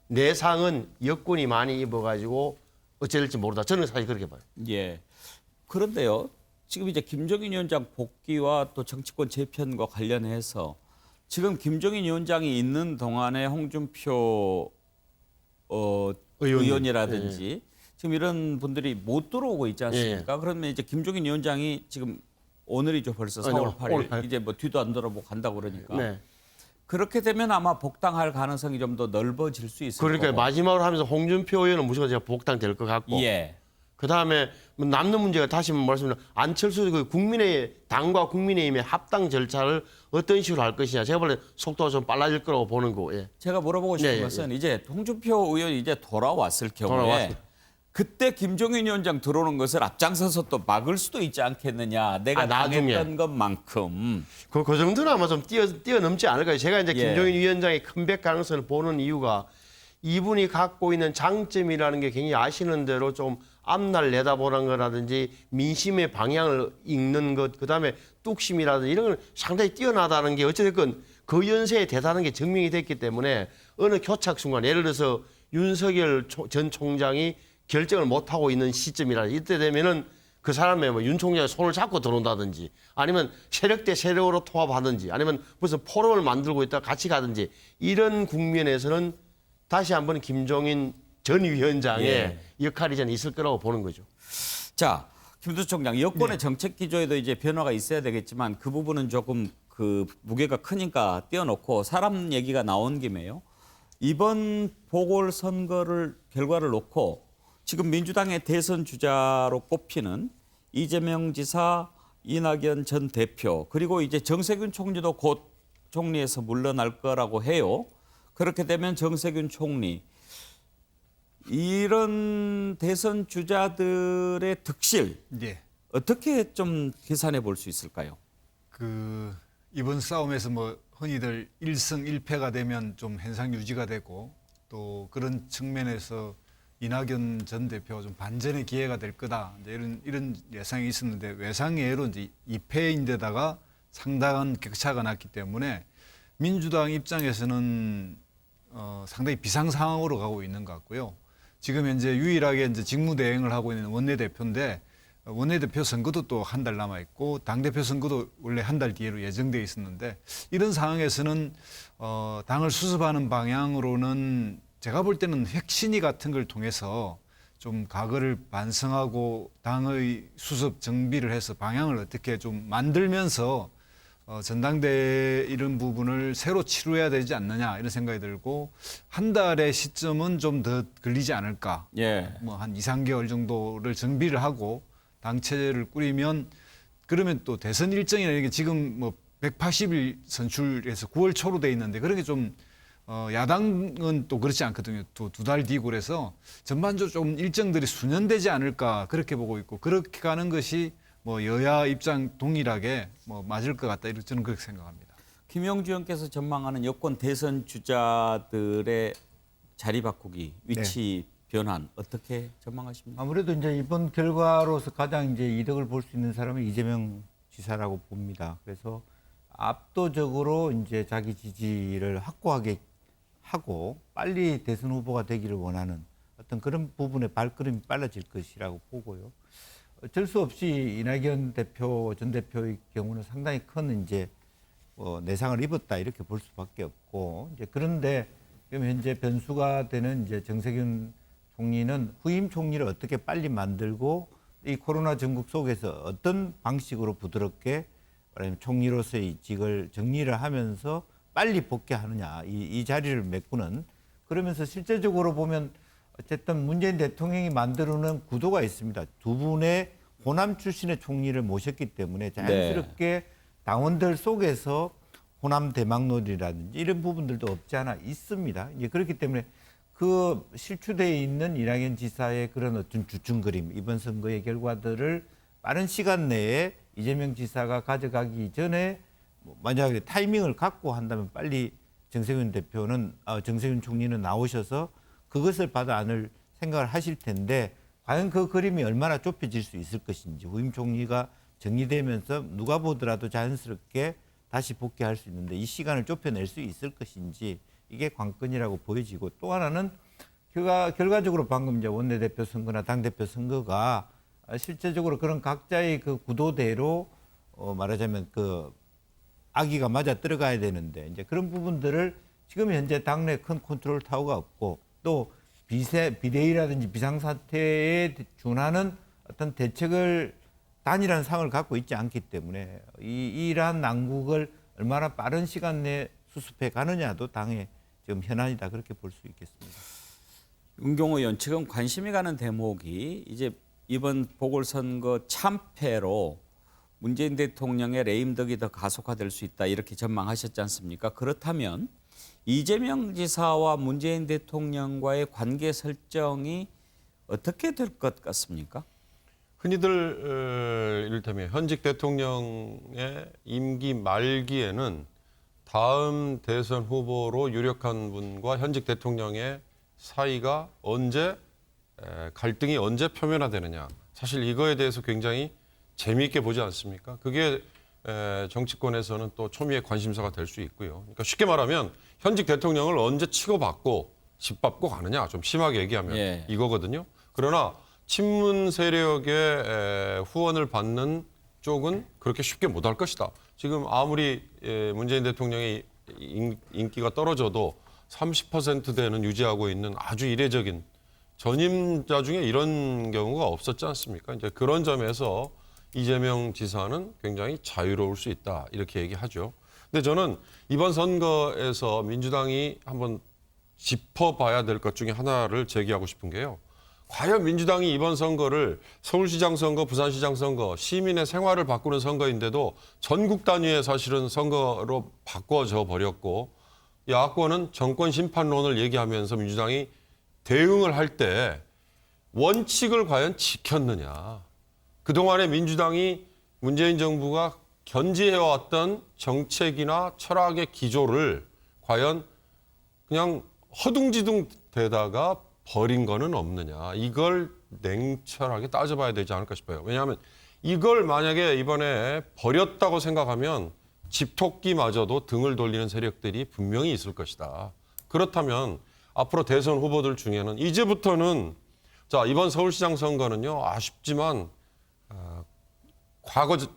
내상은 여권이 많이 입어가지고 어찌 될지 모르다. 저는 사실 그렇게 봐요. 예. 그런데요. 지금 이제 김종인 위원장 복귀와 또 정치권 재편과 관련해서 지금 김종인 위원장이 있는 동안에 홍준표 의원이라든지 지금 이런 분들이 못 들어오고 있지 않습니까? 그러면 이제 김종인 위원장이 지금 오늘이죠 벌써 4월 8일 이제 뭐 뒤도 안 돌아보고 간다고 그러니까 그렇게 되면 아마 복당할 가능성이 좀 더 넓어질 수 있을 그러니까 거고. 마지막으로 하면서 홍준표 의원은 무조건 제가 복당될 것 같고 그다음에 남는 문제가 다시 말씀드리면 안철수 그 당과 국민의힘의 합당 절차를 어떤 식으로 할 것이냐. 제가 볼 때 속도가 좀 빨라질 거라고 보는 거고. 제가 물어보고 싶은 것은 이제 홍준표 의원이 이제 돌아왔을 경우에 그때 김종인 위원장 들어오는 것을 앞장서서 또 막을 수도 있지 않겠느냐. 내가 당했던 것만큼. 그 정도는 아마 좀 뛰어넘지 않을까요. 제가 이제 김종인 위원장의 컴백 가능성을 보는 이유가 이분이 갖고 있는 장점이라는 게 굉장히 아시는 대로 좀 앞날 내다보는 거라든지 민심의 방향을 읽는 것, 그다음에 뚝심이라든지 이런 건 상당히 뛰어나다는 게 어찌됐건 그 연세에 대단한 게 증명이 됐기 때문에 어느 교착 순간 예를 들어서 윤석열 전 총장이 결정을 못하고 있는 시점이라 이때 되면은 그 사람의 뭐 윤 총장의 손을 잡고 들어온다든지 아니면 세력 대 세력으로 통합하든지 아니면 무슨 포럼을 만들고 있다 같이 가든지 이런 국면에서는 다시 한번 김종인 전 위원장의 역할이 저는 있을 거라고 보는 거죠. 자, 김두수 총장, 여권의 정책 기조에도 이제 변화가 있어야 되겠지만 그 부분은 조금 그 무게가 크니까 띄워놓고 사람 얘기가 나온 김에요. 이번 보궐선거를 결과를 놓고 지금 민주당의 대선 주자로 꼽히는 이재명 지사, 이낙연 전 대표 그리고 이제 정세균 총리도 곧 총리에서 물러날 거라고 해요. 그렇게 되면 정세균 총리 이런 대선 주자들의 득실 어떻게 좀 계산해 볼 수 있을까요? 그 이번 싸움에서 뭐 흔히들 1승 1패가 되면 좀 현상 유지가 되고 또 그런 측면에서 이낙연 전 대표가 좀 반전의 기회가 될 거다 이제 이런 예상이 있었는데 외상예로 이제 2패인데다가 상당한 격차가 났기 때문에 민주당 입장에서는 상당히 비상 상황으로 가고 있는 것 같고요. 지금 현재 유일하게 이제 직무대행을 하고 있는 원내대표인데 원내대표 선거도 또 한 달 남아 있고 당대표 선거도 원래 한 달 뒤로 예정돼 있었는데 이런 상황에서는 당을 수습하는 방향으로는 제가 볼 때는 혁신위 같은 걸 통해서 좀 과거를 반성하고 당의 수습 정비를 해서 방향을 어떻게 좀 만들면서 전당대회 이런 부분을 새로 치루해야 되지 않느냐 이런 생각이 들고 한 달의 시점은 좀 더 걸리지 않을까. 예. 뭐 한 2, 3개월 정도를 정비를 하고 당체를 꾸리면 그러면 또 대선 일정이라는 게 지금 뭐 180일 선출해서 9월 초로 돼 있는데 그런 게 좀 야당은 또 그렇지 않거든요. 또 2달 뒤고 그래서 전반적으로 좀 일정들이 수년되지 않을까 그렇게 보고 있고 그렇게 가는 것이 뭐 여야 입장 동일하게 뭐 맞을 것 같다 이렇게 저는 그렇게 생각합니다. 김영주 의원께서 전망하는 여권 대선 주자들의 자리 바꾸기, 위치 변환 어떻게 전망하십니까? 아무래도 이제 이번 결과로서 가장 이제 이득을 볼 수 있는 사람은 이재명 지사라고 봅니다. 그래서 압도적으로 이제 자기 지지를 확고하게 하고 빨리 대선 후보가 되기를 원하는 어떤 그런 부분에 발걸음이 빨라질 것이라고 보고요. 어쩔 수 없이 이낙연 대표, 전 대표의 경우는 상당히 큰 이제 내상을 입었다 이렇게 볼 수밖에 없고 이제 그런데 지금 현재 변수가 되는 이제 정세균 총리는 후임 총리를 어떻게 빨리 만들고 이 코로나 전국 속에서 어떤 방식으로 부드럽게 총리로서의 직을 정리를 하면서 빨리 복귀하느냐 이 자리를 메꾸는 그러면서 실제적으로 보면 어쨌든 문재인 대통령이 만들어놓은 구도가 있습니다. 두 분의 호남 출신의 총리를 모셨기 때문에 자연스럽게 당원들 속에서 호남 대망론이라든지 이런 부분들도 없지 않아 있습니다. 이제 그렇기 때문에 그 실추되어 있는 이낙연 지사의 그런 어떤 주춤 그림, 이번 선거의 결과들을 빠른 시간 내에 이재명 지사가 가져가기 전에 만약에 타이밍을 갖고 한다면 빨리 정세균 총리는 나오셔서 그것을 받아 안을 생각을 하실 텐데 과연 그 그림이 얼마나 좁혀질 수 있을 것인지 후임 총리가 정리되면서 누가 보더라도 자연스럽게 다시 복귀할 수 있는데 이 시간을 좁혀낼 수 있을 것인지 이게 관건이라고 보여지고 또 하나는 결과적으로 방금 이제 원내대표 선거나 당대표 선거가 실제적으로 그런 각자의 그 구도대로 말하자면 그 아기가 맞아 들어가야 되는데 이제 그런 부분들을 지금 현재 당내 큰 컨트롤 타워가 없고 또 비대위라든지 비상사태에 준하는 어떤 대책을 단일한 상을 갖고 있지 않기 때문에 이러한 난국을 얼마나 빠른 시간 내에 수습해 가느냐도 당의 지금 현안이다 그렇게 볼 수 있겠습니다. 은경호 의원 지금 관심이 가는 대목이 이제 이번 보궐선거 참패로 문재인 대통령의 레임덕이 더 가속화될 수 있다 이렇게 전망하셨지 않습니까? 그렇다면 이재명 지사와 문재인 대통령과의 관계 설정이 어떻게 될 것 같습니까? 흔히들 이를테면 현직 대통령의 임기 말기에는 다음 대선 후보로 유력한 분과 현직 대통령의 사이가 언제 갈등이 언제 표면화되느냐. 사실 이거에 대해서 굉장히 재미있게 보지 않습니까? 그게 정치권에서는 또 초미의 관심사가 될 수 있고요. 그러니까 쉽게 말하면 현직 대통령을 언제 치고받고 짓밟고 가느냐. 좀 심하게 얘기하면 이거거든요. 그러나 친문 세력의 후원을 받는 쪽은 그렇게 쉽게 못할 것이다. 지금 아무리 문재인 대통령의 인기가 떨어져도 30%대는 유지하고 있는 아주 이례적인 전임자 중에 이런 경우가 없었지 않습니까? 이제 그런 점에서 이재명 지사는 굉장히 자유로울 수 있다 이렇게 얘기하죠. 근데 저는 이번 선거에서 민주당이 한번 짚어봐야 될 것 중에 하나를 제기하고 싶은 게요. 과연 민주당이 이번 선거를 서울시장 선거, 부산시장 선거, 시민의 생활을 바꾸는 선거인데도 전국 단위의 사실은 선거로 바꿔져 버렸고 야권은 정권 심판론을 얘기하면서 민주당이 대응을 할 때 원칙을 과연 지켰느냐. 그동안에 민주당이 문재인 정부가 견지해왔던 정책이나 철학의 기조를 과연 그냥 허둥지둥 되다가 버린 거는 없느냐. 이걸 냉철하게 따져봐야 되지 않을까 싶어요. 왜냐하면 이걸 만약에 이번에 버렸다고 생각하면 집토끼마저도 등을 돌리는 세력들이 분명히 있을 것이다. 그렇다면 앞으로 대선 후보들 중에는 이제부터는 자, 이번 서울시장 선거는요, 아쉽지만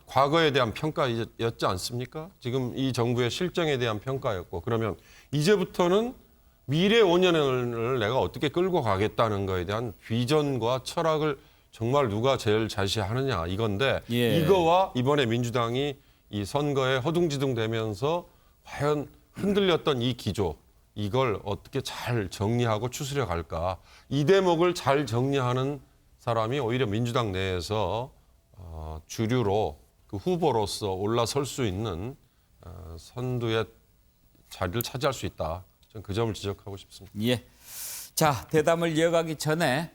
과거에 대한 평가였지 않습니까? 지금 이 정부의 실정에 대한 평가였고, 그러면 이제부터는 미래 5년을 내가 어떻게 끌고 가겠다는 거에 대한 비전과 철학을 정말 누가 제일 제시하느냐 이건데, 이거와 이번에 민주당이 이 선거에 허둥지둥되면서 과연 흔들렸던 이 기조, 이걸 어떻게 잘 정리하고 추스려 갈까. 이 대목을 잘 정리하는 사람이 오히려 민주당 내에서 주류로 그 후보로서 올라설 수 있는 선두의 자리를 차지할 수 있다. 저는 그 점을 지적하고 싶습니다. 예. 자, 대담을 이어가기 전에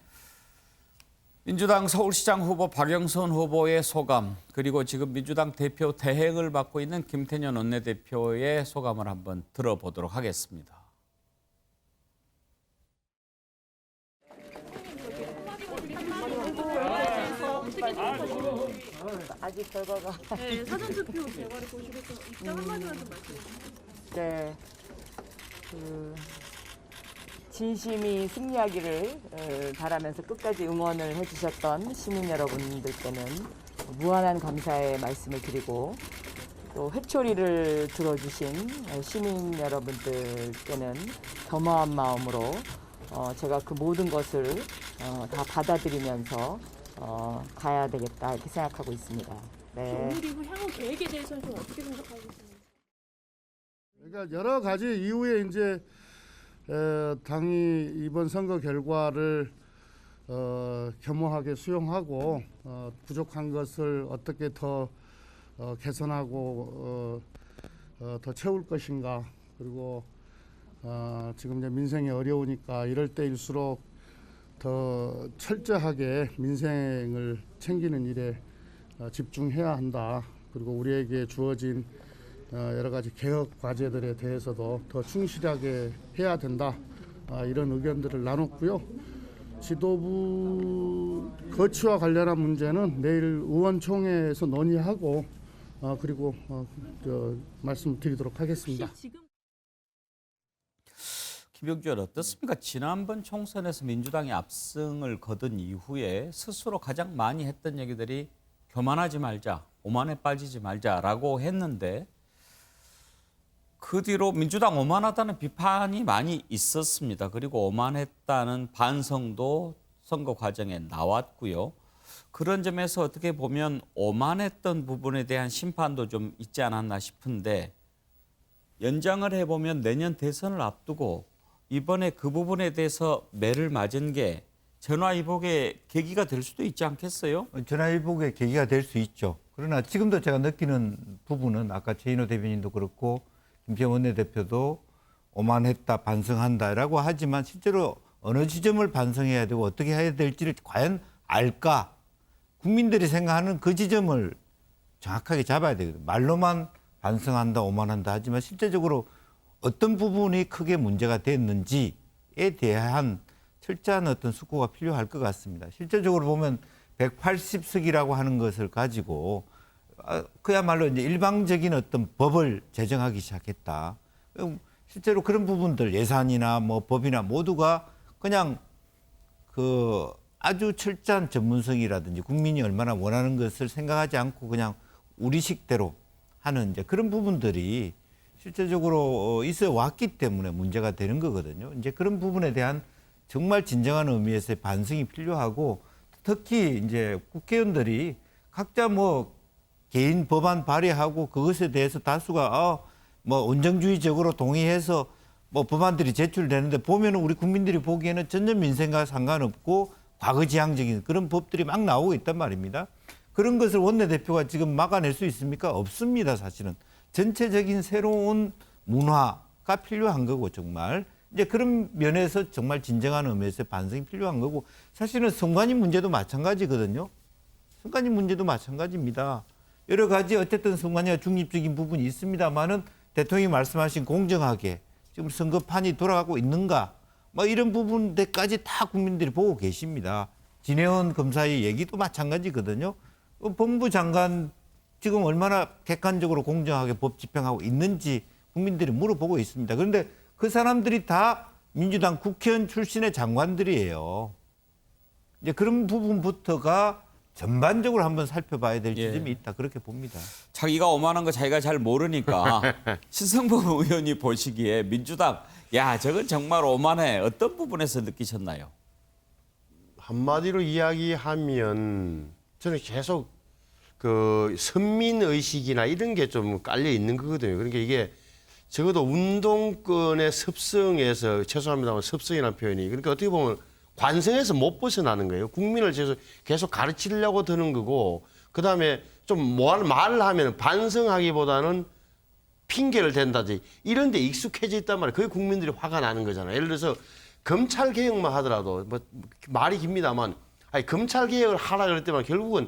민주당 서울시장 후보 박영선 후보의 소감, 그리고 지금 민주당 대표 대행을 맡고 있는 김태년 원내대표의 소감을 한번 들어보도록 하겠습니다. 아직 결과가 네, 사전투표 결과를 보시고서 입장 한마디만 좀 말씀해 주세요. 네, 진심이 승리하기를 바라면서 끝까지 응원을 해주셨던 시민 여러분들께는 무한한 감사의 말씀을 드리고, 또 회초리를 들어주신 시민 여러분들께는 겸허한 마음으로 제가 그 모든 것을 다 받아들이면서 가야 되겠다 이렇게 생각하고 있습니다. 네. 오늘 이후 향후 계획에 대해서는 좀 어떻게 생각하고 있습니까? 그러니까 여러 가지 이후에 이제 당이 이번 선거 결과를 겸허하게 수용하고 부족한 것을 어떻게 더 개선하고 더 채울 것인가, 그리고 지금 이제 민생이 어려우니까 이럴 때일수록 더 철저하게 민생을 챙기는 일에 집중해야 한다. 그리고 우리에게 주어진 여러 가지 개혁 과제들에 대해서도 더 충실하게 해야 된다. 이런 의견들을 나눴고요. 지도부 거취와 관련한 문제는 내일 의원총회에서 논의하고 그리고 말씀드리도록 하겠습니다. 김병주 의원 어떻습니까? 지난번 총선에서 민주당이 압승을 거둔 이후에 스스로 가장 많이 했던 얘기들이 교만하지 말자, 오만에 빠지지 말자라고 했는데, 그 뒤로 민주당 오만하다는 비판이 많이 있었습니다. 그리고 오만했다는 반성도 선거 과정에 나왔고요. 그런 점에서 어떻게 보면 오만했던 부분에 대한 심판도 좀 있지 않았나 싶은데, 연장을 해보면 내년 대선을 앞두고 이번에 그 부분에 대해서 매를 맞은 게 전화위복의 계기가 될 수도 있지 않겠어요? 전화위복의 계기가 될 수 있죠. 그러나 지금도 제가 느끼는 부분은 아까 최인호 대변인도 그렇고 김태년 원내대표도 오만했다, 반성한다라고 하지만 실제로 어느 지점을 반성해야 되고 어떻게 해야 될지를 과연 알까? 국민들이 생각하는 그 지점을 정확하게 잡아야 되거든요. 말로만 반성한다, 오만한다 하지만 실제적으로 어떤 부분이 크게 문제가 됐는지에 대한 철저한 어떤 숙고가 필요할 것 같습니다. 실제적으로 보면 180석이라고 하는 것을 가지고 그야말로 이제 일방적인 어떤 법을 제정하기 시작했다. 실제로 그런 부분들 예산이나 뭐 법이나 모두가 그냥 그 아주 철저한 전문성이라든지 국민이 얼마나 원하는 것을 생각하지 않고 그냥 우리식대로 하는 이제 그런 부분들이 실제적으로 있어 왔기 때문에 문제가 되는 거거든요. 이제 그런 부분에 대한 정말 진정한 의미에서의 반성이 필요하고, 특히 이제 국회의원들이 각자 뭐 개인 법안 발의하고 그것에 대해서 다수가 뭐 온정주의적으로 동의해서 뭐 법안들이 제출되는데 보면은 우리 국민들이 보기에는 전혀 민생과 상관없고 과거지향적인 그런 법들이 막 나오고 있단 말입니다. 그런 것을 원내대표가 지금 막아낼 수 있습니까? 없습니다, 사실은. 전체적인 새로운 문화가 필요한 거고, 정말 이제 그런 면에서 정말 진정한 의미에서 반성이 필요한 거고, 사실은 선관위 문제도 마찬가지거든요. 선관위 문제도 마찬가지입니다. 여러 가지 어쨌든 선관위가 중립적인 부분이 있습니다만은 대통령이 말씀하신 공정하게 지금 선거판이 돌아가고 있는가, 뭐 이런 부분들까지 다 국민들이 보고 계십니다. 진해원 검사의 얘기도 마찬가지거든요. 법무부 장관 지금 얼마나 객관적으로 공정하게 법 집행하고 있는지 국민들이 물어보고 있습니다. 그런데 그 사람들이 다 민주당 국회의원 출신의 장관들이에요. 이제 그런 부분부터가 전반적으로 한번 살펴봐야 될 지점이 있다 그렇게 봅니다. 자기가 오만한 거 자기가 잘 모르니까 신성범 의원이 보시기에 민주당 야 저건 정말 오만해 어떤 부분에서 느끼셨나요? 한마디로 이야기하면 저는 계속 그 선민 의식이나 이런 게 좀 깔려 있는 거거든요. 그러니까 이게 적어도 운동권의 습성에서 죄송합니다만 습성이라는 표현이 그러니까 어떻게 보면 관성에서 못 벗어나는 거예요. 국민을 계속 가르치려고 드는 거고 그다음에 좀 말을 하면 반성하기보다는 핑계를 댄다든지 이런 데 익숙해져 있단 말이에요. 그게 국민들이 화가 나는 거잖아요. 예를 들어서 검찰 개혁만 하더라도 뭐 말이 깁니다만 아니 검찰 개혁을 하라 그럴 때만 결국은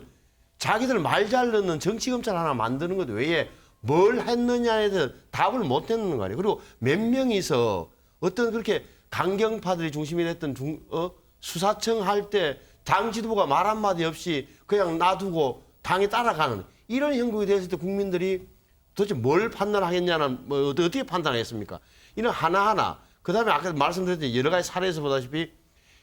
자기들 말 잘 듣는 정치 검찰 하나 만드는 것도 왜 뭘 했느냐에 대해서 답을 못 내는 거 아니에요. 그리고 몇 명이서 어떤 그렇게 강경파들이 중심이 됐던 수사청 할 때 당 지도부가 말 한마디 없이 그냥 놔두고 당에 따라가는 이런 형국이 됐을 때 국민들이 도대체 뭘 판단하겠냐는 뭐 어떻게 판단하겠습니까? 이런 하나하나 그다음에 아까 말씀드렸듯이 여러 가지 사례에서 보다시피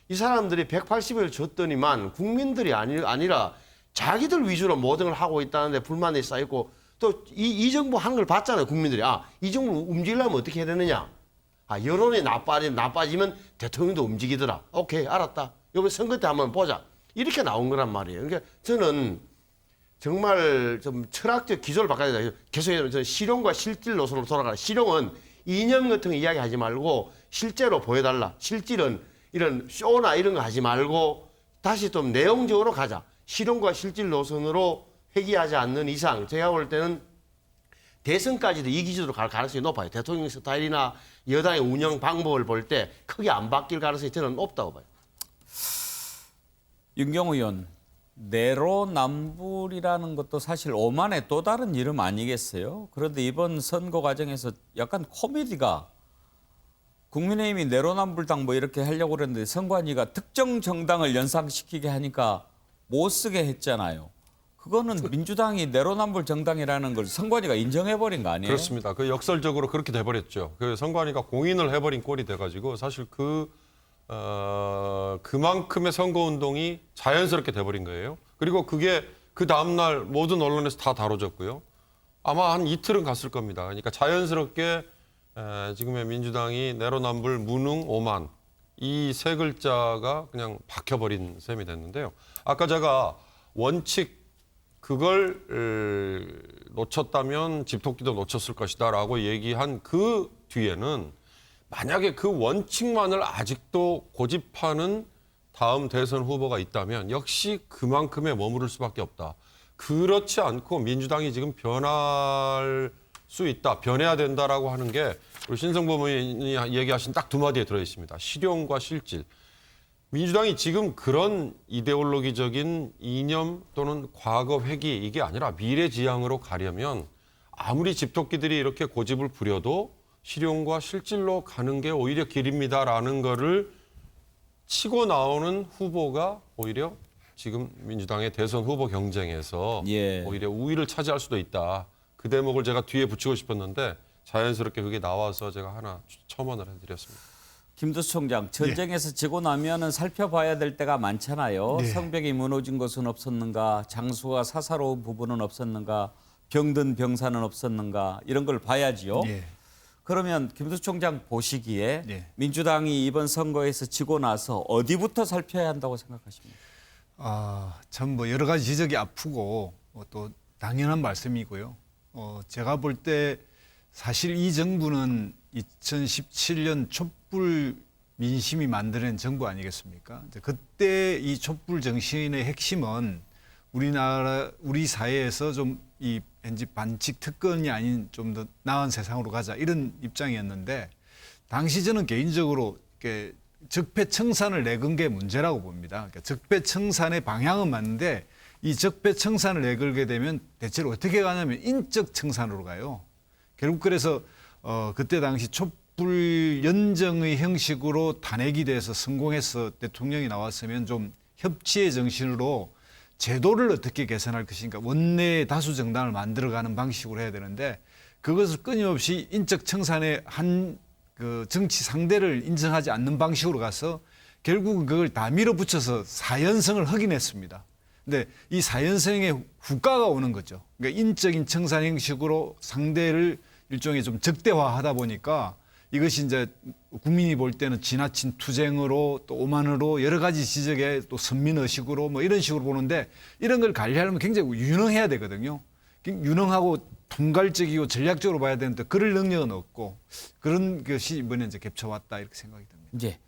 이 사람들이 180을 줬더니만 국민들이 아니라 자기들 위주로 모든 걸 하고 있다는데 불만이 쌓이고 또 이 정부 하는 걸 봤잖아요. 국민들이 이 정부 움직이려면 어떻게 해야 되느냐. 여론이 나빠지면 대통령도 움직이더라. 오케이, 알았다. 이번 선거 때 한번 보자. 이렇게 나온 거란 말이에요. 그러니까 저는 정말 좀 철학적 기조를 바꿔야 돼요. 계속 저는 실용과 실질 노선으로 돌아가라. 실용은 이념 같은 거 이야기하지 말고 실제로 보여달라. 실질은 이런 쇼나 이런 거 하지 말고 다시 좀 내용적으로 가자. 실용과 실질 노선으로 회귀하지 않는 이상 제가 볼 때는 대선까지도 이 기준으로 갈 가능성이 높아요. 대통령 스타일이나 여당의 운영 방법을 볼 때 크게 안 바뀔 가능성이 저는 높다고 봐요. 윤경호 의원, 내로남불이라는 것도 사실 오만의 또 다른 이름 아니겠어요? 그런데 이번 선거 과정에서 약간 코미디가 국민의힘이 내로남불당 뭐 이렇게 하려고 그랬는데 선관위가 특정 정당을 연상시키게 하니까 못 쓰게 했잖아요. 그거는 민주당이 내로남불 정당이라는 걸 선관위가 인정해버린 거 아니에요? 그렇습니다. 그 역설적으로 그렇게 돼버렸죠. 그 선관위가 공인을 해버린 꼴이 돼가지고 사실 그만큼의 선거운동이 자연스럽게 돼버린 거예요. 그리고 그게 그 다음날 모든 언론에서 다 다뤄졌고요. 아마 한 이틀은 갔을 겁니다. 그러니까 자연스럽게 지금의 민주당이 내로남불, 무능, 오만 이 세 글자가 그냥 박혀버린 셈이 됐는데요. 아까 제가 원칙 그걸 놓쳤다면 집토끼도 놓쳤을 것이다라고 얘기한 그 뒤에는 만약에 그 원칙만을 아직도 고집하는 다음 대선 후보가 있다면 역시 그만큼에 머무를 수밖에 없다. 그렇지 않고 민주당이 지금 변할 수 있다, 변해야 된다라고 하는 게 우리 신성범 의원이 얘기하신 딱 두 마디에 들어 있습니다. 실용과 실질. 민주당이 지금 그런 이데올로기적인 이념 또는 과거 회귀 이게 아니라 미래지향으로 가려면 아무리 집토끼들이 이렇게 고집을 부려도 실용과 실질로 가는 게 오히려 길입니다라는 거를 치고 나오는 후보가 오히려 지금 민주당의 대선 후보 경쟁에서 오히려 우위를 차지할 수도 있다. 그 대목을 제가 뒤에 붙이고 싶었는데 자연스럽게 그게 나와서 제가 하나 첨언을 해드렸습니다. 김두수 총장, 전쟁에서 지고 나면은 살펴봐야 될 때가 많잖아요. 성벽이 무너진 것은 없었는가, 장수가 사사로운 부분은 없었는가, 병든 병사는 없었는가 이런 걸 봐야지요. 그러면 김두수 총장 보시기에 민주당이 이번 선거에서 지고 나서 어디부터 살펴야 한다고 생각하십니까? 참 뭐 여러 가지 지적이 아프고 또 당연한 말씀이고요. 제가 볼 때 사실 이 정부는 2017년 촛불 민심이 만드는 정부 아니겠습니까? 그때 이 촛불 정신의 핵심은 우리 사회에서 좀 이 왠지 반칙 특권이 아닌 좀 더 나은 세상으로 가자 이런 입장이었는데 당시 저는 개인적으로 이렇게 적폐청산을 내건 게 문제라고 봅니다. 그러니까 적폐청산의 방향은 맞는데 이 적폐청산을 내걸게 되면 대체로 어떻게 가냐면 인적 청산으로 가요. 결국 그래서 그때 당시 촛불 연정의 형식으로 탄핵이 돼서 성공해서 대통령이 나왔으면 좀 협치의 정신으로 제도를 어떻게 개선할 것인가 원내 다수 정당을 만들어가는 방식으로 해야 되는데 그것을 끊임없이 인적 청산의 한 그 정치 상대를 인정하지 않는 방식으로 가서 결국은 그걸 다 밀어붙여서 4연승을 하긴 했습니다. 근데 이 4연승의 후과가 오는 거죠. 그러니까 인적인 청산 형식으로 상대를 일종의 좀 적대화하다 보니까 이것이 이제 국민이 볼 때는 지나친 투쟁으로 또 오만으로 여러 가지 지적에 또 선민의식으로 뭐 이런 식으로 보는데 이런 걸 관리하려면 굉장히 유능해야 되거든요. 유능하고 통괄적이고 전략적으로 봐야 되는데 그럴 능력은 없고 그런 것이 이번에 이제 겹쳐왔다 이렇게 생각이 듭니다. 예.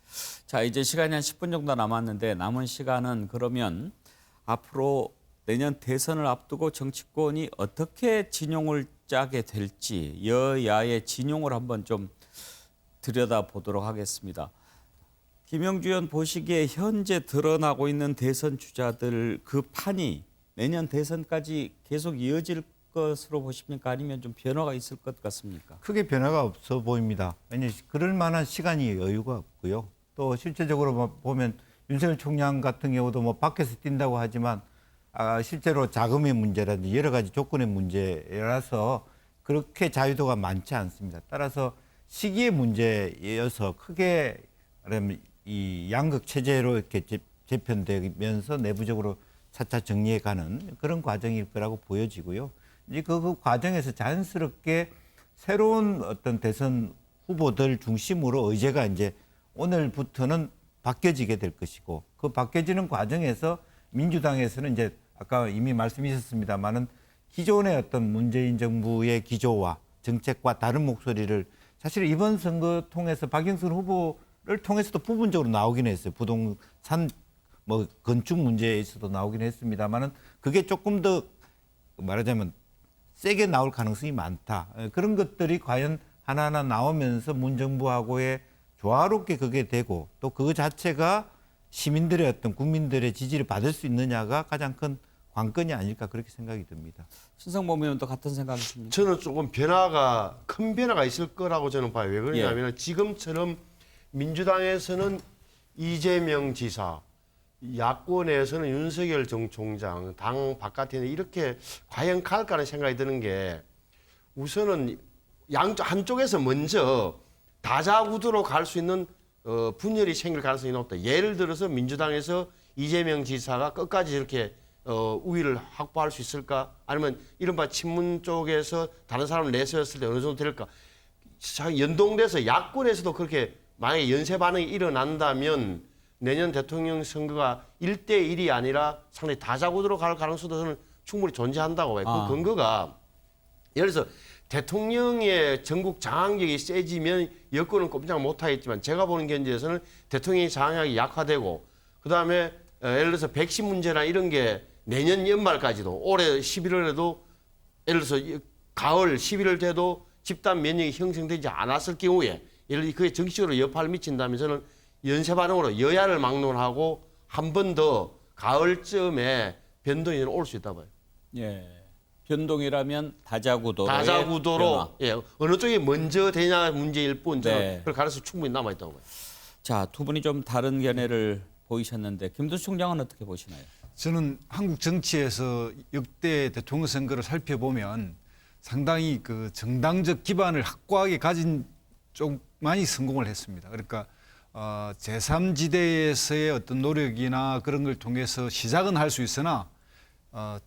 자, 이제 시간이 한 10분 정도 남았는데 남은 시간은 그러면 앞으로 내년 대선을 앞두고 정치권이 어떻게 진용을 짜게 될지 여야의 진용을 한번 좀 들여다보도록 하겠습니다. 김영주 의원 보시기에 현재 드러나고 있는 대선 주자들 그 판이 내년 대선까지 계속 이어질 것으로 보십니까? 아니면 좀 변화가 있을 것 같습니까? 크게 변화가 없어 보입니다. 왜냐하면 그럴 만한 시간이 여유가 없고요. 또 실제적으로 보면 윤석열 총장 같은 경우도 뭐 밖에서 뛴다고 하지만 실제로 자금의 문제라든지 여러 가지 조건의 문제라서 그렇게 자유도가 많지 않습니다. 따라서 시기의 문제여서 크게 말하면 이 양극 체제로 이렇게 재편되면서 내부적으로 차차 정리해가는 그런 과정일 거라고 보여지고요. 이제 그 과정에서 자연스럽게 새로운 어떤 대선 후보들 중심으로 의제가 이제 오늘부터는 바뀌어지게 될 것이고 그 바뀌어지는 과정에서 민주당에서는 이제 아까 이미 말씀하셨습니다만은 기존의 어떤 문재인 정부의 기조와 정책과 다른 목소리를 사실 이번 선거 통해서 박영선 후보를 통해서도 부분적으로 나오긴 했어요. 부동산 뭐 건축 문제에 있어도 나오긴 했습니다만은 그게 조금 더 말하자면 세게 나올 가능성이 많다. 그런 것들이 과연 하나하나 나오면서 문정부하고의 조화롭게 그게 되고 또 그 자체가 시민들의 어떤 국민들의 지지를 받을 수 있느냐가 가장 큰 관건이 아닐까 그렇게 생각이 듭니다. 신성범 의원도 같은 생각이십니까? 저는 조금 큰 변화가 있을 거라고 저는 봐요. 왜 그러냐면 지금처럼 민주당에서는 이재명 지사, 야권에서는 윤석열 전 총장, 당 바깥에는 이렇게 과연 갈까 하는 생각이 드는 게 우선은 한쪽에서 먼저 다자구도로 갈 수 있는 분열이 생길 가능성이 높다. 예를 들어서 민주당에서 이재명 지사가 끝까지 이렇게 우위를 확보할 수 있을까? 아니면 이른바 친문 쪽에서 다른 사람을 내세웠을 때 어느 정도 될까? 연동돼서 야권에서도 그렇게 만약에 연쇄 반응이 일어난다면 내년 대통령 선거가 1대1이 아니라 상당히 다자구도로 갈 가능성도 저는 충분히 존재한다고 봐요. 그 근거가 예를 들어서 대통령의 전국 장악력이 세지면 여권은 꼼짝 못하겠지만 제가 보는 견지에서는 대통령의 장악력이 약화되고 그다음에 예를 들어서 백신 문제나 이런 게 내년 연말까지도 올해 11월에도 예를 들어서 가을 11월 돼도 집단 면역이 형성되지 않았을 경우에 예를 들어 그게 정치적으로 여파를 미친다면 저는 연쇄 반응으로 여야를 막론하고 한 번 더 가을쯤에 변동이 올 수 있다 봐요. 예. 변동이라면 다자구도로 예, 어느 쪽이 먼저 되냐 문제일 뿐 저는 그럴 가능성이 충분히 남아 있다고 봐요. 자, 두 분이 좀 다른 견해를 보이셨는데 김두수 총장은 어떻게 보시나요? 저는 한국 정치에서 역대 대통령 선거를 살펴보면 상당히 그 정당적 기반을 확고하게 가진 쪽만이 성공을 했습니다. 그러니까 제3지대에서의 어떤 노력이나 그런 걸 통해서 시작은 할 수 있으나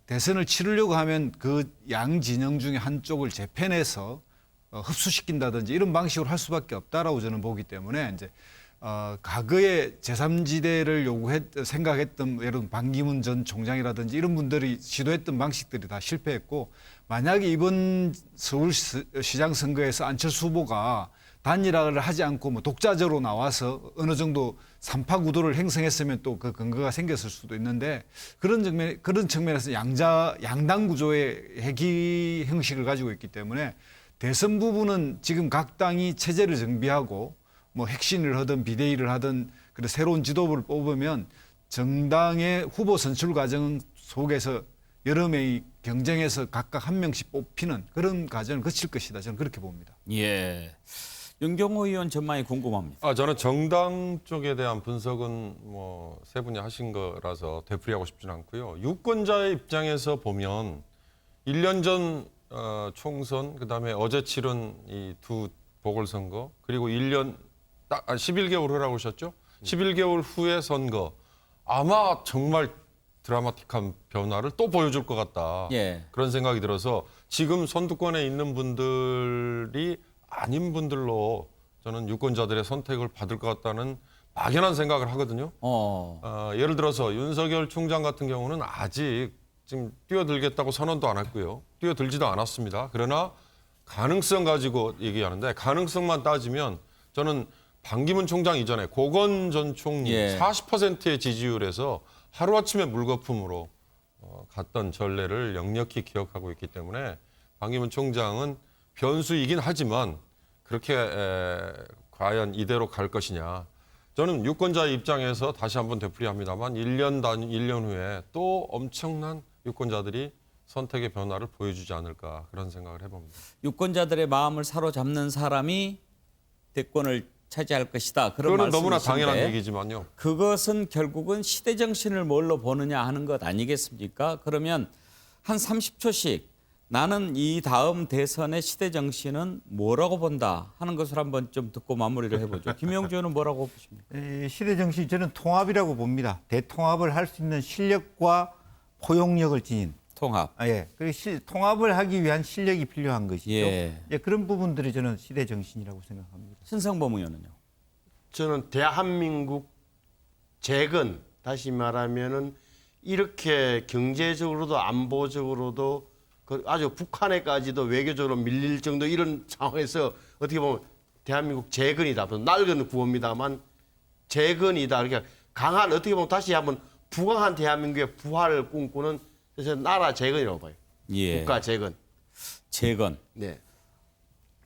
대선을 치르려고 하면 그 양 진영 중에 한쪽을 재편해서 흡수시킨다든지 이런 방식으로 할 수밖에 없다라고 저는 보기 때문에 이제 과거에 제3지대를 생각했던 예를 들면 반기문 전 총장이라든지 이런 분들이 시도했던 방식들이 다 실패했고 만약에 이번 서울시장 선거에서 안철수 후보가 단일화를 하지 않고 뭐 독자적으로 나와서 어느 정도 삼파 구도를 형성했으면 또 그 근거가 생겼을 수도 있는데 그런 측면에서 양당 구조의 회귀 형식을 가지고 있기 때문에 대선 부분은 지금 각 당이 체제를 정비하고 뭐 핵심을 하든 비대위를 하든 그리고 새로운 지도부를 뽑으면 정당의 후보 선출 과정 속에서 여러 명이 경쟁해서 각각 한 명씩 뽑히는 그런 과정을 거칠 것이다. 저는 그렇게 봅니다. 예. 윤경호 의원 전망이 궁금합니다. 저는 정당 쪽에 대한 분석은 뭐 세 분이 하신 거라서 되풀이하고 싶지는 않고요. 유권자의 입장에서 보면 1년 전 총선 그다음에 어제 치른 이 두 보궐선거 그리고 1년 딱 11개월 후라고 하셨죠? 11개월 후에 선거 아마 정말 드라마틱한 변화를 또 보여줄 것 같다. 예. 그런 생각이 들어서 지금 선두권에 있는 분들이 아닌 분들로 저는 유권자들의 선택을 받을 것 같다는 막연한 생각을 하거든요. 예를 들어서 윤석열 총장 같은 경우는 아직 지금 뛰어들겠다고 선언도 안 했고요. 뛰어들지도 않았습니다. 그러나 가능성 가지고 얘기하는데 가능성만 따지면 저는 반기문 총장 이전에 고건 전 총리 40%의 지지율에서 하루아침에 물거품으로 갔던 전례를 역력히 기억하고 있기 때문에 반기문 총장은 변수이긴 하지만 그렇게 과연 이대로 갈 것이냐. 저는 유권자의 입장에서 다시 한번 되풀이합니다만 1년 후에 또 엄청난 유권자들이 선택의 변화를 보여주지 않을까 그런 생각을 해봅니다. 유권자들의 마음을 사로잡는 사람이 대권을 차지할 것이다. 그런 그거는 너무나 말씀이신데 당연한 얘기지만요. 그것은 결국은 시대 정신을 뭘로 보느냐 하는 것 아니겠습니까? 그러면 한 30초씩 나는 이 다음 대선의 시대 정신은 뭐라고 본다 하는 것을 한번 좀 듣고 마무리를 해보죠. 김영주 의원은 뭐라고 보십니까? 시대 정신 저는 통합이라고 봅니다. 대통합을 할 수 있는 실력과 포용력을 지닌 통합. 예. 그리고 통합을 하기 위한 실력이 필요한 것이죠. 예. 그런 부분들이 저는 시대 정신이라고 생각합니다. 신성범 의원은요? 저는 대한민국 재건, 다시 말하면은 이렇게 경제적으로도 안보적으로도 아주 북한에까지도 외교적으로 밀릴 정도 이런 상황에서 어떻게 보면 대한민국 재건이다. 낡은 구호입니다만 재건이다. 그러니까 강한 어떻게 보면 다시 한번 부강한 대한민국의 부활을 꿈꾸는 그래서 나라 재건이라고 봐요. 국가 재건. 재건. 네.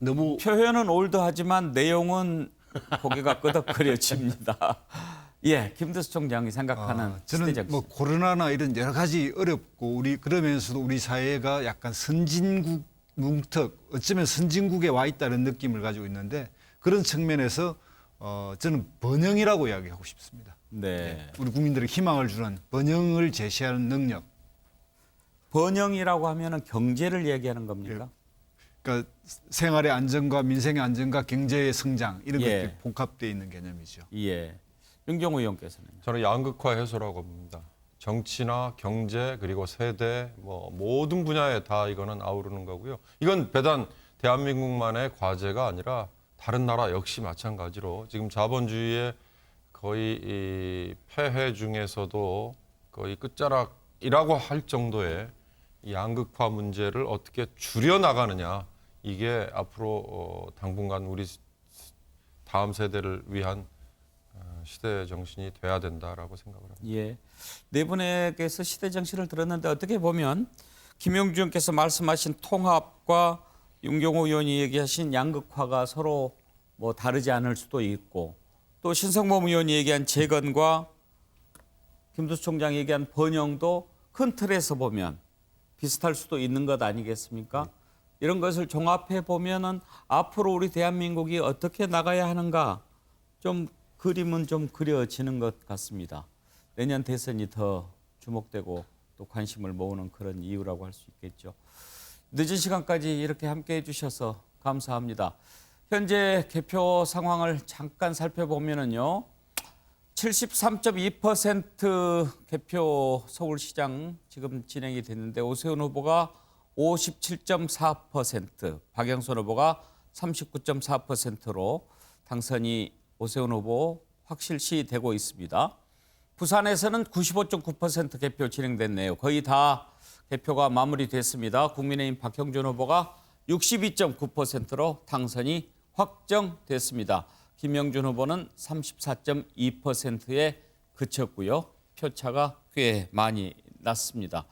너무 표현은 올드하지만 내용은 고개가 끄덕거려집니다. 예, 김대수 총장이 생각하는 저는 시대적 뭐 코로나나 이런 여러 가지 어렵고 우리 그러면서도 우리 사회가 약간 선진국 뭉턱 어쩌면 선진국에 와 있다는 느낌을 가지고 있는데 그런 측면에서 저는 번영이라고 이야기하고 싶습니다. 네. 우리 국민들에게 희망을 주는 번영을 제시하는 능력. 번영이라고 하면은 경제를 얘기하는 겁니까? 그러니까 생활의 안정과 민생의 안정과 경제의 성장 이런 예. 것들이 복합되어 있는 개념이죠. 예. 윤경호 의원께서는 저는 양극화 해소라고 봅니다. 정치나 경제 그리고 세대 뭐 모든 분야에 다 이거는 아우르는 거고요. 이건 배단 대한민국만의 과제가 아니라 다른 나라 역시 마찬가지로 지금 자본주의의 거의 이 폐해 중에서도 거의 끝자락이라고 할 정도의 이 양극화 문제를 어떻게 줄여나가느냐 이게 앞으로 당분간 우리 다음 세대를 위한 시대 정신이 돼야 된다라고 생각을 합니다. 예. 네 분에게서 시대 정신을 들었는데 어떻게 보면 김영주 의원께서 말씀하신 통합과 윤경호 의원이 얘기하신 양극화가 서로 뭐 다르지 않을 수도 있고 또 신성범 의원이 얘기한 재건과 김두수 총장이 얘기한 번영도 큰 틀에서 보면 비슷할 수도 있는 것 아니겠습니까? 이런 것을 종합해 보면은 앞으로 우리 대한민국이 어떻게 나가야 하는가 좀 그림은 좀 그려지는 것 같습니다. 내년 대선이 더 주목되고 또 관심을 모으는 그런 이유라고 할 수 있겠죠. 늦은 시간까지 이렇게 함께해 주셔서 감사합니다. 현재 개표 상황을 잠깐 살펴보면은요. 73.2% 개표 서울시장 지금 진행이 됐는데 오세훈 후보가 57.4%, 박영선 후보가 39.4%로 당선이 오세훈 후보 확실시 되고 있습니다. 부산에서는 95.9% 개표 진행됐네요. 거의 다 개표가 마무리됐습니다. 국민의힘 박형준 후보가 62.9%로 당선이 확정됐습니다. 김영준 후보는 34.2%에 그쳤고요. 표차가 꽤 많이 났습니다.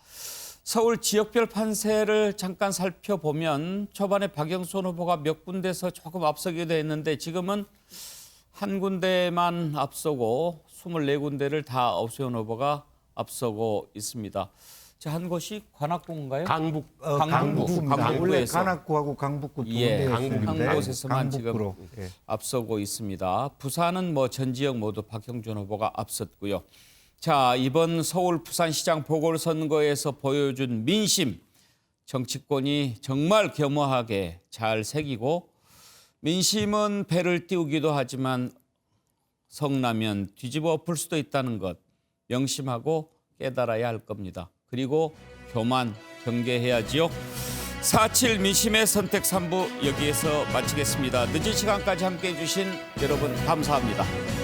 서울 지역별 판세를 잠깐 살펴보면 초반에 박영선 후보가 몇 군데서 조금 앞서기도 했는데 지금은 한 군데만 앞서고 24군데를 다 오세훈 후보가 앞서고 있습니다. 한 곳이 관악구인가요? 강북구입니다. 원래 관악구하고 강북구 두 군데 한 곳에서만 강북구로. 지금 앞서고 있습니다. 부산은 뭐 전 지역 모두 박형준 후보가 앞섰고요. 자, 이번 서울 부산시장 보궐선거에서 보여준 민심, 정치권이 정말 겸허하게 잘 새기고 민심은 배를 띄우기도 하지만 성나면 뒤집어 엎을 수도 있다는 것 명심하고 깨달아야 할 겁니다. 그리고 교만, 경계해야지요. 4.7 민심의 선택 3부 여기에서 마치겠습니다. 늦은 시간까지 함께해 주신 여러분 감사합니다.